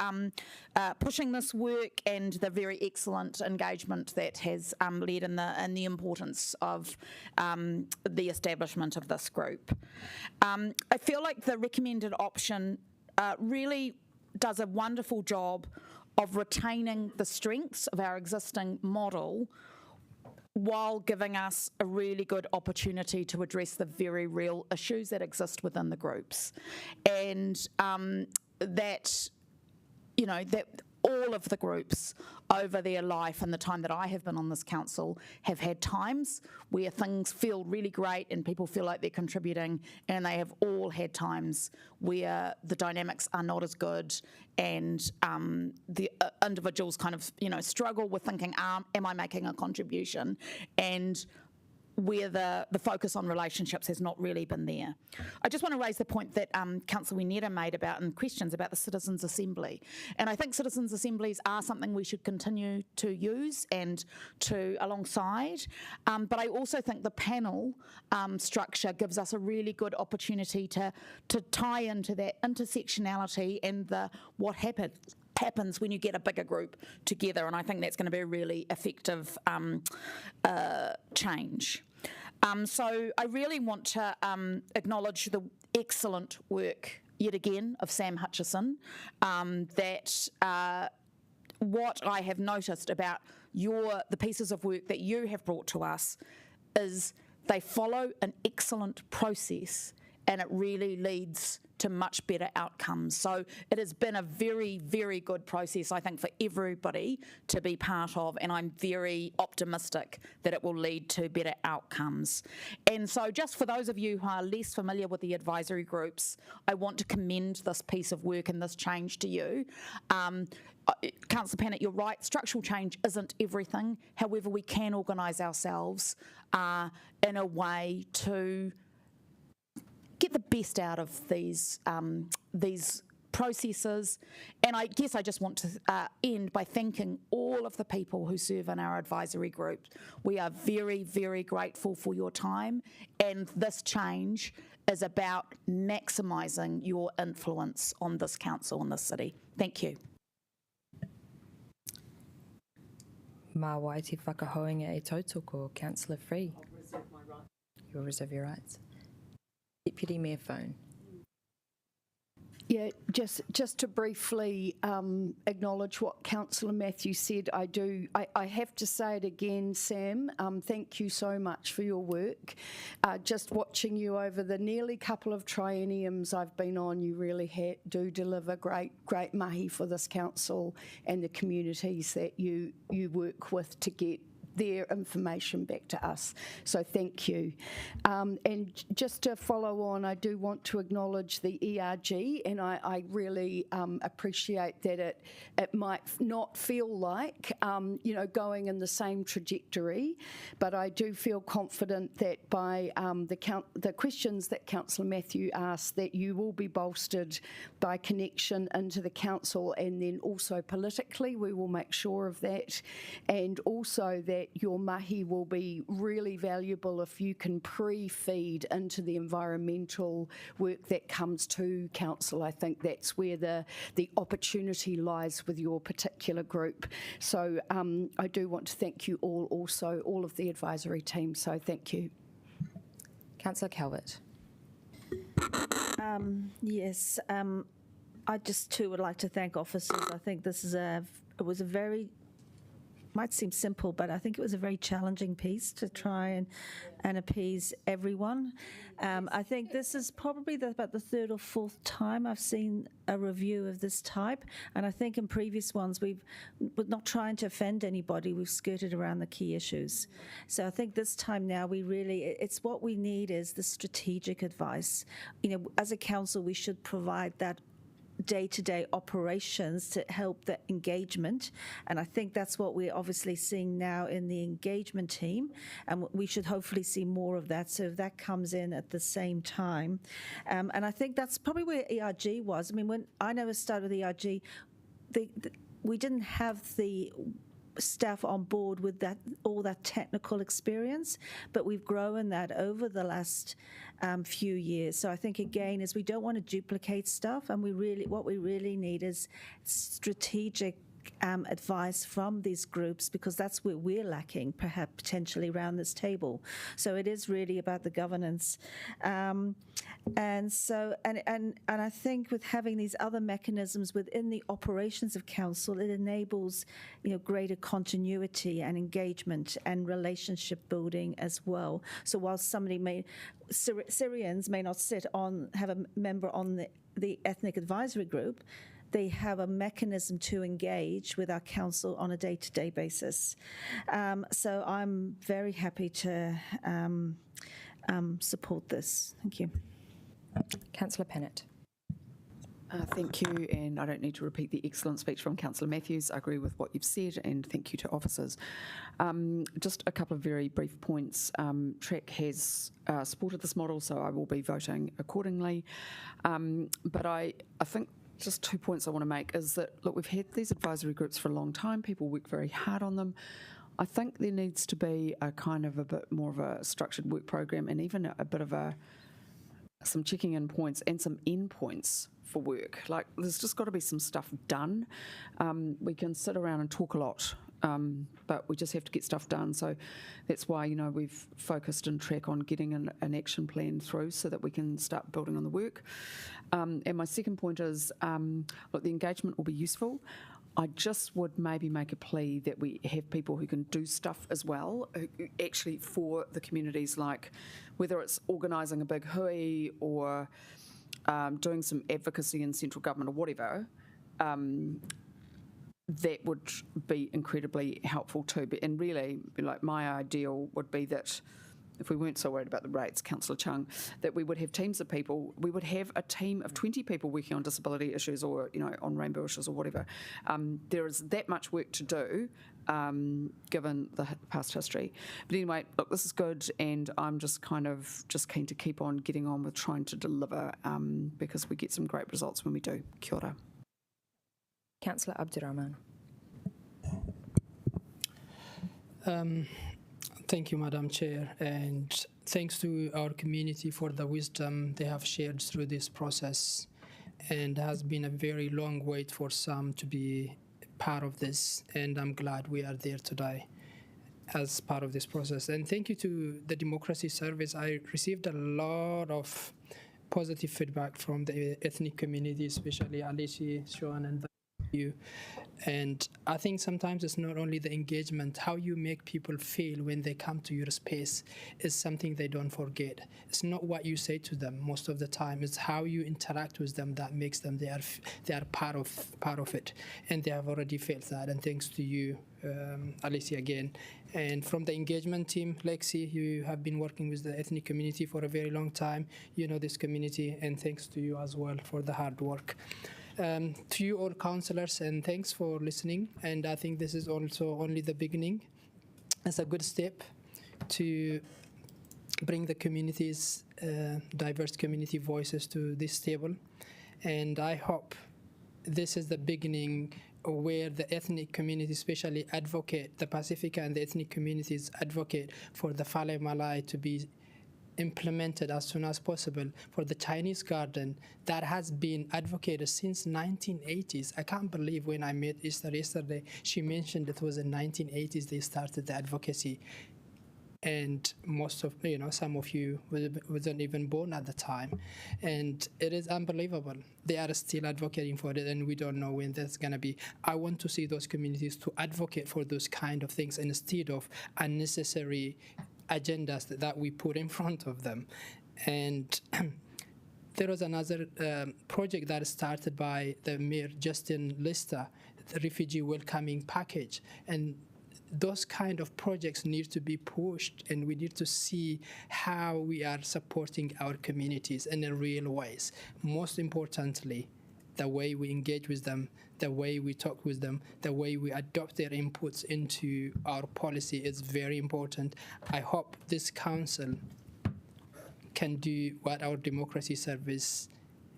pushing this work and the very excellent engagement that has led in the importance of the establishment of this group. I feel like the recommended option really does a wonderful job of retaining the strengths of our existing model while giving us a really good opportunity to address the very real issues that exist within the groups. And that all of the groups over their life and the time that I have been on this council have had times where things feel really great and people feel like they're contributing, and they have all had times where the dynamics are not as good, and the individuals kind of struggle with thinking, am I making a contribution? And where the focus on relationships has not really been there. I just want to raise the point that Councillor Wineta made in questions about the Citizens' Assembly. And I think Citizens' Assemblies are something we should continue to use and to alongside. But I also think the panel structure gives us a really good opportunity to tie into that intersectionality and what happens when you get a bigger group together, and I think that's going to be a really effective change. So I really want to acknowledge the excellent work yet again of Sam Hutchison, that what I have noticed about the pieces of work that you have brought to us is they follow an excellent process, and it really leads to much better outcomes. So it has been a very, very good process, I think, for everybody to be part of, and I'm very optimistic that it will lead to better outcomes. And so just for those of you who are less familiar with the advisory groups, I want to commend this piece of work and this change to you. Councillor Pannett, you're right, structural change isn't everything. However, we can organise ourselves in a way to get the best out of these processes. And I guess I just want to end by thanking all of the people who serve in our advisory group. We are very, very grateful for your time, and this change is about maximising your influence on this council and this city. Thank you. Mā wai te whakahoinga e tautoko, Councillor Free. I'll reserve my right. You'll reserve your rights. Deputy Mayor Phone. Yeah, just to briefly acknowledge what Councillor Matthews said, I have to say it again, Sam, thank you so much for your work. Just watching you over the nearly couple of trienniums I've been on, you really do deliver great mahi for this council and the communities that you work with to get their information back to us. So thank you. And just to follow on, I do want to acknowledge the ERG, and I really appreciate that it might not feel like going in the same trajectory, but I do feel confident that by the questions that Councillor Matthew asked, that you will be bolstered by connection into the council, and then also politically we will make sure of that, and also that your mahi will be really valuable if you can pre-feed into the environmental work that comes to council. I think that's where the opportunity lies with your particular group. So I do want to thank you all, also all of the advisory team, so thank you. Councillor Calvert. Yes, I just too would like to thank officers. I think this is it was a very, might seem simple, but I think it was a very challenging piece to try and appease everyone. I think this is probably about the third or fourth time I've seen a review of this type, and I think in previous ones we're not trying to offend anybody, we've skirted around the key issues. So I think this time now it's what we need is the strategic advice. As a council we should provide that day-to-day operations to help the engagement. And I think that's what we're obviously seeing now in the engagement team, and we should hopefully see more of that. So that comes in at the same time. And I think that's probably where ERG was. I mean, when I never started with ERG, we didn't have the staff on board with all that technical experience, but we've grown that over the last few years. So I think again is we don't want to duplicate stuff, and what we really need is strategic advice from these groups, because that's where we're lacking, perhaps potentially around this table. So it is really about the governance, and I think with having these other mechanisms within the operations of council, it enables greater continuity and engagement and relationship building as well. So while Syrians may not have a member on the ethnic advisory group, they have a mechanism to engage with our council on a day-to-day basis. So I'm very happy to support this. Thank you. Councillor Pennant. Thank you, and I don't need to repeat the excellent speech from Councillor Matthews. I agree with what you've said, and thank you to officers. Just a couple of very brief points. TRAC has supported this model, so I will be voting accordingly. But I think just 2 points I want to make is that, look, we've had these advisory groups for a long time. People work very hard on them. I think there needs to be a kind of a bit more of a structured work program, and even a bit of some checking in points and some end points for work. Like, there's just got to be some stuff done. We can sit around and talk a lot, but we just have to get stuff done. So that's why, we've focused in TRAC on getting an action plan through so that we can start building on the work. And my second point is, look, the engagement will be useful. I just would maybe make a plea that we have people who can do stuff as well, actually for the communities, like whether it's organising a big hui or doing some advocacy in central government or whatever. That would be incredibly helpful too. And really, like, my ideal would be that if we weren't so worried about the rates, Councillor Chung, that we would have teams of people. We would have a team of 20 people working on disability issues or, on rainbow issues or whatever. There is that much work to do, given the past history. But anyway, look, this is good, and I'm just keen to keep on getting on with trying to deliver, because we get some great results when we do. Kia ora. Councillor Abdirahman. Thank you, Madam Chair, and thanks to our community for the wisdom they have shared through this process. And it has been a very long wait for some to be part of this, and I'm glad we are there today as part of this process. And thank you to the Democracy Service. I received a lot of positive feedback from the ethnic community, especially Alicia, Sean, and you. And I think sometimes it's not only the engagement, how you make people feel when they come to your space is something they don't forget. It's not what you say to them most of the time, it's how you interact with them that makes them they are part of it, and they have already felt that. And thanks to you, Alicia, again. And from the engagement team, Lexi, you have been working with the ethnic community for a very long time. You know this community, and thanks to you as well for the hard work. To you all councillors, and thanks for listening. And I think this is also only the beginning. It's a good step to bring the communities, diverse community voices to this table. And I hope this is the beginning where the ethnic community especially advocate, the Pacifica and the ethnic communities advocate for the Fale Malai to be implemented as soon as possible. For the Chinese garden that has been advocated since 1980s. I can't believe when I met Esther yesterday, she mentioned it was in 1980s they started the advocacy. And most of, some of you wasn't even born at the time. And it is unbelievable. They are still advocating for it, and we don't know when that's going to be. I want to see those communities to advocate for those kind of things instead of unnecessary agendas that we put in front of them. And there was another project that started by the Mayor Justin Lister, the refugee welcoming package. And those kind of projects need to be pushed, and we need to see how we are supporting our communities in real ways. Most importantly, the way we engage with them, the way we talk with them, the way we adopt their inputs into our policy is very important. I hope this council can do what our democracy service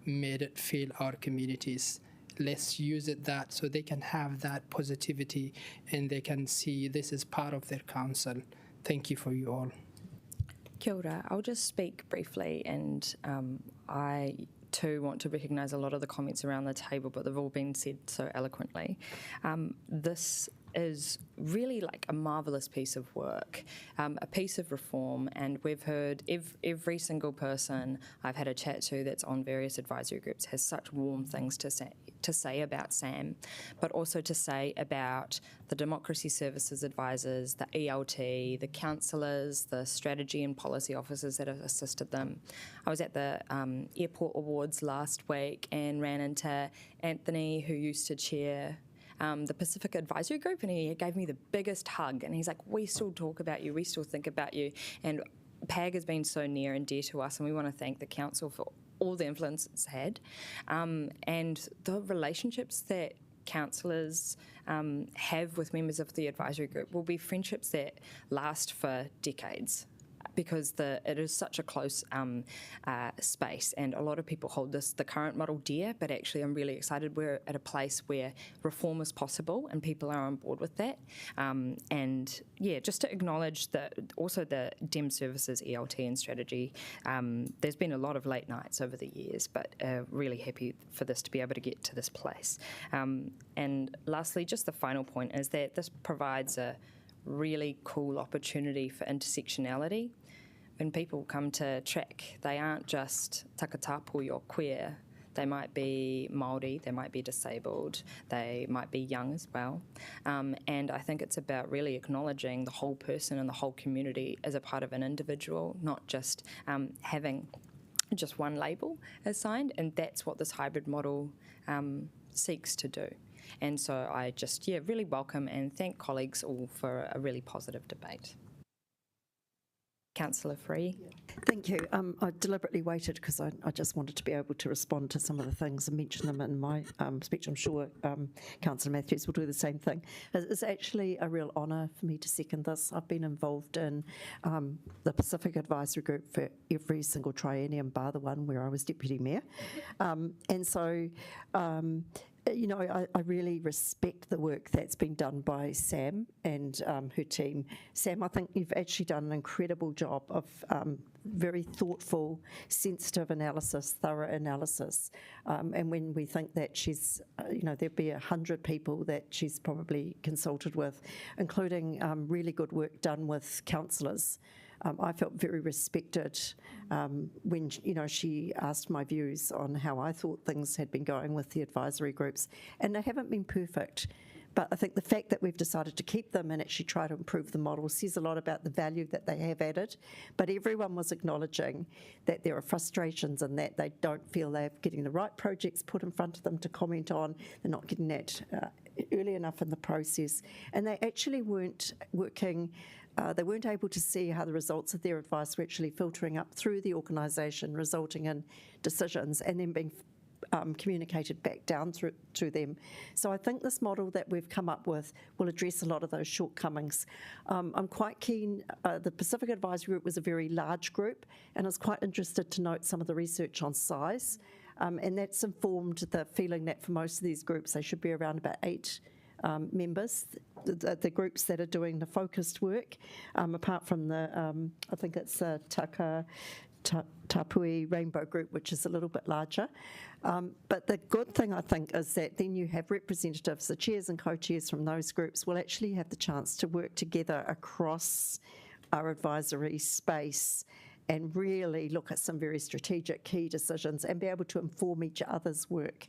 made it feel our communities. Let's use it that so they can have that positivity and they can see this is part of their council. Thank you for you all. Kia ora. I'll just speak briefly, and I too want to recognise a lot of the comments around the table, but they've all been said so eloquently. This is really like a marvellous piece of work, a piece of reform, and we've heard every single person I've had a chat to that's on various advisory groups has such warm things to say about SAM, but also to say about the Democracy Services Advisors, the ELT, the councillors, the strategy and policy officers that have assisted them. I was at the Airport Awards last week and ran into Anthony, who used to chair the Pacific Advisory Group, and he gave me the biggest hug, and he's like, we still talk about you, we still think about you, and PAG has been so near and dear to us, and we want to thank the council for all the influence it's had, and the relationships that councillors have with members of the advisory group will be friendships that last for decades, because it is such a close space, and a lot of people hold the current model dear, but actually I'm really excited we're at a place where reform is possible and people are on board with that. And yeah, just to acknowledge that also the DEM services, ELT and strategy, there's been a lot of late nights over the years, but really happy for this to be able to get to this place. And lastly, just the final point is that this provides a really cool opportunity for intersectionality. When people come to track, they aren't just takatapu or queer. They might be Māori, they might be disabled, they might be young as well. And I think it's about really acknowledging the whole person and the whole community as a part of an individual, not just having just one label assigned, and that's what this hybrid model seeks to do. And so I just, really welcome and thank colleagues all for a really positive debate. Councillor Free. Thank you. I deliberately waited because I just wanted to be able to respond to some of the things and mention them in my speech. I'm sure Councillor Matthews will do the same thing. It's actually a real honour for me to second this. I've been involved in the Pacific Advisory Group for every single triennium, bar the one where I was Deputy Mayor. And so you know, I really respect the work that's been done by Sam and her team. Sam, I think you've actually done an incredible job of very thoughtful, sensitive analysis, thorough analysis. And when we think that she's, there'd be 100 people that she's probably consulted with, including really good work done with councillors. I felt very respected when she asked my views on how I thought things had been going with the advisory groups, and they haven't been perfect. But I think the fact that we've decided to keep them and actually try to improve the model says a lot about the value that they have added. But everyone was acknowledging that there are frustrations and that they don't feel they're getting the right projects put in front of them to comment on. They're not getting that early enough in the process, and they actually weren't working. They weren't able to see how the results of their advice were actually filtering up through the organisation, resulting in decisions and then being communicated back down to them. So I think this model that we've come up with will address a lot of those shortcomings. I'm quite keen, the Pacific Advisory Group was a very large group, and I was quite interested to note some of the research on size, and that's informed the feeling that for most of these groups they should be around about 8 members, the groups that are doing the focused work, apart from the, I think it's the Tapui Rainbow Group, which is a little bit larger. But the good thing, I think, is that then you have representatives, the chairs and co-chairs from those groups will actually have the chance to work together across our advisory space and really look at some very strategic key decisions and be able to inform each other's work.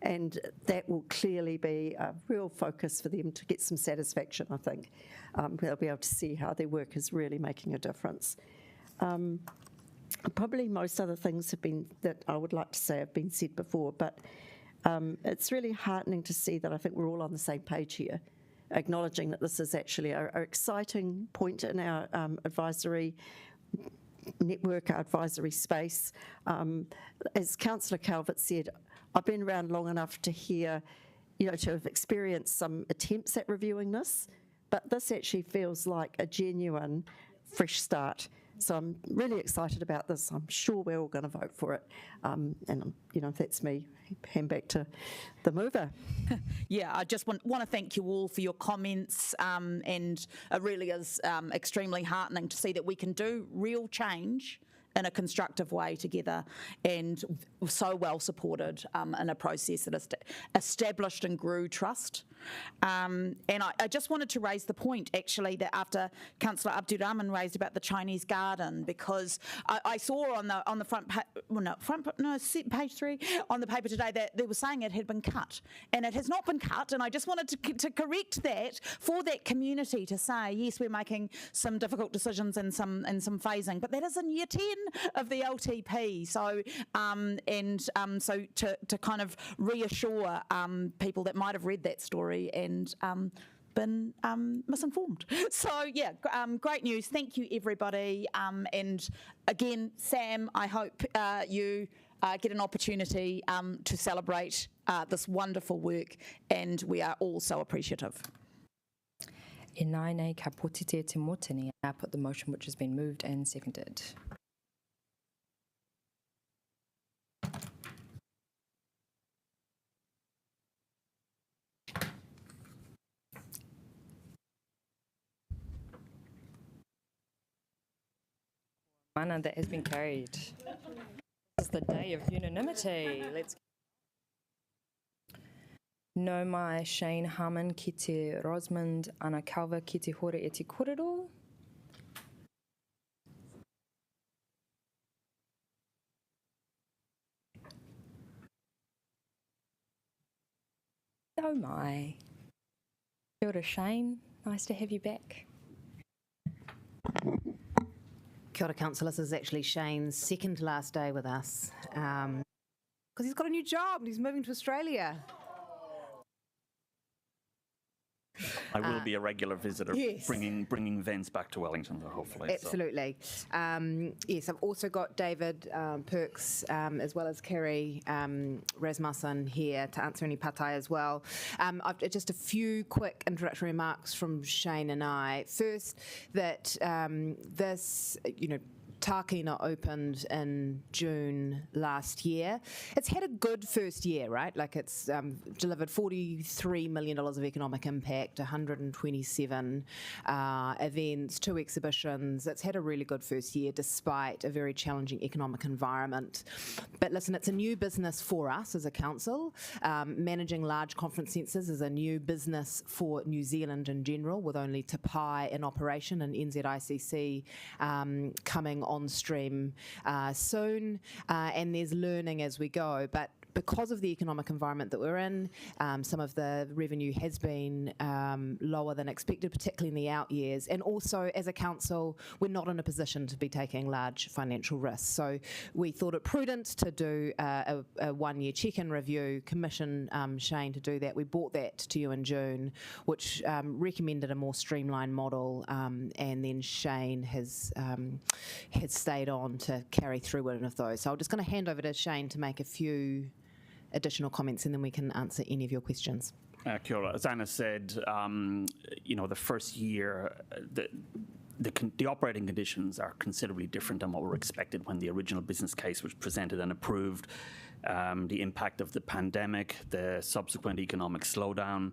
And that will clearly be a real focus for them to get some satisfaction, I think. They'll be able to see how their work is really making a difference. Probably most other things that I would like to say have been said before, but it's really heartening to see that I think we're all on the same page here, acknowledging that this is actually an exciting point in our advisory network, our advisory space. As Councillor Calvert said, I've been around long enough to hear, to have experienced some attempts at reviewing this, but this actually feels like a genuine fresh start. So I'm really excited about this. I'm sure we're all going to vote for it. And, that's me. Hand back to the mover. Yeah, I just want to thank you all for your comments, and it really is extremely heartening to see that we can do real change in a constructive way together, and so well supported in a process that has established and grew trust. And I just wanted to raise the point, actually, that after Councillor Abdurrahman raised about the Chinese garden, because I saw on the page 3 on the paper today that they were saying it had been cut, and it has not been cut. And I just wanted to correct that for that community, to say yes, we're making some difficult decisions and some phasing, but that is in year 10 of the LTP. So so to kind of reassure people that might have read that story and been misinformed. So yeah, great news. Thank you, everybody. And again, Sam, I hope you get an opportunity to celebrate this wonderful work, and we are all so appreciative. E nai nei ka potite te motini. I put the motion which has been moved and seconded. Mana, that has been carried. This is the day of unanimity. Let's. No mai Shane Harmon ki te Rosamond ana Calva ki te hore e te kōrero. No mai. Kia ora, Shane. Nice to have you back. Kia ora, councillor. This is actually Shane's second to last day with us, because he's got a new job and he's moving to Australia. I will be a regular visitor, yes. bringing Vince back to Wellington, hopefully. Absolutely. So. Yes, I've also got David Perks, as well as Kerry Rasmussen here to answer any patai as well. I've just a few quick introductory remarks from Shane and I. First, that this, Tākina opened in June last year. It's had a good first year, right? Like it's delivered $43 million of economic impact, 127 events, 2 exhibitions. It's had a really good first year despite a very challenging economic environment. But listen, it's a new business for us as a council. Managing large conference centres is a new business for New Zealand in general, with only Te Pai in operation and NZICC coming on stream soon, and there's learning as we go. But because of the economic environment that we're in, some of the revenue has been lower than expected, particularly in the out years. And also, as a council, we're not in a position to be taking large financial risks. So we thought it prudent to do a 1-year check-in review, commission Shane to do that. We brought that to you in June, which recommended a more streamlined model, and then Shane has stayed on to carry through one of those. So I'm just going to hand over to Shane to make a few additional comments, and then we can answer any of your questions. Kia ora. As Anna said, the first year, the operating conditions are considerably different than what were expected when the original business case was presented and approved. The impact of the pandemic, the subsequent economic slowdown,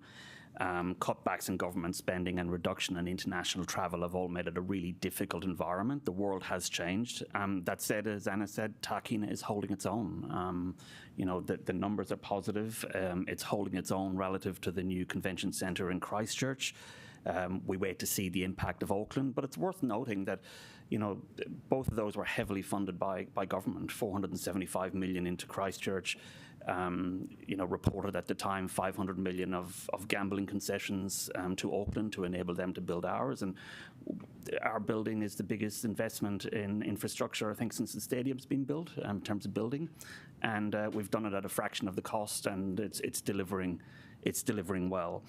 cutbacks in government spending and reduction in international travel have all made it a really difficult environment. The world has changed. That said, as Anna said, Tākina is holding its own. The numbers are positive. It's holding its own relative to the new convention centre in Christchurch. We wait to see the impact of Auckland, but it's worth noting that both of those were heavily funded by government. 475 million into Christchurch. Reported at the time 500 million of gambling concessions to Auckland to enable them to build ours. And our building is the biggest investment in infrastructure, I think, since the stadium's been built in terms of building. And we've done it at a fraction of the cost, and it's delivering well.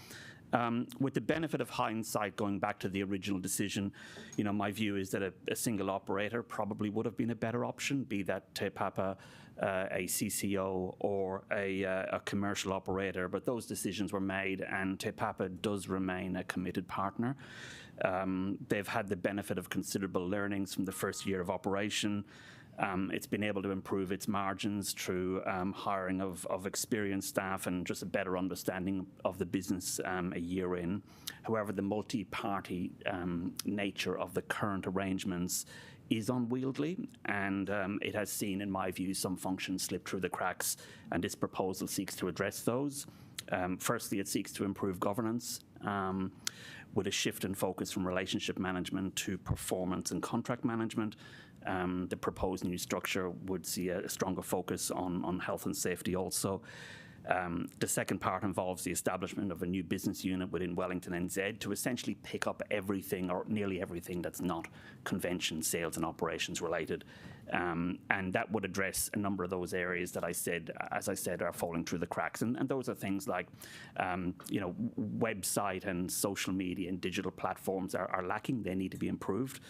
With the benefit of hindsight, going back to the original decision, my view is that a single operator probably would have been a better option, be that Te Papa, a CCO, or a commercial operator. But those decisions were made, and Te Papa does remain a committed partner. They've had the benefit of considerable learnings from the first year of operation. It's been able to improve its margins through hiring of experienced staff and just a better understanding of the business a year in. However, the multi-party nature of the current arrangements is unwieldy, and it has seen, in my view, some functions slip through the cracks, and this proposal seeks to address those. Firstly, it seeks to improve governance with a shift in focus from relationship management to performance and contract management. The proposed new structure would see a stronger focus on health and safety also. The second part involves the establishment of a new business unit within Wellington NZ to essentially pick up everything or nearly everything that's not convention, sales and operations related. And that would address a number of those areas that as I said, are falling through the cracks. And those are things like, website and social media and digital platforms are lacking. They need to be improved.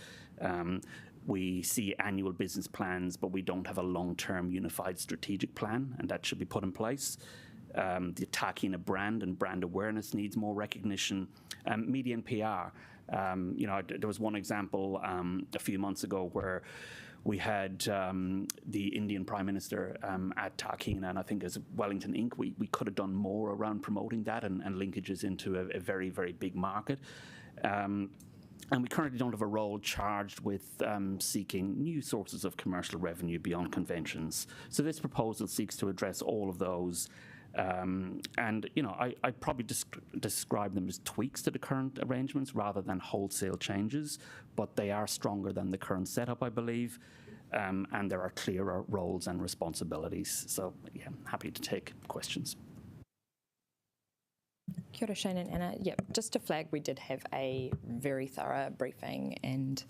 We see annual business plans, but we don't have a long-term unified strategic plan, and that should be put in place. The attacking a brand and brand awareness needs more recognition. Media and PR. There was one example a few months ago where we had the Indian Prime Minister at Tākina, and I think as Wellington Inc., we could have done more around promoting that and linkages into a very, very big market. And we currently don't have a role charged with seeking new sources of commercial revenue beyond conventions. So this proposal seeks to address all of those. I'd probably describe them as tweaks to the current arrangements rather than wholesale changes, but they are stronger than the current setup, I believe, and there are clearer roles and responsibilities. So, yeah, happy to take questions. Kia ora, Shane and Anna. Yep, just to flag, we did have a very thorough briefing and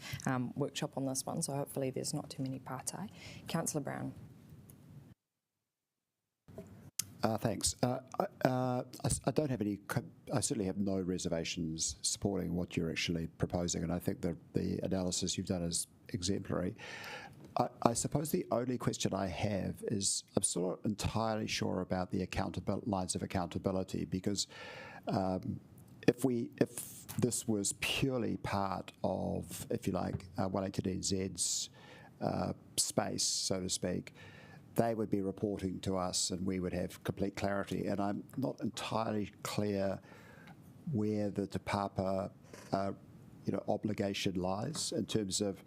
workshop on this one, so hopefully there's not too many pārtai. Councillor Brown. Thanks. I don't have any. I certainly have no reservations supporting what you're actually proposing, and I think that the analysis you've done is exemplary. I suppose the only question I have is I'm still not entirely sure about the lines of accountability, because if this was purely part of, if you like, Wellington NZ's space, so to speak, they would be reporting to us and we would have complete clarity. And I'm not entirely clear where the Te Papa obligation lies in terms of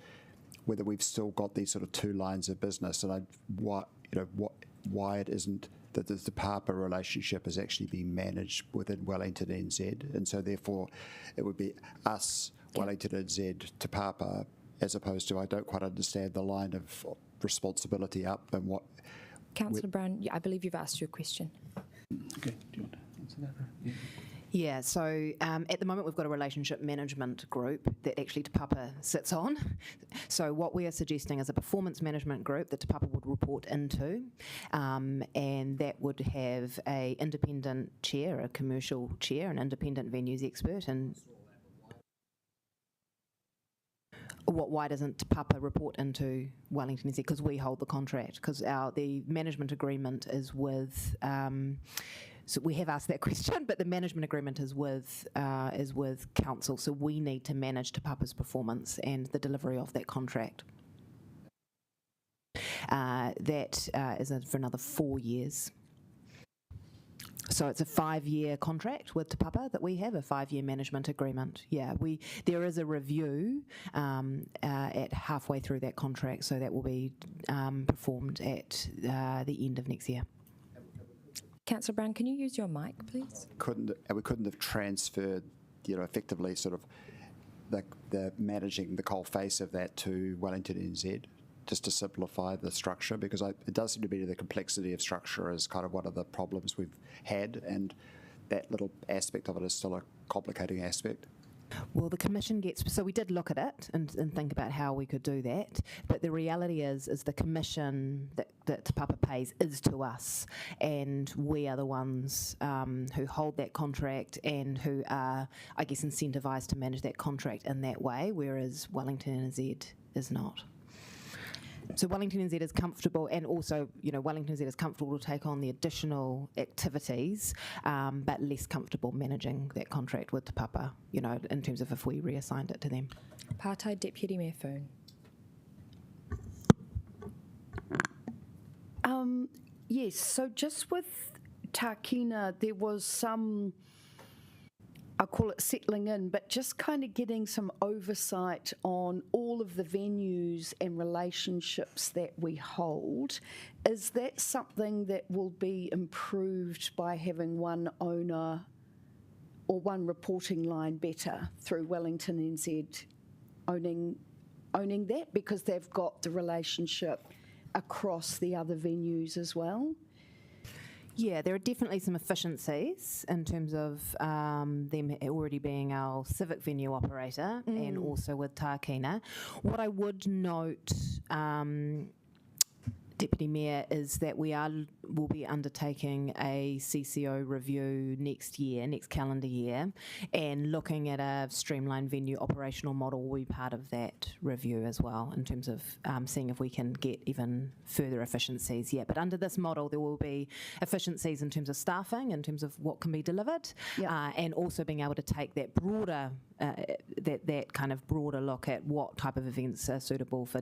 whether we've still got these sort of two lines of business, and why it isn't that the Te Papa relationship is actually being managed within Wellington NZ, and so therefore it would be us, Wellington NZ, Te Papa, as opposed to, I don't quite understand the line of responsibility up and what. Councillor Brown, I believe you've asked your question. Okay, do you want to answer that? Yeah. Yeah, so at the moment we've got a relationship management group that actually Te Papa sits on. So what we are suggesting is a performance management group that Te Papa would report into, and that would have an independent chair, a commercial chair, an independent venues expert, and why doesn't Te Papa report into Wellington NZ? Because we hold the contract, because the management agreement is with. So we have asked that question, but the management agreement is with council, so we need to manage Te Papa's performance and the delivery of that contract. That is for another 4 years. So it's a 5-year contract with Te Papa that we have, a 5-year management agreement. Yeah, there is a review at halfway through that contract, so that will be performed at the end of next year. Councillor Brown, can you use your mic, please? We couldn't have transferred, effectively sort of the managing the coal face of that to Wellington NZ, just to simplify the structure, because it does seem to be the complexity of structure is kind of one of the problems we've had, and that little aspect of it is still a complicating aspect. Well, the Commission gets, so we did look at it and think about how we could do that, but the reality is the Commission that Te Papa pays is to us, and we are the ones who hold that contract and who are, I guess, incentivised to manage that contract in that way, whereas Wellington NZ is not. So Wellington NZ is comfortable, and also, Wellington NZ is comfortable to take on the additional activities, but less comfortable managing that contract with Te Papa, in terms of if we reassigned it to them. Pātai Deputy Mayor Foon. Yes, so just with Tākina, there was some, I call it settling in, but just kind of getting some oversight on all of the venues and relationships that we hold. Is that something that will be improved by having one owner or one reporting line better through Wellington NZ owning that, because they've got the relationship across the other venues as well? Yeah, there are definitely some efficiencies in terms of them already being our civic venue operator and also with Tākina. What I would note, Deputy Mayor, is that will be undertaking a CCO review next calendar year, and looking at a streamlined venue operational model will be part of that review as well, in terms of seeing if we can get even further efficiencies. Yeah, but under this model there will be efficiencies in terms of staffing, in terms of what can be delivered, and also being able to take that broader that kind of broader look at what type of events are suitable for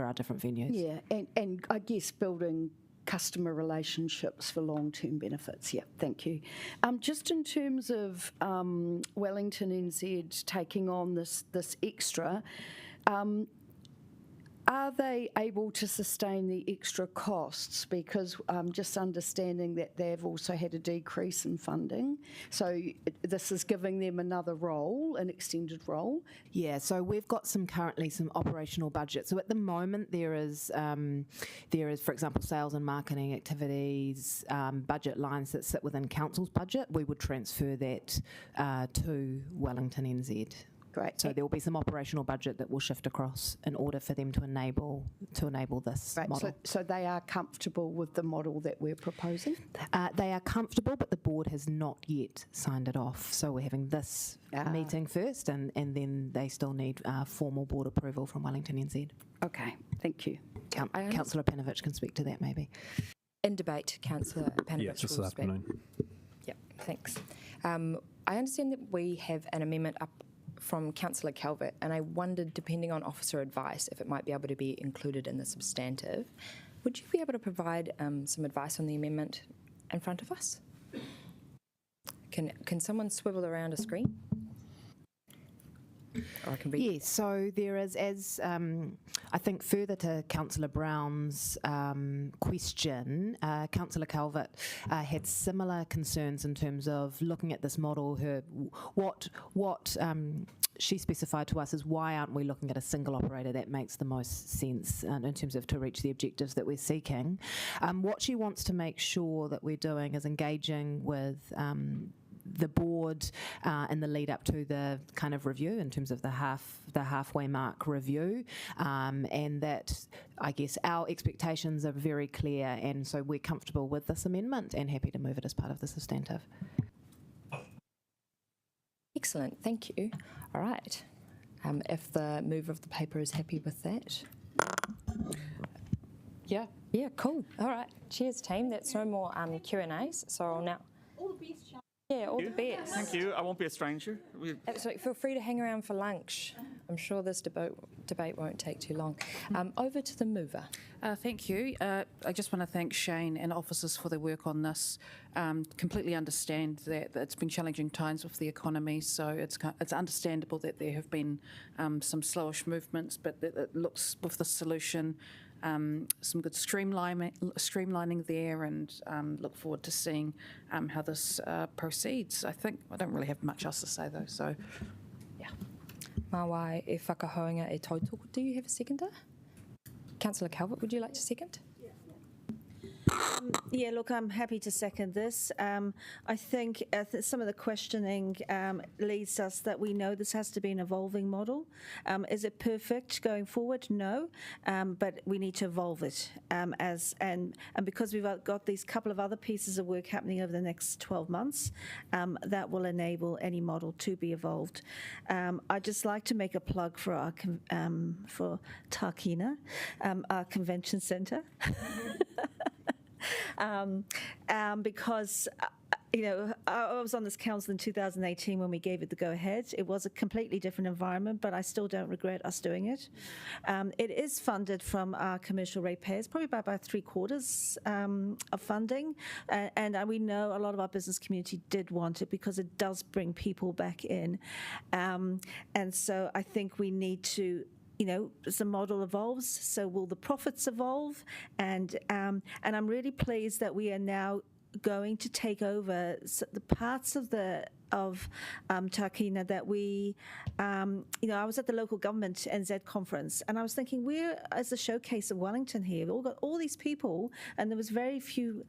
our different venues. Yeah, and I guess building customer relationships for long-term benefits. Yeah, thank you. Just in terms of Wellington NZ taking on this extra, are they able to sustain the extra costs? Because just understanding that they've also had a decrease in funding, so this is giving them another role, an extended role. Yeah, so we've got currently some operational budget. So at the moment there is, for example, sales and marketing activities, budget lines that sit within council's budget. We would transfer that to Wellington NZ. Great. So there will be some operational budget that will shift across in order for them to enable this model. So they are comfortable with the model that we're proposing? They are comfortable, but the board has not yet signed it off. So we're having this meeting first, and then they still need formal board approval from Wellington NZ. Okay, thank you. Councillor Panovich can speak to that maybe. In debate, Councillor Panovich Yes, this will afternoon. speak. Yeah, thanks. I understand that we have an amendment up from Councillor Calvert, and I wondered, depending on officer advice, if it might be able to be included in the substantive. Would you be able to provide some advice on the amendment in front of us? Can someone swivel around a screen? Or I can read. Yes, so there is, as I think further to Councillor Brown's question, Councillor Calvert had similar concerns in terms of looking at this model. What she specified to us is, why aren't we looking at a single operator that makes the most sense in terms of to reach the objectives that we're seeking. What she wants to make sure that we're doing is engaging with the board in the lead up to the kind of review, in terms of the halfway mark review, and that I guess our expectations are very clear, and so we're comfortable with this amendment and happy to move it as part of the substantive. Excellent, thank you. All right, if the mover of the paper is happy with that. Yeah, cool. All right, cheers team. That's no more Q&As, so I'll now... All the best, Sean. Yeah, all the best. Thank you. I won't be a stranger. Absolutely. Feel free to hang around for lunch. I'm sure this debate won't take too long. Over to the mover. Thank you. I just want to thank Shane and officers for their work on this. Completely understand that it's been challenging times with the economy, so it's understandable that there have been some slowish movements, but it looks with the solution some good streamlining there, and look forward to seeing how this proceeds. I don't really have much else to say though, so yeah. Mawai e whakahoinga e tautoko. Do you have a seconder? Councillor Calvert, would you like to second? Yeah. Yeah, look, I'm happy to second this. I think some of the questioning leads us that we know this has to be an evolving model. Is it perfect going forward? No, but we need to evolve it. And because we've got these couple of other pieces of work happening over the next 12 months, that will enable any model to be evolved. I'd just like to make a plug for our for Tākina, our convention centre. Because I was on this council in 2018 when we gave it the go-ahead. It was a completely different environment, but I still don't regret us doing it. It is funded from our commercial ratepayers, probably by about 3/4 of funding, and we know a lot of our business community did want it because it does bring people back in, and so I think we need to. As the model evolves, so will the profits evolve, and I'm really pleased that we are now going to take over the parts of Tākina that we, I was at the local government NZ conference, and I was thinking we're as a showcase of Wellington here. We've all got all these people, and there was very few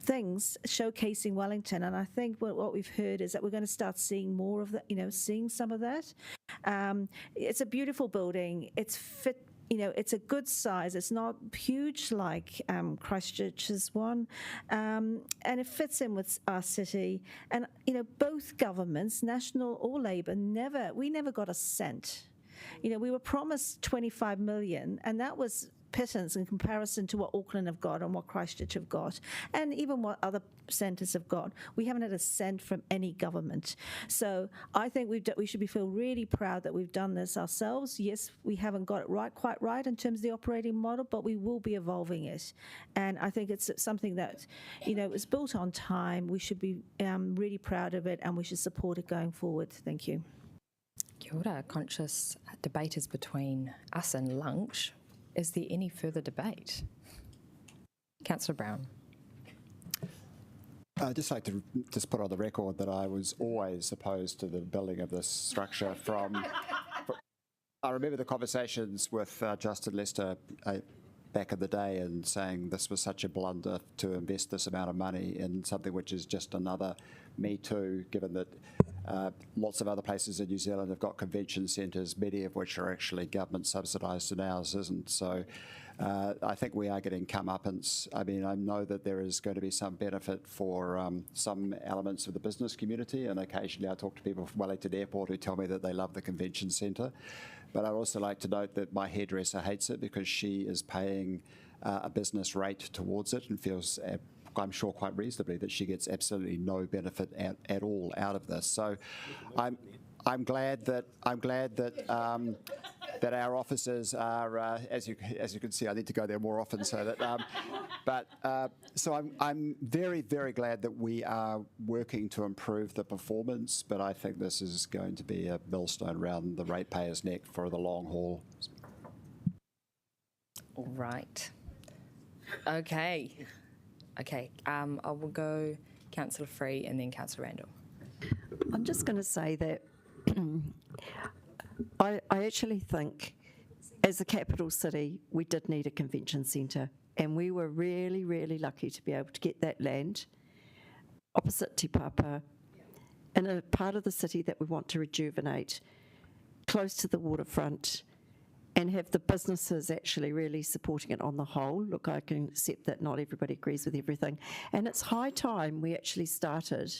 things showcasing Wellington, and I think what we've heard is that we're going to start seeing more of that, seeing some of that. It's a beautiful building. It's fit. It's a good size. It's not huge like Christchurch's one, and it fits in with our city. And both governments, National or Labour, we never got a cent. We were promised 25 million, and that was pittance in comparison to what Auckland have got and what Christchurch have got, and even what other centres have got. We haven't had a cent from any government. So I think we should feel really proud that we've done this ourselves. Yes, we haven't got it quite right in terms of the operating model, but we will be evolving it. And I think it's something that, was built on time. We should be really proud of it, and we should support it going forward. Thank you. Kia ora. Conscious debate is between us and lunch. Is there any further debate? Councillor Brown. I'd just like to just put on the record that I was always opposed to the building of this structure I remember the conversations with Justin Lester back in the day and saying this was such a blunder to invest this amount of money in something which is just another Me Too, given that lots of other places in New Zealand have got convention centres, many of which are actually government subsidised and ours isn't. So I think we are getting comeuppance. I mean, I know that there is going to be some benefit for some elements of the business community, and occasionally I talk to people from Wellington Airport who tell me that they love the convention centre. But I'd also like to note that my hairdresser hates it because she is paying a business rate towards it and feels, I'm sure quite reasonably, that she gets absolutely no benefit at all out of this. So I'm glad that that our officers are, as you can see, I need to go there more often. So that, so I'm very, very glad that we are working to improve the performance. But I think this is going to be a millstone around the ratepayer's neck for the long haul. All right. Okay. I will go Councillor Free and then Councillor Randall. I'm just going to say that I actually think as a capital city, we did need a convention centre, and we were really, really lucky to be able to get that land opposite Te Papa in a part of the city that we want to rejuvenate, close to the waterfront, and have the businesses actually really supporting it on the whole. Look, I can accept that not everybody agrees with everything. And it's high time we actually started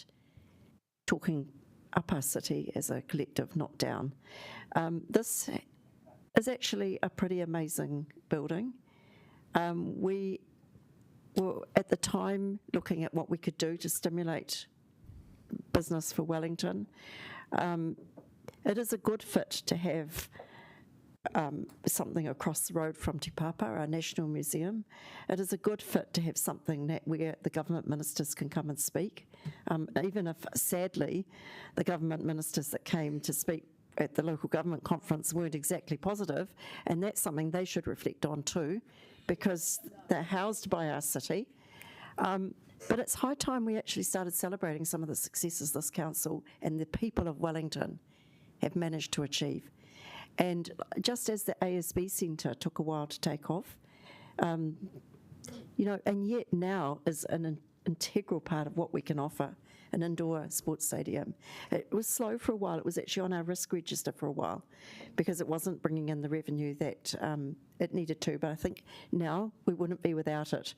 talking up our city as a collective, not down. This is actually a pretty amazing building. We were at the time looking at what we could do to stimulate business for Wellington. It is a good fit to have something across the road from Te Papa, our National Museum. It is a good fit to have something that where the government ministers can come and speak, even if, sadly, the government ministers that came to speak at the local government conference weren't exactly positive, and that's something they should reflect on too, because they're housed by our city. But it's high time we actually started celebrating some of the successes this council and the people of Wellington have managed to achieve. And just as the ASB Centre took a while to take off, and yet now is an integral part of what we can offer, an indoor sports stadium. It was slow for a while. It was actually on our risk register for a while because it wasn't bringing in the revenue that it needed to, but I think now we wouldn't be without it.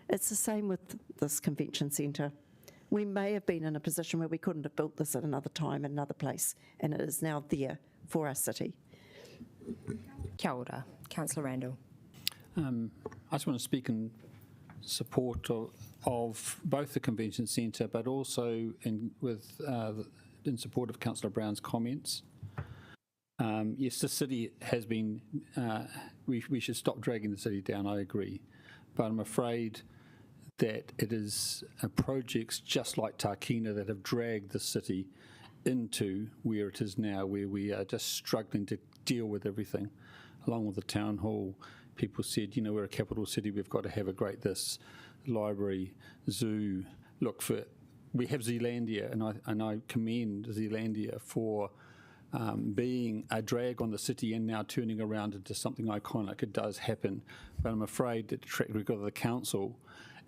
It's the same with this convention centre. We may have been in a position where we couldn't have built this at another time, in another place, and it is now there for our city. Kia ora, Councillor Randall. I just want to speak in support of both the convention centre, but also in support of Councillor Brown's comments. Yes, the city has been, we should stop dragging the city down, I agree. But I'm afraid that it is projects just like Tākina that have dragged the city into where it is now, where we are just struggling to deal with everything. Along with the town hall, people said, we're a capital city, we've got to have a great this, library, zoo. Look, we have Zealandia, and I commend Zealandia for being a drag on the city and now turning around into something iconic. It does happen, but I'm afraid that the track record of the council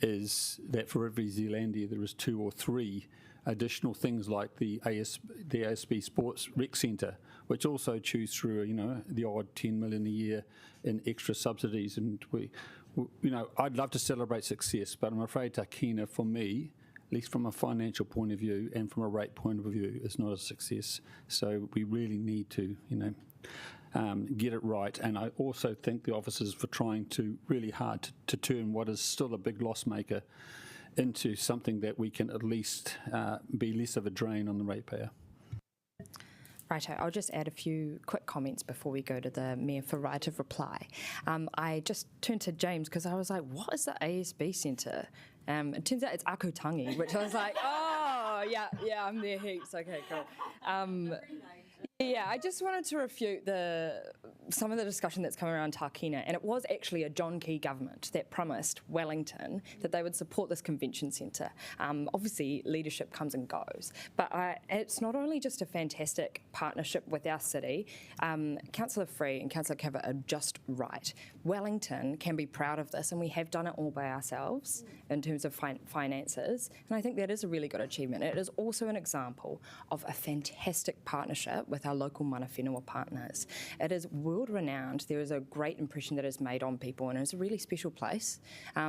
is that for every Zealandia there is 2 or 3 additional things like the ASB Sports Rec Centre, which also chews through the odd 10 million a year in extra subsidies. And I'd love to celebrate success, but I'm afraid Tākina, for me, at least from a financial point of view and from a rate point of view, is not a success. So we really need to, get it right. And I also thank the officers for trying really hard to turn what is still a big loss maker into something that we can at least be less of a drain on the ratepayer. Righto, I'll just add a few quick comments before we go to the Mayor for right of reply. I just turned to James because I was like, what is the ASB Centre? It turns out it's Akutangi, which I was like, oh, yeah, I'm there heaps. Okay, cool. Yeah, I just wanted to refute some of the discussion that's come around Tākina, and it was actually a John Key government that promised Wellington that they would support this convention centre. Obviously, leadership comes and goes, but it's not only just a fantastic partnership with our city. Councillor Free and Councillor Kava are just right. Wellington can be proud of this, and we have done it all by ourselves in terms of finances, and I think that is a really good achievement. It is also an example of a fantastic partnership with our local mana whenua partners. It is world-renowned. There is a great impression that is made on people, and it's a really special place. I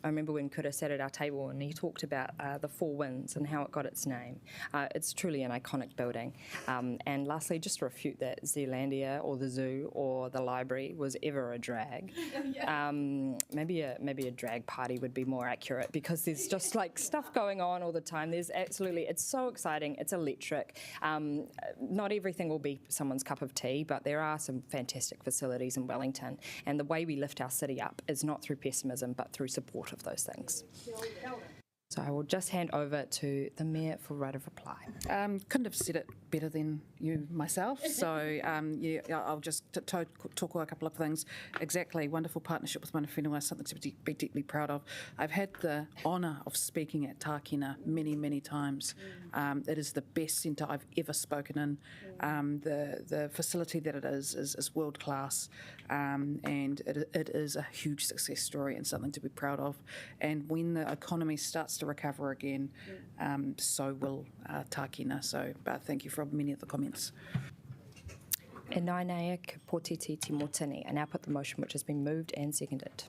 remember when Kura sat at our table and he talked about the Four Winds and how it got its name. It's truly an iconic building. And lastly, just to refute that Zealandia or the zoo or the library was ever a drag. Maybe a drag party would be more accurate, because there's just like stuff going on all the time. It's so exciting. It's electric. Not everything will be someone's cup of tea, but there are some fantastic facilities in Wellington, and the way we lift our city up is not through pessimism but through support of those things. So I will just hand over to the Mayor for right of reply. Couldn't have said it better than you myself. So I'll just talk a couple of things. Exactly, wonderful partnership with mana whenua, something to be deeply proud of. I've had the honour of speaking at Tākina many, many times. It is the best centre I've ever spoken in. The facility that it is world class, and it is a huge success story and something to be proud of. And when the economy starts to recover again, so will Tākina. So thank you for many of the comments. E nainea ki potiti te motini. I now put the motion which has been moved and seconded.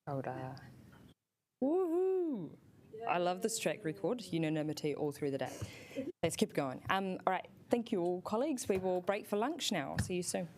Kōrau. Woohoo! I love this track record, unanimity all through the day. Let's keep going. All right, thank you all, colleagues. We will break for lunch now. See you soon.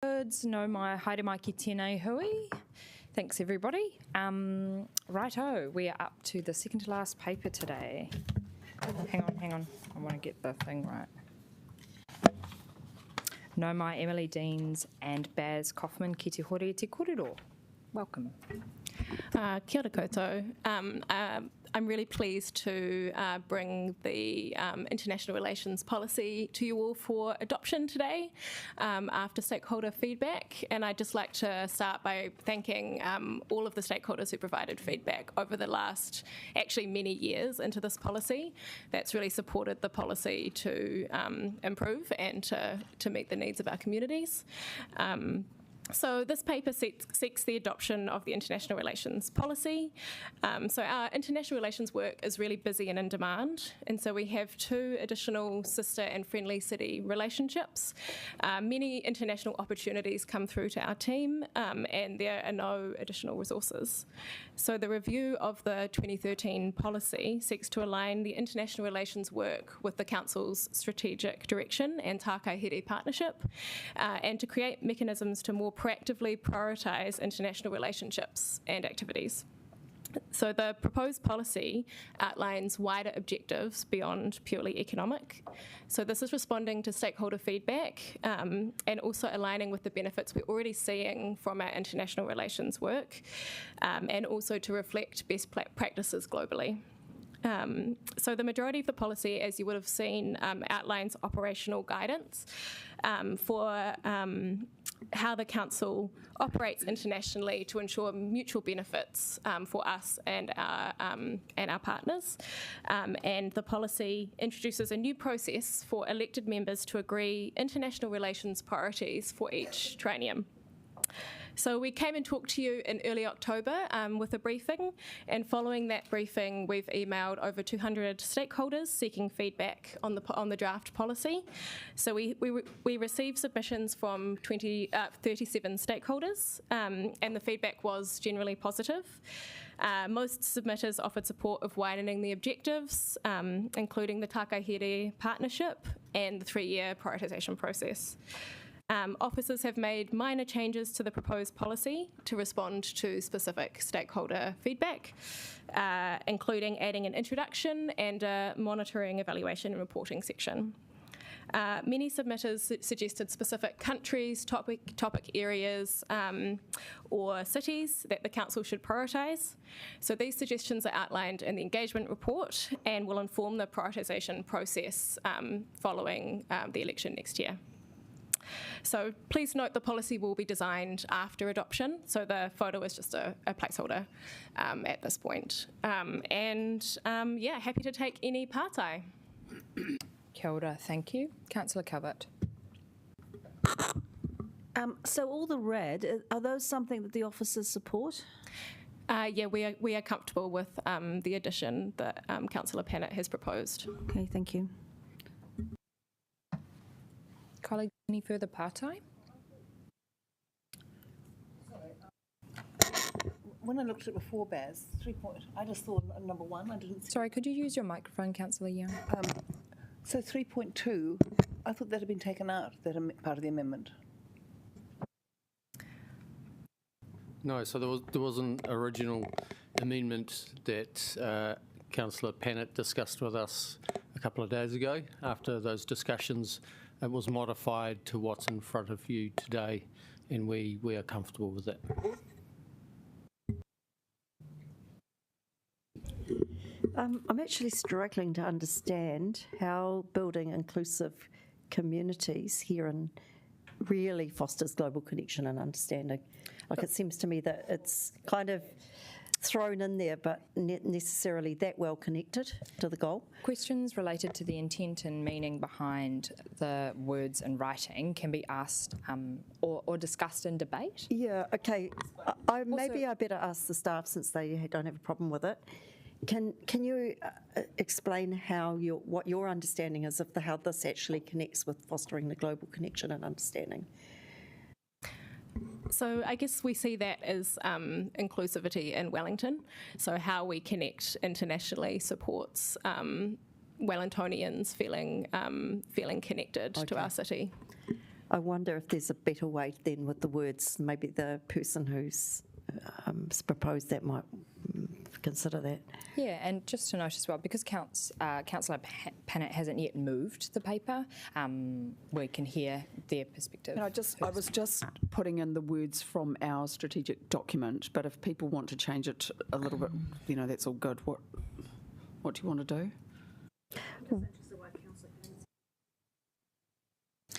Goods, no mai, haere mai ki tēnei hui. Thanks everybody. Righto, we are up to the second to last paper today. Hang on, I want to get the thing right. No mai, Emily Deans and Baz Kaufman ki te hore te korero. Welcome. Kia ora koutou. I'm really pleased to bring the international relations policy to you all for adoption today after stakeholder feedback. And I'd just like to start by thanking all of the stakeholders who provided feedback over the last, actually many years into this policy. That's really supported the policy to improve and to meet the needs of our communities. So this paper seeks the adoption of the international relations policy. So our international relations work is really busy and in demand, and so we have 2 additional sister and friendly city relationships. Many international opportunities come through to our team, and there are no additional resources. So the review of the 2013 policy seeks to align the international relations work with the Council's strategic direction and Tākaihere partnership, and to create mechanisms to more proactively prioritise international relationships and activities. So the proposed policy outlines wider objectives beyond purely economic. So this is responding to stakeholder feedback and also aligning with the benefits we're already seeing from our international relations work, and also to reflect best practices globally. So the majority of the policy, as you would have seen, outlines operational guidance for how the Council operates internationally to ensure mutual benefits for us and our partners. And the policy introduces a new process for elected members to agree international relations priorities for each triennium. So we came and talked to you in early October with a briefing, and following that briefing, we've emailed over 200 stakeholders seeking feedback on the draft policy. So we received submissions from 37 stakeholders, and the feedback was generally positive. Most submitters offered support of widening the objectives, including the Tākaihere partnership and the 3-year prioritisation process. Officers have made minor changes to the proposed policy to respond to specific stakeholder feedback, including adding an introduction and a monitoring, evaluation and reporting section. Many submitters suggested specific countries, topic areas or cities that the Council should prioritise. So these suggestions are outlined in the engagement report and will inform the prioritisation process following the election next year. So please note the policy will be designed after adoption, so the photo is just a placeholder at this point. Yeah, happy to take any partai. Kia ora, thank you. Councillor Covert. So all the red, are those something that the officers support? Yeah, we are comfortable with the addition that Councillor Pennant has proposed. Okay, thank you. Colleagues, any further partai? When I looked at it before, Baz, I just thought number 1, I didn't. Sorry, could you use your microphone, Councillor Young? So 3.2, I thought that had been taken out, that part of the amendment. No, so there was an original amendment that Councillor Pennant discussed with us a couple of days ago. After those discussions, it was modified to what's in front of you today, and we are comfortable with that. I'm actually struggling to understand how building inclusive communities here really fosters global connection and understanding. Like, it seems to me that it's kind of thrown in there, but not necessarily that well connected to the goal. Questions related to the intent and meaning behind the words in writing can be asked or discussed in debate. Yeah, okay. Maybe I better ask the staff, since they don't have a problem with it. Can you explain what your understanding is of how this actually connects with fostering the global connection and understanding? So I guess we see that as inclusivity in Wellington. So how we connect internationally supports Wellingtonians feeling connected to our city. I wonder if there's a better way then with the words. Maybe the person who's proposed that might consider that. Yeah, and just to note as well, because Councillor Pennant hasn't yet moved the paper, we can hear their perspective. And I was just putting in the words from our strategic document, but if people want to change it a little bit, that's all good. What do you want to do?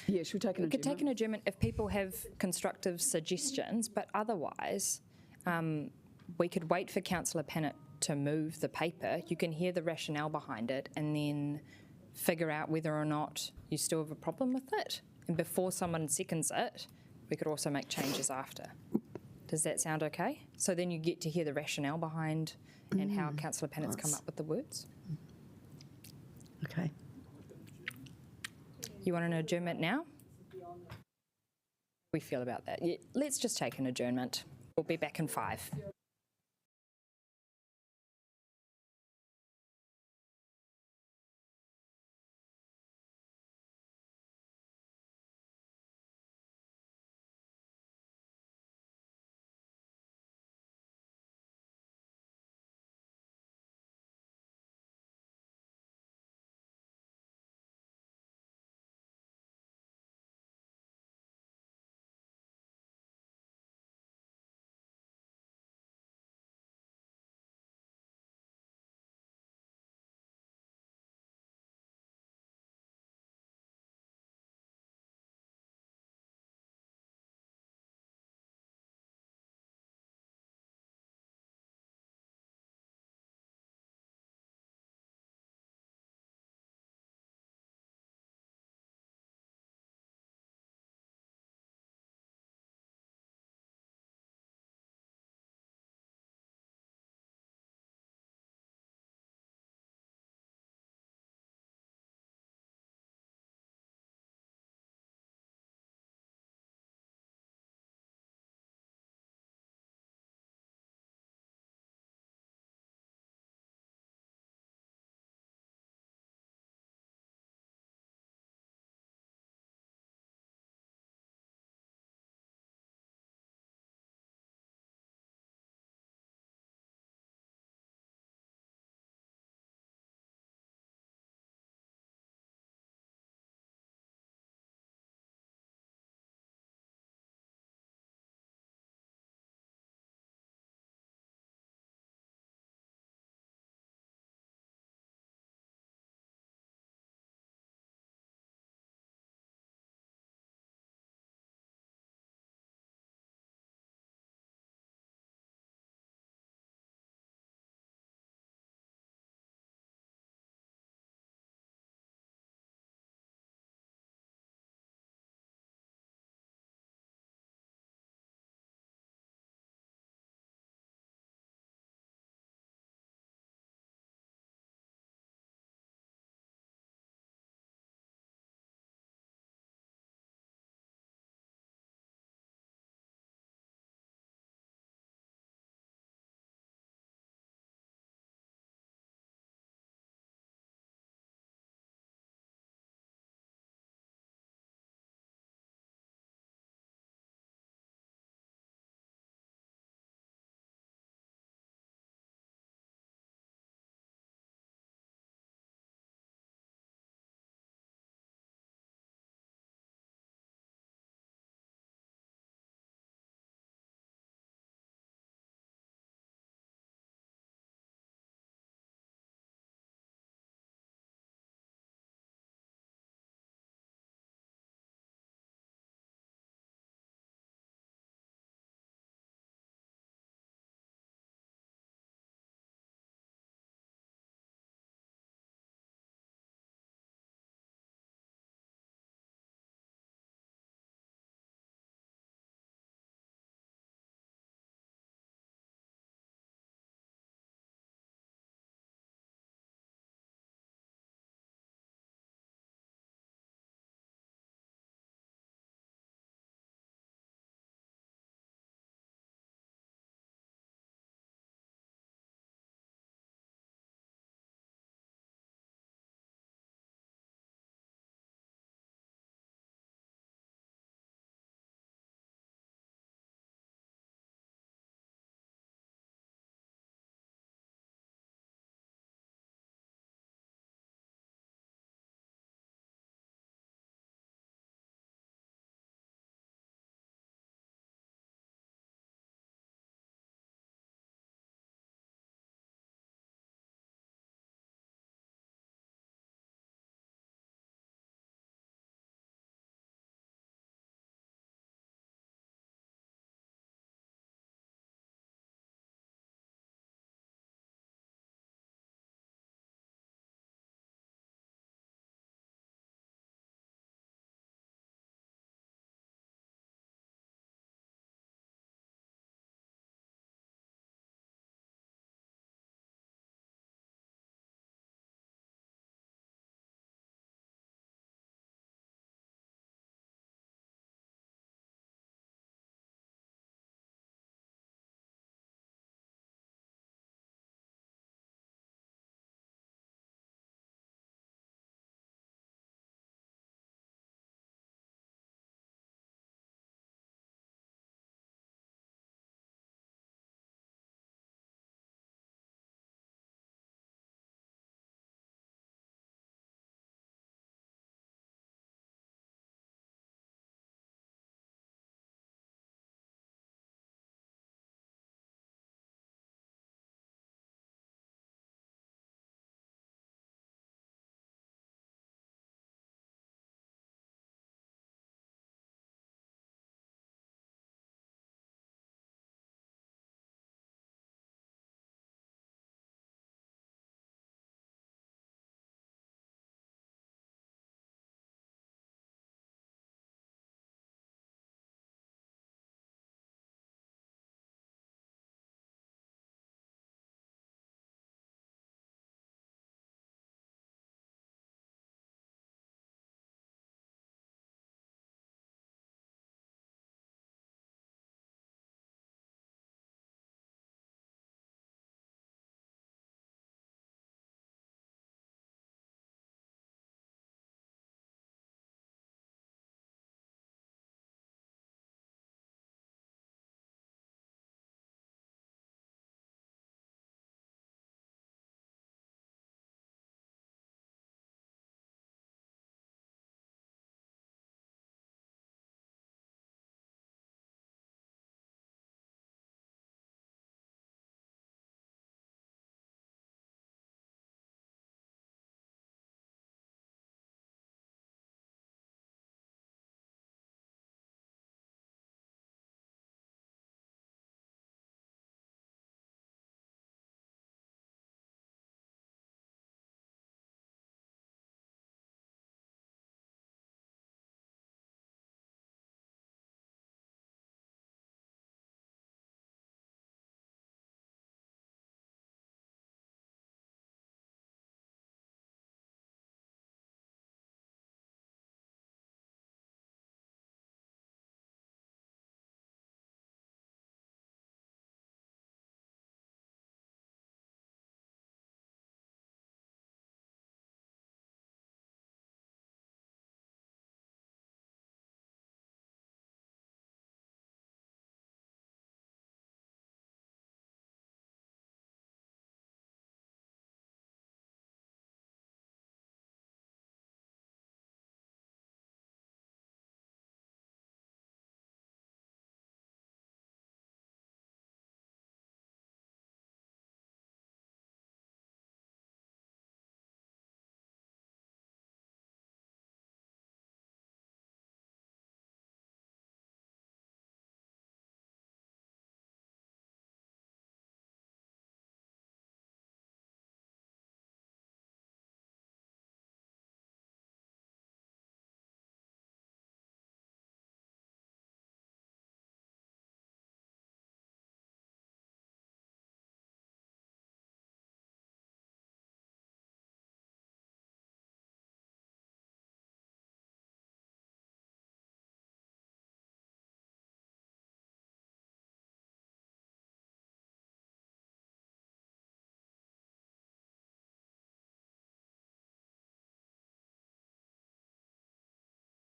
Yeah, should we take an adjournment? We could take an adjournment if people have constructive suggestions, but otherwise we could wait for Councillor Pennant to move the paper. You can hear the rationale behind it and then figure out whether or not you still have a problem with it. And before someone seconds it, we could also make changes after. Does that sound okay? So then you get to hear the rationale behind and how Councillor Pennant's come up with the words. Okay. You want an adjournment now? We feel about that. Yeah, let's just take an adjournment. We'll be back in 5.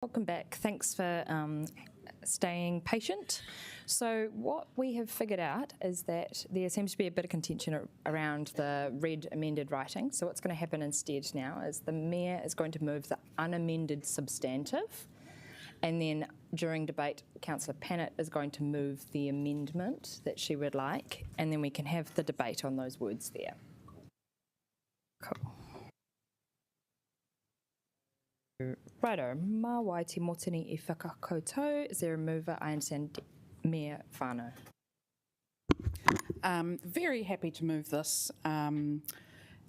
Welcome back. Thanks for staying patient. So what we have figured out is that there seems to be a bit of contention around the red amended writing. So what's going to happen instead now is the Mayor is going to move the unamended substantive, and then during debate, Councillor Pannett is going to move the amendment that she would like, and then we can have the debate on those words there. Cool. Righto, mā wai te motini I whakakoutou. Is there a mover? I understand Mayor Whānau. Very happy to move this. And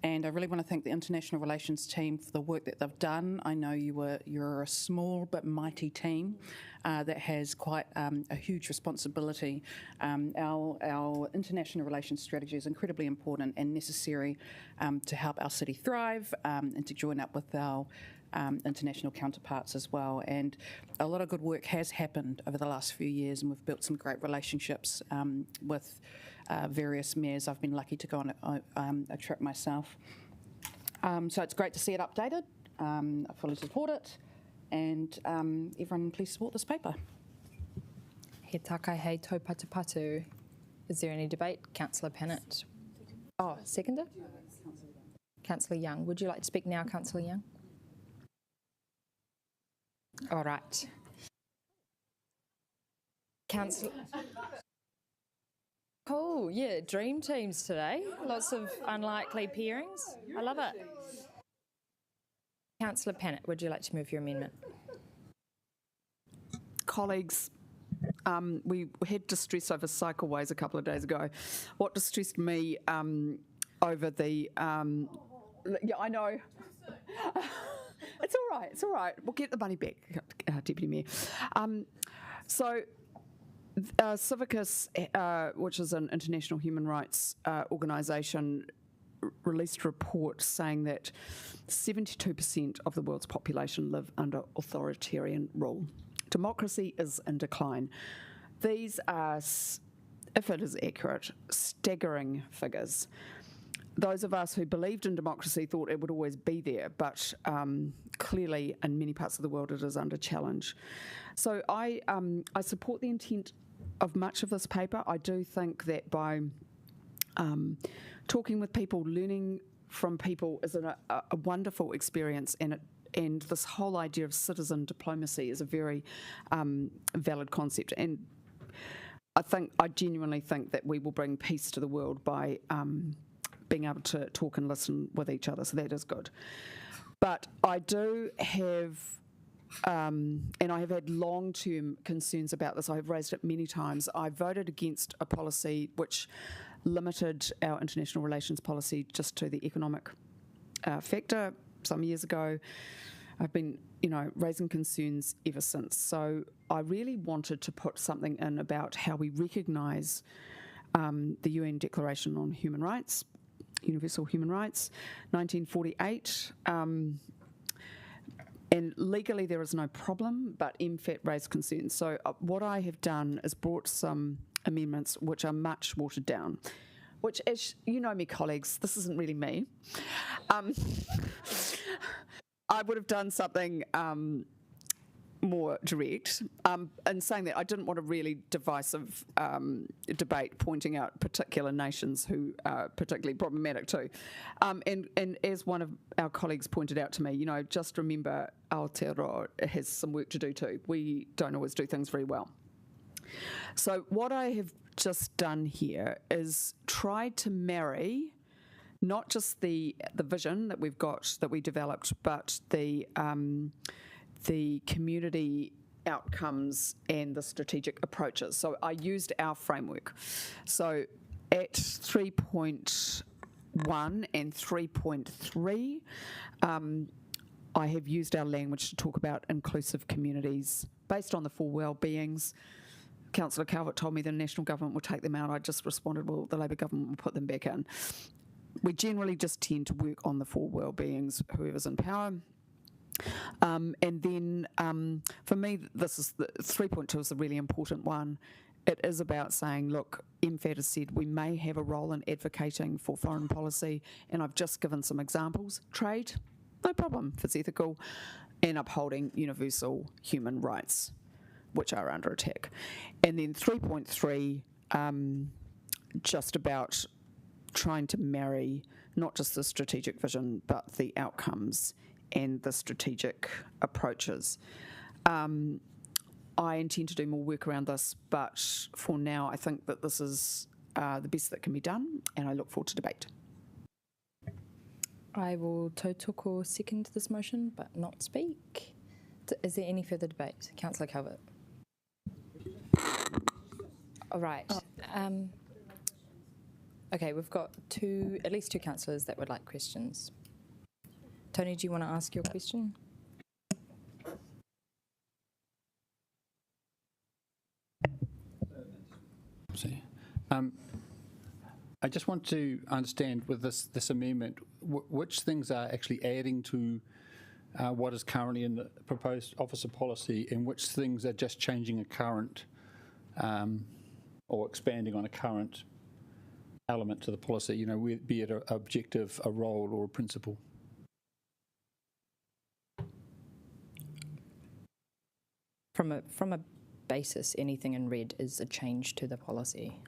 I really want to thank the International Relations team for the work that they've done. I know you're a small but mighty team that has quite a huge responsibility. Our international relations strategy is incredibly important and necessary to help our city thrive and to join up with our international counterparts as well. And a lot of good work has happened over the last few years, and we've built some great relationships with various mayors. I've been lucky to go on a trip myself. So it's great to see it updated. I fully support it, and everyone please support this paper. He takai hei taupatupatu. Is there any debate? Councillor Pannett. Oh, seconder? Councillor Young. Would you like to speak now, Councillor Young? All right. Councillor. Cool, yeah, dream teams today. Lots of unlikely pairings. I love it. Councillor Pannett, would you like to move your amendment? Colleagues, we had distress over cycleways a couple of days ago. What distressed me over the... yeah, I know. It's all right, it's all right. We'll get the money back, Deputy Mayor. So Civicus, which is an international human rights organisation, released a report saying that 72% of the world's population live under authoritarian rule. Democracy is in decline. These are, if it is accurate, staggering figures. Those of us who believed in democracy thought it would always be there, but clearly in many parts of the world it is under challenge. So I support the intent of much of this paper. I do think that by talking with people, learning from people is a wonderful experience, and this whole idea of citizen diplomacy is a very valid concept. And I genuinely think that we will bring peace to the world by being able to talk and listen with each other, so that is good. But I do have, and I have had long-term concerns about this. I've raised it many times. I voted against a policy which limited our international relations policy just to the economic factor some years ago. I've been, raising concerns ever since. So I really wanted to put something in about how we recognise the UN Declaration on Human Rights, Universal Human Rights, 1948. And legally there is no problem, but MFAT raised concerns. So what I have done is brought some amendments which are much watered down, which, as you know me, colleagues, this isn't really me. I would have done something more direct. In saying that, I didn't want a really divisive debate pointing out particular nations who are particularly problematic too. And as one of our colleagues pointed out to me, just remember Aotearoa has some work to do too. We don't always do things very well. So what I have just done here is tried to marry not just the vision that we've got, that we developed, but the community outcomes and the strategic approaches. So I used our framework. So at 3.1 and 3.3, I have used our language to talk about inclusive communities based on the 4 well-beings. Councillor Calvert told me the National Government will take them out. I just responded, well, the Labor Government will put them back in. We generally just tend to work on the 4 well-beings, whoever's in power. And then for me, this is 3.2 is a really important one. It is about saying, look, MFAT has said we may have a role in advocating for foreign policy, and I've just given some examples. Trade, no problem if it's ethical. and upholding universal human rights, which are under attack. And then 3.3, just about trying to marry not just the strategic vision, but the outcomes and the strategic approaches. I intend to do more work around this, but for now, I think that this is the best that can be done, and I look forward to debate. I will tautoko second this motion, but not speak. Is there any further debate? Councillor Calvert. All right. Okay, we've got at least two councillors that would like questions. Tony, do you want to ask your question? I just want to understand with this amendment, which things are actually adding to what is currently in the proposed officer policy, and which things are just changing a current or expanding on a current element to the policy, you know, be it an objective, a role, or a principle. From a basis, anything in red is a change to the policy.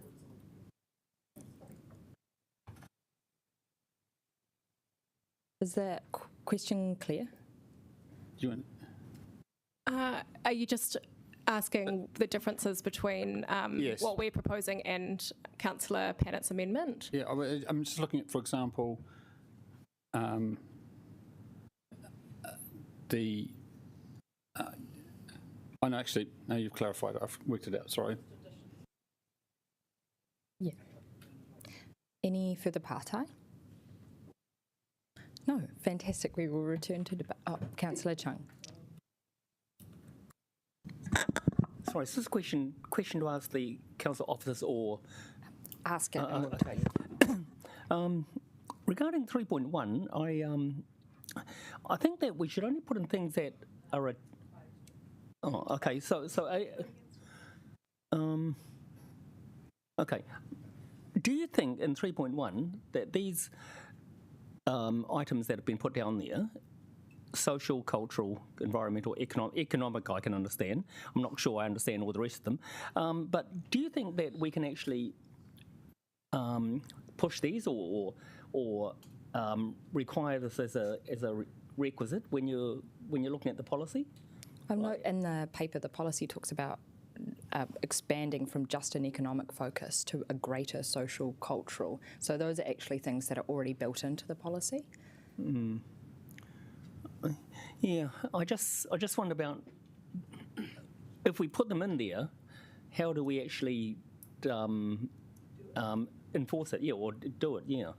Is that question clear? Do you want? Are you just asking the differences between Yes. what we're proposing and Councillor Pannett's amendment? Yeah, I'm just looking at, for example, oh no, actually, no, you've clarified it. I've worked it out. Sorry. Yeah. Any further partai? No. Fantastic. We will return to debate. Oh, Councillor Chung. Sorry, is this a question to ask the council officers or? Ask it. Okay. Regarding 3.1, I think that we should only put in things that are okay. Okay. Do you think in 3.1 that these items that have been put down there, social, cultural, environmental, economic, I can understand. I'm not sure I understand all the rest of them. But do you think that we can actually push these or require this as a requisite when you're looking at the policy? I know in the paper the policy talks about expanding from just an economic focus to a greater social, cultural. So those are actually things that are already built into the policy. Mm. Yeah, I just wonder about if we put them in there, how do we actually enforce it? Yeah, or do it. Yeah.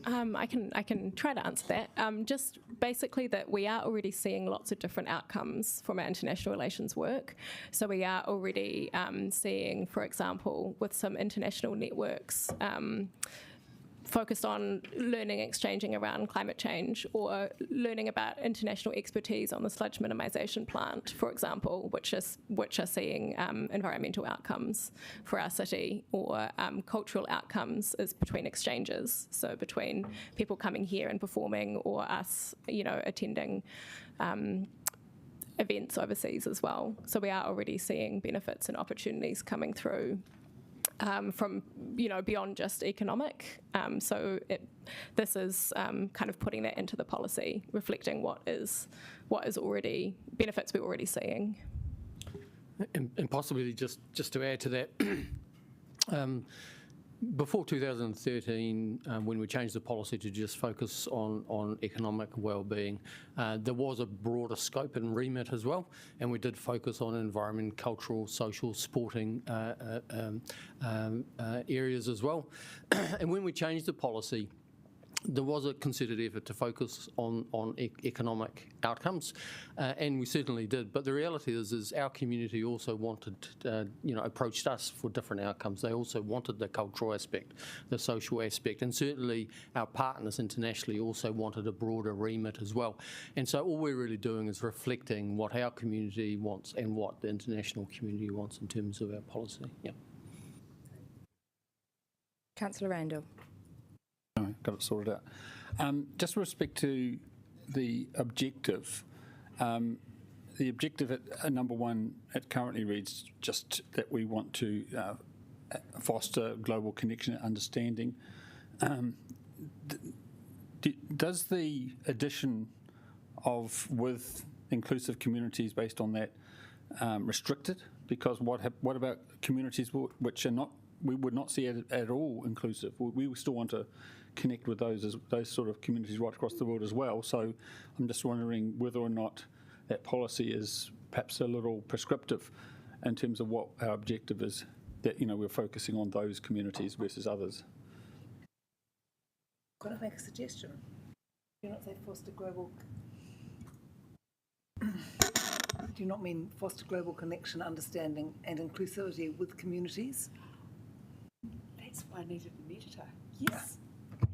I can try to answer that. Just basically that we are already seeing lots of different outcomes from our international relations work. So we are already seeing, for example, with some international networks, focused on learning, exchanging around climate change, or learning about international expertise on the sludge minimisation plant, for example, which are seeing environmental outcomes for our city, or cultural outcomes is between exchanges, so between people coming here and performing, or us, attending events overseas as well. So we are already seeing benefits and opportunities coming through. From beyond just economic, this is kind of putting that into the policy, reflecting what is already benefits we're already seeing. And possibly just to add to that, before 2013, when we changed the policy to just focus on economic well-being, there was a broader scope and remit as well, and we did focus on environment, cultural, social, sporting areas as well. And when we changed the policy, there was a considered effort to focus on economic outcomes, and we certainly did. But the reality is our community also wanted, approached us for different outcomes. They also wanted the cultural aspect, the social aspect, and certainly our partners internationally also wanted a broader remit as well. And so all we're really doing is reflecting what our community wants and what the international community wants in terms of our policy. Yeah. Councillor Randall. Got it sorted Just with respect to the objective, the objective at number one, it currently reads just that we want to foster global connection and understanding. Does the addition of with inclusive communities based on that restrict it? Because what about communities which are not, we would not see at all inclusive? We still want to connect with those sort of communities right across the world as well. So I'm just wondering whether or not that policy is perhaps a little prescriptive in terms of what our objective is, that, you know, we're focusing on those communities versus others. Could I make a suggestion? Do you not say foster global? Do you not mean foster global connection, understanding and inclusivity with communities? That's why I needed an editor. Yes.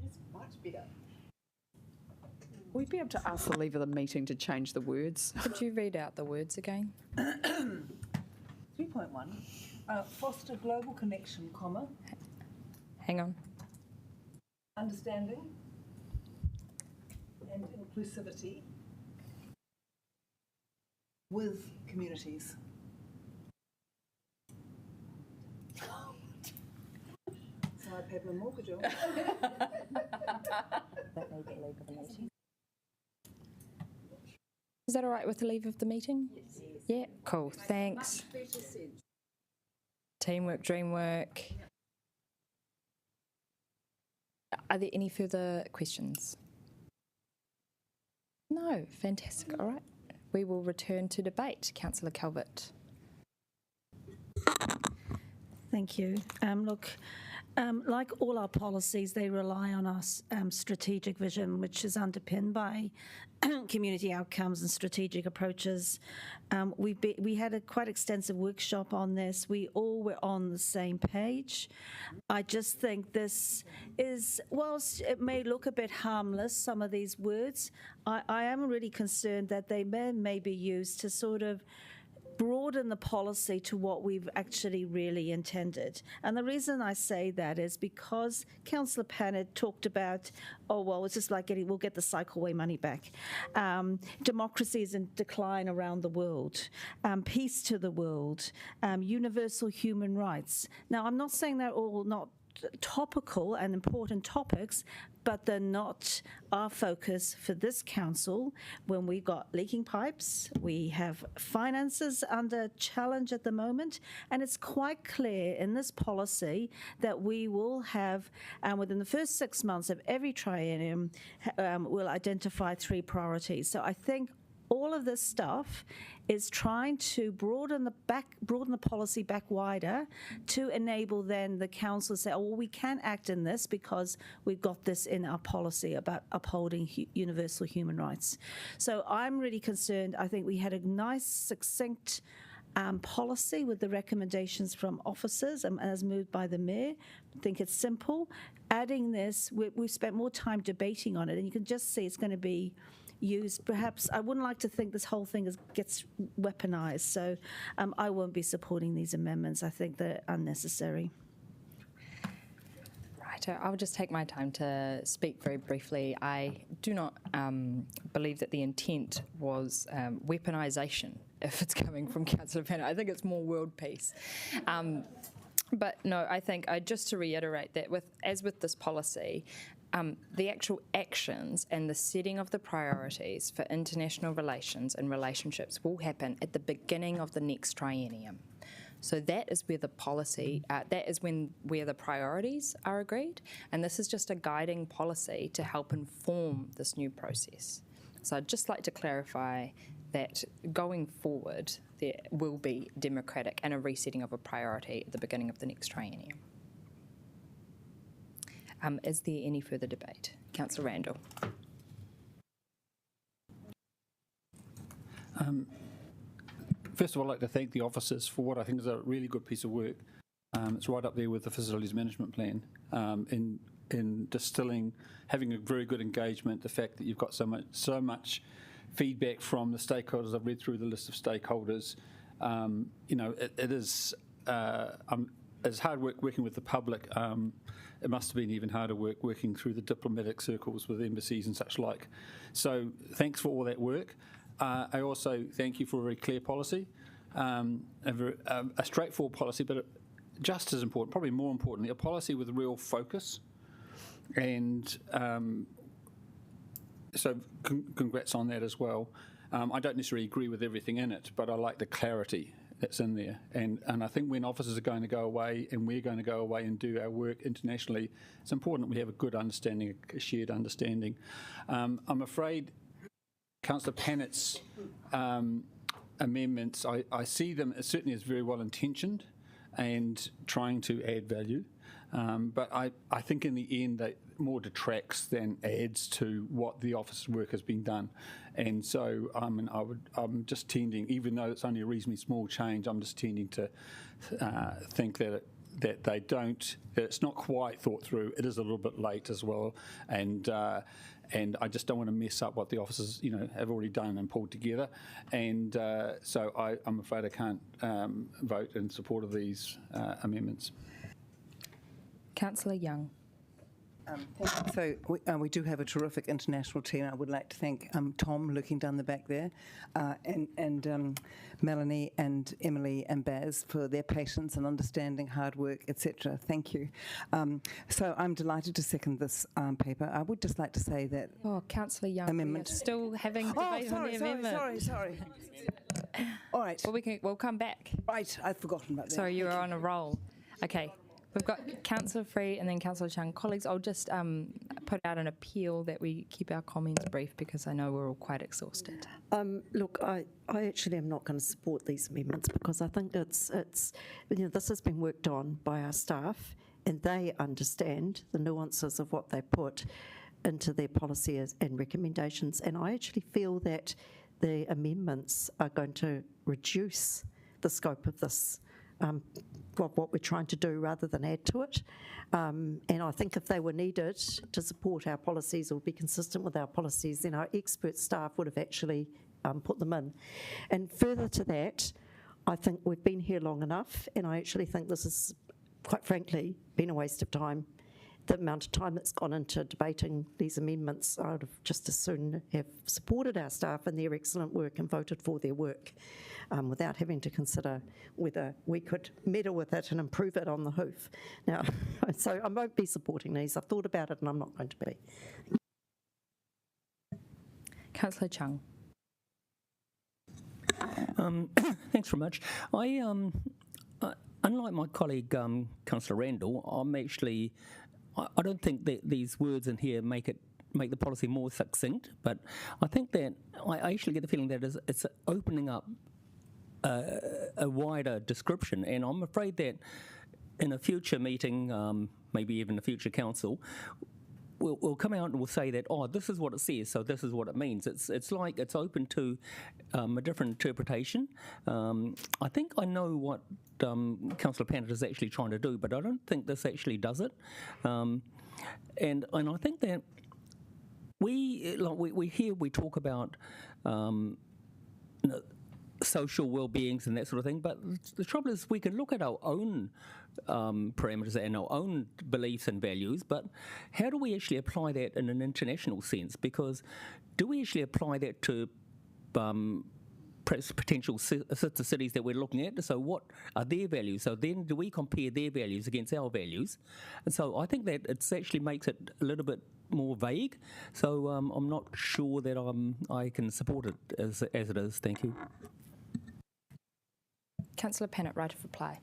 That's much better. We'd be able to ask the leave of the meeting to change the words. Could you read out the words again? 3.1, foster global connection, comma. Hang on. Understanding and inclusivity with communities. So I paid my mortgage off. That may get leave of the meeting. Is that all right with the leave of the meeting? Yes. Yeah, cool, thanks. Teamwork, dreamwork. Are there any further questions? No, fantastic, all right. We will return to debate. Councillor Calvert. Thank you. Like all our policies, they rely on our strategic vision, which is underpinned by community outcomes and strategic approaches. We had a quite extensive workshop on this. We all were on the same page. I just think this is, whilst it may look a bit harmless, some of these words, I am really concerned that they may be used to sort of broaden the policy to what we've actually really intended. And the reason I say that is because Councillor Pannett talked about, oh, well, it's just like we'll get the cycleway money back. Democracy is in decline around the world. Peace to the world. Universal human rights. Now, I'm not saying they're all not topical and important topics, but they're not our focus for this council when we've got leaking pipes, we have finances under challenge at the moment, and it's quite clear in this policy that we will have, within the first 6 months of every triennium, we'll identify 3 priorities. So I think all of this stuff is trying to broaden the policy back wider to enable then the council to say, oh, well, we can act in this because we've got this in our policy about upholding universal human rights. So I'm really concerned. I think we had a nice, succinct policy with the recommendations from officers as moved by the Mayor. I think it's simple. Adding this, we've spent more time debating on it, and you can just see it's going to be used. Perhaps I wouldn't like to think this whole thing gets weaponized, so I won't be supporting these amendments. I think they're unnecessary. Right, I'll just take my time to speak very briefly. I do not believe that the intent was weaponization, if it's coming from Councillor Pannett. I think it's more world peace. But no, I think just to reiterate that as with this policy, the actual actions and the setting of the priorities for international relations and relationships will happen at the beginning of the next triennium. So that is where the policy, that is where the priorities are agreed, and this is just a guiding policy to help inform this new process. So I'd just like to clarify that going forward, there will be democratic and a resetting of a priority at the beginning of the next triennium. Is there any further debate? Councillor Randall. First of all, I'd like to thank the officers for what I think is a really good piece of work. It's right up there with the facilities management plan in distilling, having a very good engagement, the fact that you've got so much feedback from the stakeholders. I've read through the list of stakeholders. You know, it is, as hard work working with the public, it must have been even harder work working through the diplomatic circles with embassies and such like. So thanks for all that work. I also thank you for a very clear policy, a straightforward policy, but just as important, probably more importantly, a policy with real focus. And so congrats on that as well. I don't necessarily agree with everything in it, but I like the clarity that's in there. And I think when officers are going to go away and we're going to go away and do our work internationally, it's important that we have a good understanding, a shared understanding. I'm afraid Councillor Panett's amendments, I see them certainly as very well intentioned and trying to add value. But I think in the end that more detracts than adds to what the office's work has been done. And so I'm just tending, even though it's only a reasonably small change, I'm just tending to think that that it's not quite thought through. It is a little bit late as well, and I just don't want to mess up what the officers have already done and pulled together. And so I'm afraid I can't vote in support of these amendments. Councillor Young. So we do have a terrific international team. I would like to thank Tom looking down the back there, and Melanie and Emily and Baz for their patience and understanding, hard work, etc. Thank you. So I'm delighted to second this paper. I would just like to say that. Oh, Councillor Young, amendment. we're still having debate on the amendment. Sorry. All right. Well, we'll come back. Right, I've forgotten about that. Sorry, you were on a roll. Okay. We've got Councillor Free and then Councillor Chung. Colleagues, I'll just put out an appeal that we keep our comments brief because I know we're all quite exhausted. Look, I actually am not going to support these amendments because I think it's this has been worked on by our staff and they understand the nuances of what they put into their policies and recommendations. And I actually feel that the amendments are going to reduce the scope of this. What we're trying to do rather than add to it. And I think if they were needed to support our policies or be consistent with our policies, then our expert staff would have actually put them in. And further to that, I think we've been here long enough, and I actually think this has, quite frankly, been a waste of time. The amount of time that's gone into debating these amendments, I would have just as soon have supported our staff and their excellent work and voted for their work without having to consider whether we could meddle with it and improve it on the hoof. Now, so I won't be supporting these. I've thought about it and I'm not going to be. Councillor Chung. Thanks very much. Unlike my colleague, Councillor Randall, I don't think that these words in here make the policy more succinct, but I think that I actually get the feeling that it's opening up a wider description, and I'm afraid that in a future meeting, maybe even a future council, we'll come out and we'll say that, oh, this is what it says, so this is what it means. It's like it's open to a different interpretation. I think I know what Councillor Panett is actually trying to do, but I don't think this actually does it. And I think that we talk about social well-beings and that sort of thing, but the trouble is we can look at our own parameters and our own beliefs and values, but how do we actually apply that in an international sense? Because do we actually apply that to potential sister cities that we're looking at? So what are their values? So then do we compare their values against our values? And so I think that it actually makes it a little bit more vague. So I'm not sure that I can support it as it is. Thank you. Councillor Panett, right of reply.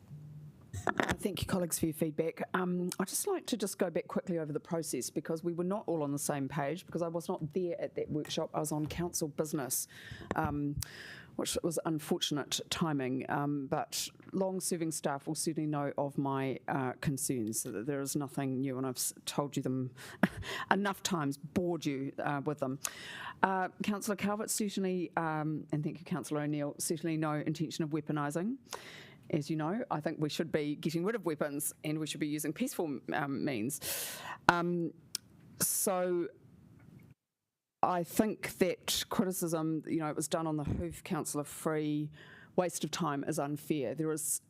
Thank you, colleagues, for your feedback. I'd just like to go back quickly over the process because we were not all on the same page because I was not there at that workshop. I was on council business, which was unfortunate timing, but long-serving staff will certainly know of my concerns. So that there is nothing new, and I've told you them enough times, bored you with them. Councillor Calvert, certainly, and thank you, Councillor O'Neill, certainly no intention of weaponising. As you know, I think we should be getting rid of weapons and we should be using peaceful means. So I think that criticism, it was done on the hoof, Councillor Free, waste of time is unfair.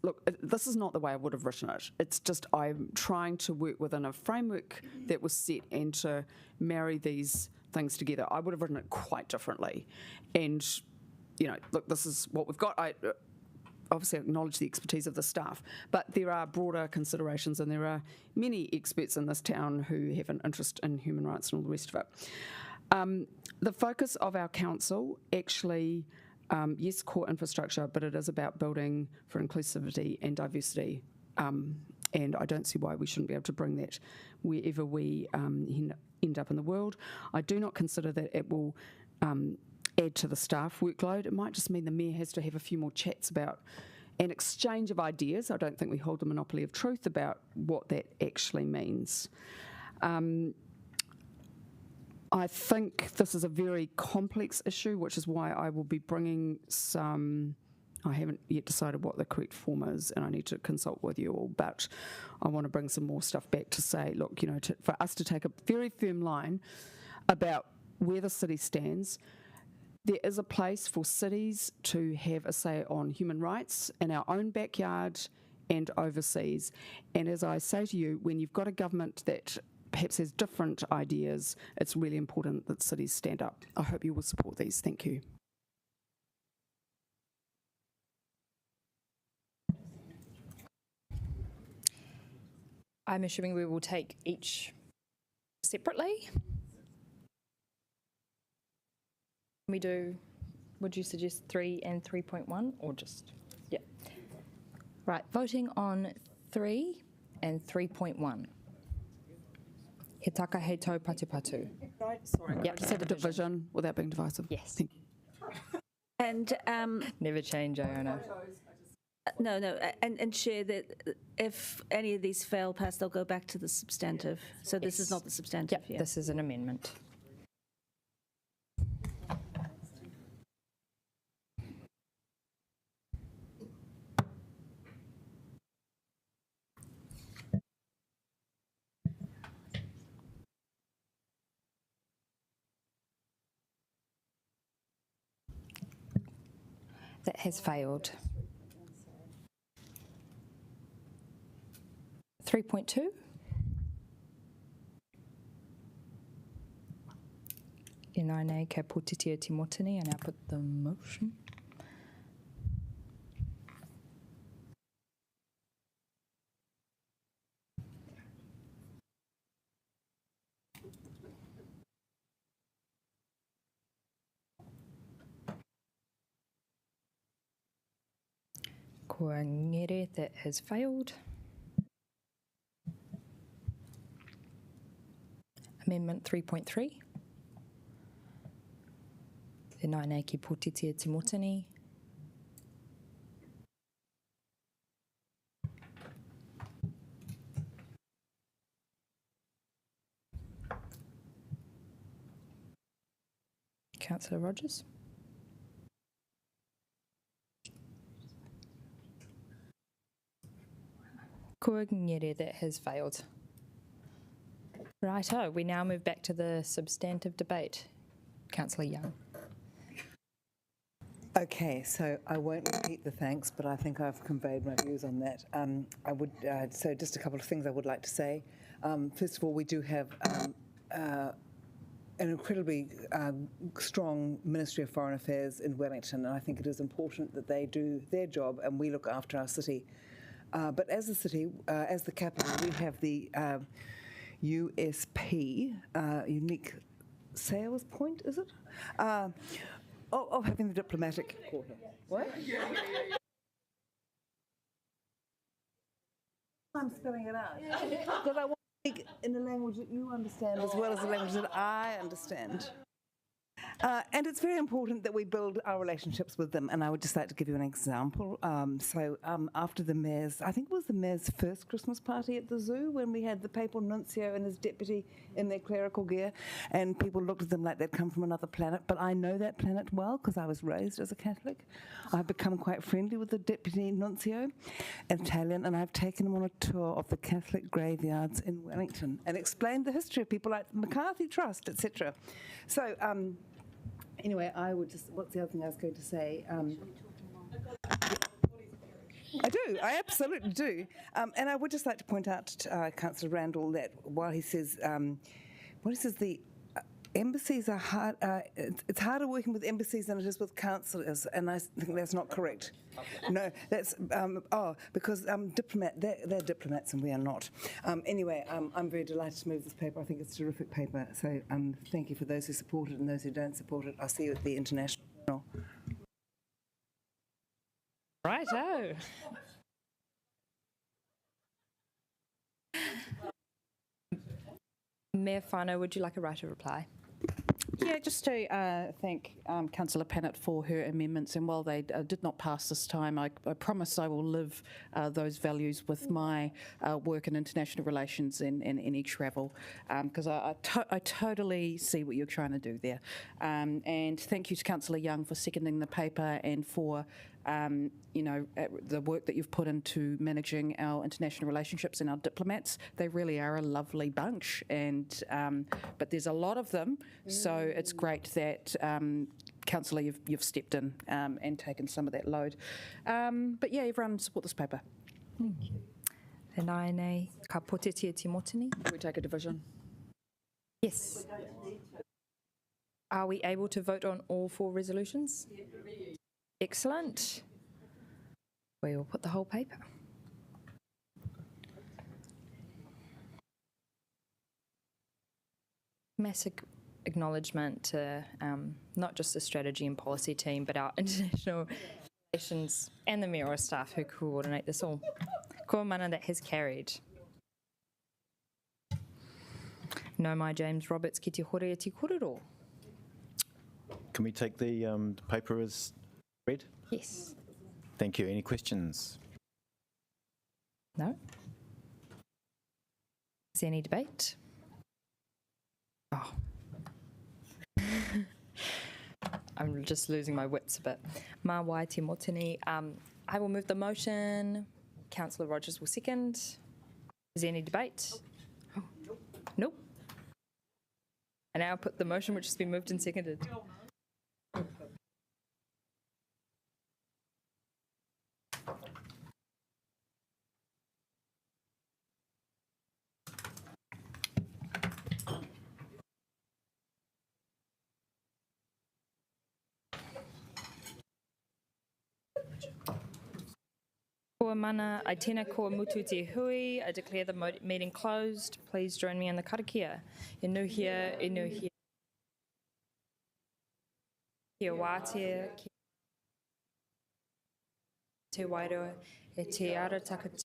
Look, this is not the way I would have written it. It's just I'm trying to work within a framework that was set and to marry these things together. I would have written it quite differently. And, look, this is what we've got. I obviously acknowledge the expertise of the staff, but there are broader considerations, and there are many experts in this town who have an interest in human rights and all the rest of it. The focus of our council actually, yes, core infrastructure, but it is about building for inclusivity and diversity. And I don't see why we shouldn't be able to bring that wherever we end up in the world. I do not consider that it will add to the staff workload. It might just mean the mayor has to have a few more chats about an exchange of ideas. I don't think we hold the monopoly of truth about what that actually means. I think this is a very complex issue, which is why I will be bringing some, I haven't yet decided what the correct form is, and I need to consult with you all, but I want to bring some more stuff back to say, look, for us to take a very firm line about where the city stands. There is a place for cities to have a say on human rights in our own backyard and overseas. And as I say to you, when you've got a government that perhaps has different ideas, it's really important that cities stand up. I hope you will support these. Thank you. I'm assuming we will take each separately. Would you suggest 3 and 3.1 or just, yeah. Right, voting on 3 and 3.1. He taka he tau patu patu. Sorry, yep, just have a division without being divisive. Yes. Thank you. And never change, Iona. No, and share that if any of these fail pass, they'll go back to the substantive. So this is not the substantive. Yep, this is an amendment. That has failed. 3.2. Inaine ka putitia timotini, and I put the motion. Kua ngere, that has failed. Amendment 3.3. Inaine ki putitia timotini. Councillor Rogers. Kua ngere, that has failed. Righto, we now move back to the substantive debate. Councillor Young. Okay, so I won't repeat the thanks, but I think I've conveyed my views on that. So just a couple of things I would like to say. First of all, we do have an incredibly strong Ministry of Foreign Affairs in Wellington, and I think it is important that they do their job and we look after our city. But as a city, as the capital, we have the USP, unique sales point, is it? Of having the diplomatic quarter. What? I'm spelling it out. Because I want to speak in the language that you understand as well as the language that I understand. And it's very important that we build our relationships with them, and I would just like to give you an example. After the mayor's, I think it was the mayor's first Christmas party at the zoo, when we had the papal nuncio and his deputy in their clerical gear, and people looked at them like they'd come from another planet, but I know that planet well because I was raised as a Catholic. I've become quite friendly with the deputy nuncio, Italian, and I've taken him on a tour of the Catholic graveyards in Wellington and explained the history of people like the McCarthy Trust, etc. So, anyway, I would just, what's the other thing I was going to say? I do. I absolutely do. And I would just like to point out to Councillor Randall that while he says, the embassies are hard, it's harder working with embassies than it is with councillors, and I think that's not correct. No, that's, because they're diplomats and we are not. Anyway, I'm very delighted to move this paper. I think it's a terrific paper. So thank you for those who support it and those who don't support it. I'll see you at the international. Righto. Mayor Whānau, would you like a right of reply? Yeah, just to thank Councillor Pennant for her amendments, and while they did not pass this time, I promise I will live those values with my work in international relations and any travel, because I totally see what you're trying to do there. And thank you to Councillor Young for seconding the paper and for the work that you've put into managing our international relationships and our diplomats. They really are a lovely bunch, and but there's a lot of them, so it's great that Councillor, you've stepped in and taken some of that load. But yeah, everyone support this paper. Thank you. Tenaine, ka potetia Timotini. We take a division. Yes. Are we able to vote on all 4 resolutions? Excellent. We will put the whole paper. Massive acknowledgement to not just the strategy and policy team, but our international relations and the Miro staff who coordinate this all. Ko mana that has carried. No mai James Roberts ki te hore te korero. Can we take the paper as read? Yes. Thank you. Any questions? No? Is there any debate? Oh. I'm just losing my wits a bit. Mā wai te motini. I will move the motion. Councillor Rogers will second. Is there any debate? Oh. Nope. And now I'll put the motion which has been moved and seconded. Ko mana, I tēnā ko mutu te hui. I declare the meeting closed. Please join me in the karakia. E nuhia, e nuhia. Kia wātea, te wairo, e te ara takati.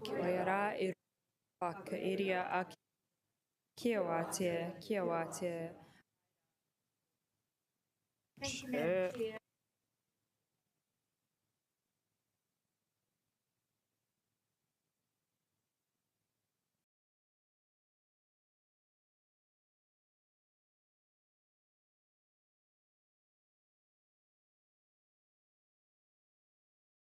Kia rā, e rā, ka iria a kia wātea, kia wātea. Thank you, Madam Chair.